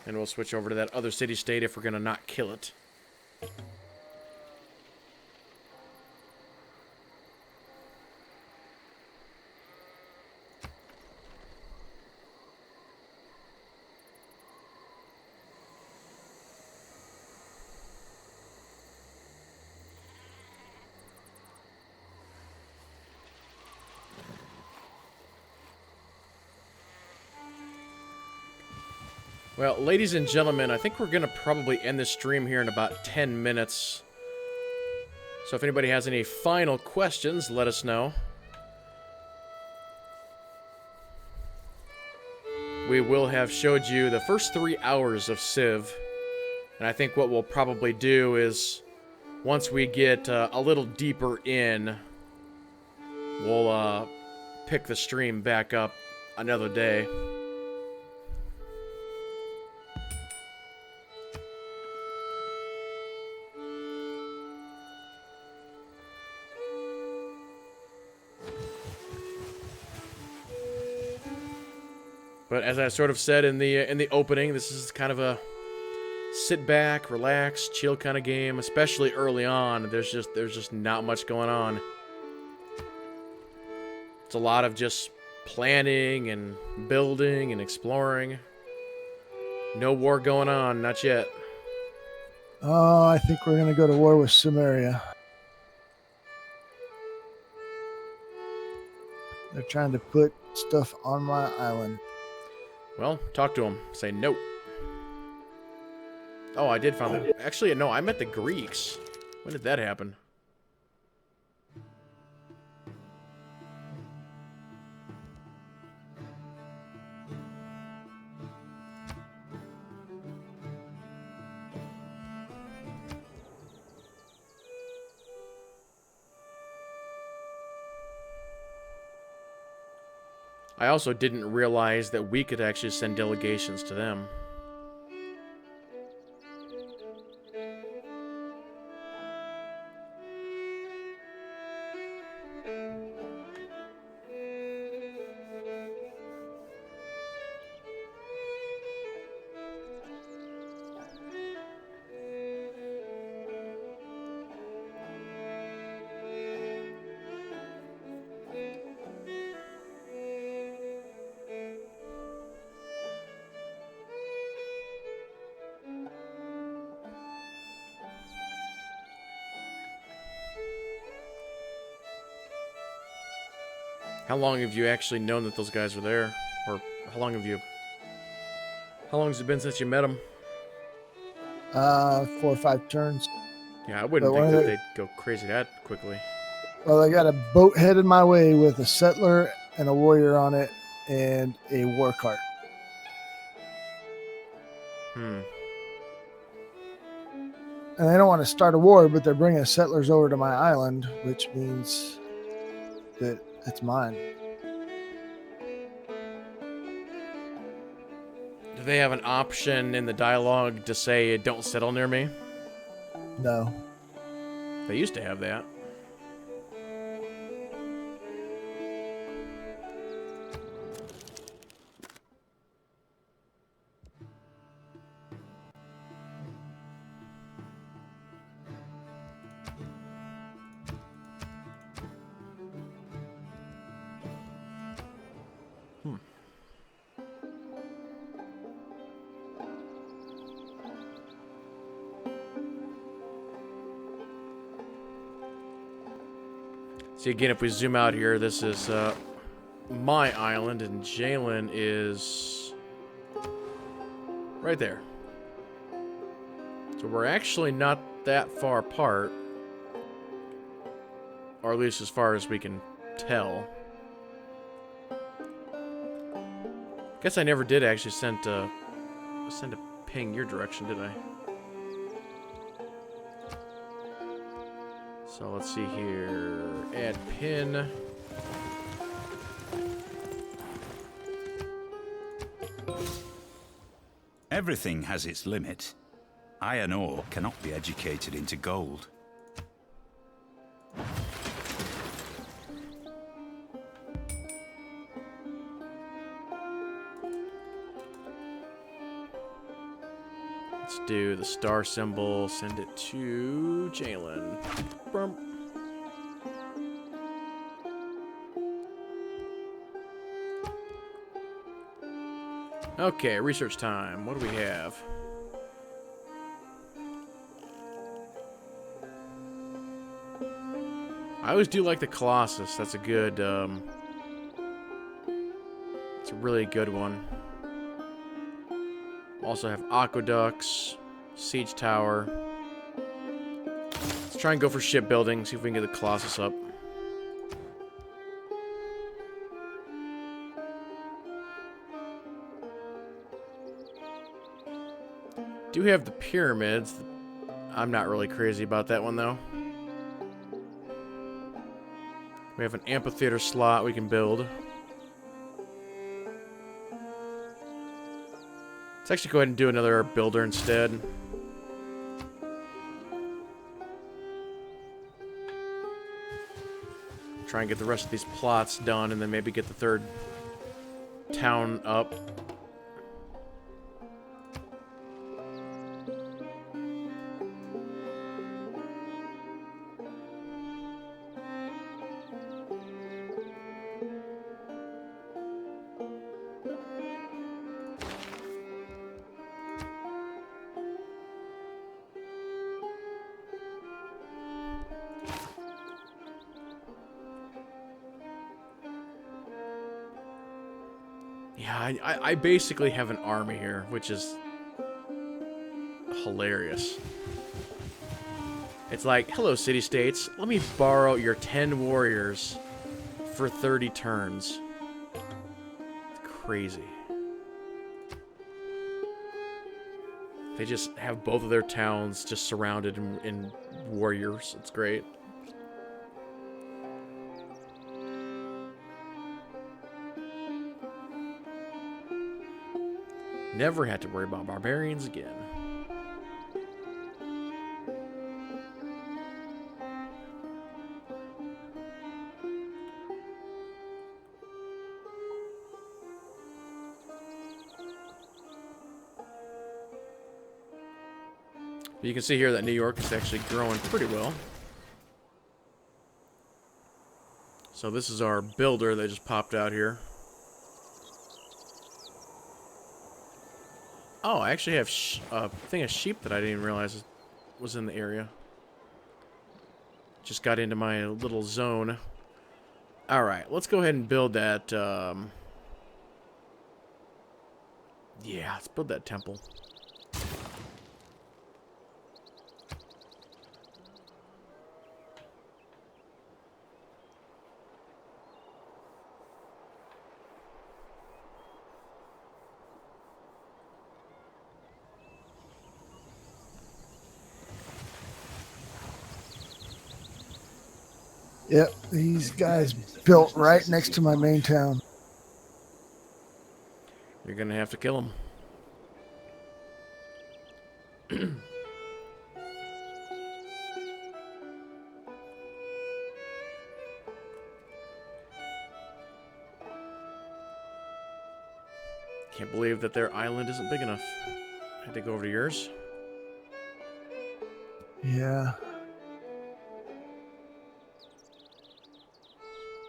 And we'll switch over to that other city-state if we're going to not kill it. Well, ladies and gentlemen, I think we're going to probably end this stream here in about 10 minutes. So if anybody has any final questions, let us know. We will have showed you the first 3 hours of Civ. And I think what we'll probably do is, once we get a little deeper in, we'll pick the stream back up another day. But as I sort of said in the opening, this is kind of a sit back, relax, chill kind of game, especially early on. There's just not much going on. It's a lot of just planning and building and exploring. No war going on, not yet. Oh, I think we're going to go to war with Sumeria. They're trying to put stuff on my island. Well, talk to him. Say no. Oh, I did find that. Actually, no, I met the Greeks. When did that happen? I also didn't realize that we could actually send delegations to them. How long have you actually known that those guys were there? Or how long has it been since you met them? 4 or 5 turns. Yeah, I wouldn't But think one that of the- they'd go crazy that quickly. Well, I got a boat headed my way with a settler and a warrior on it and a war cart. Hmm. And they don't want to start a war, but they're bringing settlers over to my island, which means that it's mine. Do they have an option in the dialogue to say, don't settle near me? No. They used to have that. See, again, if we zoom out here, this is my island, and Jaalen is right there. So we're actually not that far apart, or at least as far as we can tell. Guess I never did actually send a ping your direction, did I? So let's see here. Add pin. Everything has its limit. Iron ore cannot be educated into gold. Let's do the star symbol. Send it to Jaalen. Brum. Okay, research time. What do we have? I always do like the Colossus. That's a good, it's a really good one. Also have aqueducts, siege tower. Let's try and go for shipbuilding, see if we can get the Colossus up. Do have the pyramids. I'm not really crazy about that one though. We have an amphitheater slot we can build. Let's actually go ahead and do another builder instead. Try and get the rest of these plots done and then maybe get the third town up. Yeah, I basically have an army here, which is hilarious. It's like, hello, city-states. Let me borrow your 10 warriors for 30 turns. It's crazy. They just have both of their towns just surrounded in warriors. It's great. Never had to worry about barbarians again. But you can see here that New York is actually growing pretty well. So this is our builder that just popped out here. Oh, I actually have a thing of sheep that I didn't even realize was in the area. Just got into my little zone. Alright, let's go ahead and build that, yeah, let's build that temple. Yep, these guys built right next to my main town. You're gonna have to kill him. Can't believe that their island isn't big enough. I had to go over to yours. Yeah.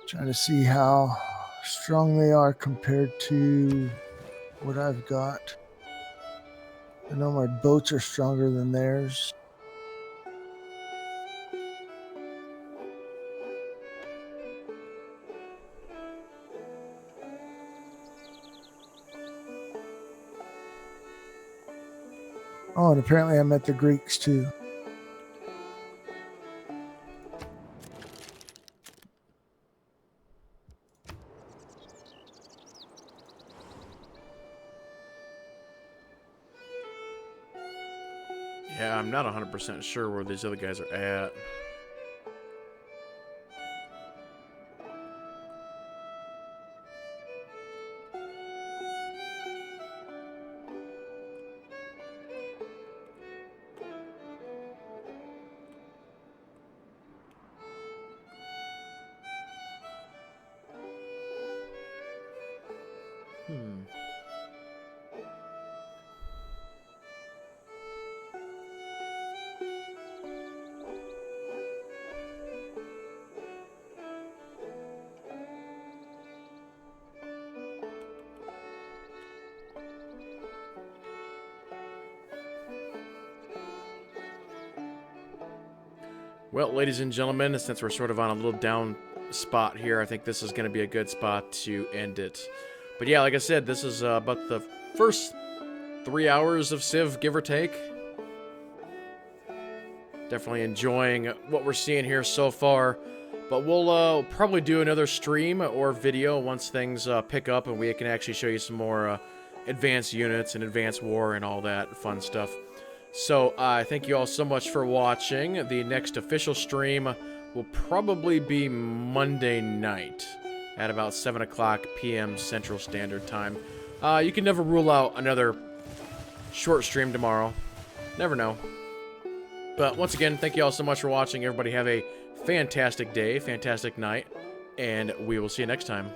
Trying to see how strong they are compared to what I've got. I know my boats are stronger than theirs. Oh, and apparently I met the Greeks too. Yeah, I'm not 100% sure where these other guys are at. Well, ladies and gentlemen, since we're sort of on a little down spot here, I think this is going to be a good spot to end it. But yeah, like I said, this is about the first 3 hours of Civ, give or take. Definitely enjoying what we're seeing here so far. But we'll probably do another stream or video once things pick up and we can actually show you some more advanced units and advanced war and all that fun stuff. So, thank you all so much for watching. The next official stream will probably be Monday night at about 7 o'clock p.m. Central Standard Time. You can never rule out another short stream tomorrow. Never know. But once again, thank you all so much for watching. Everybody have a fantastic day, fantastic night, and we will see you next time.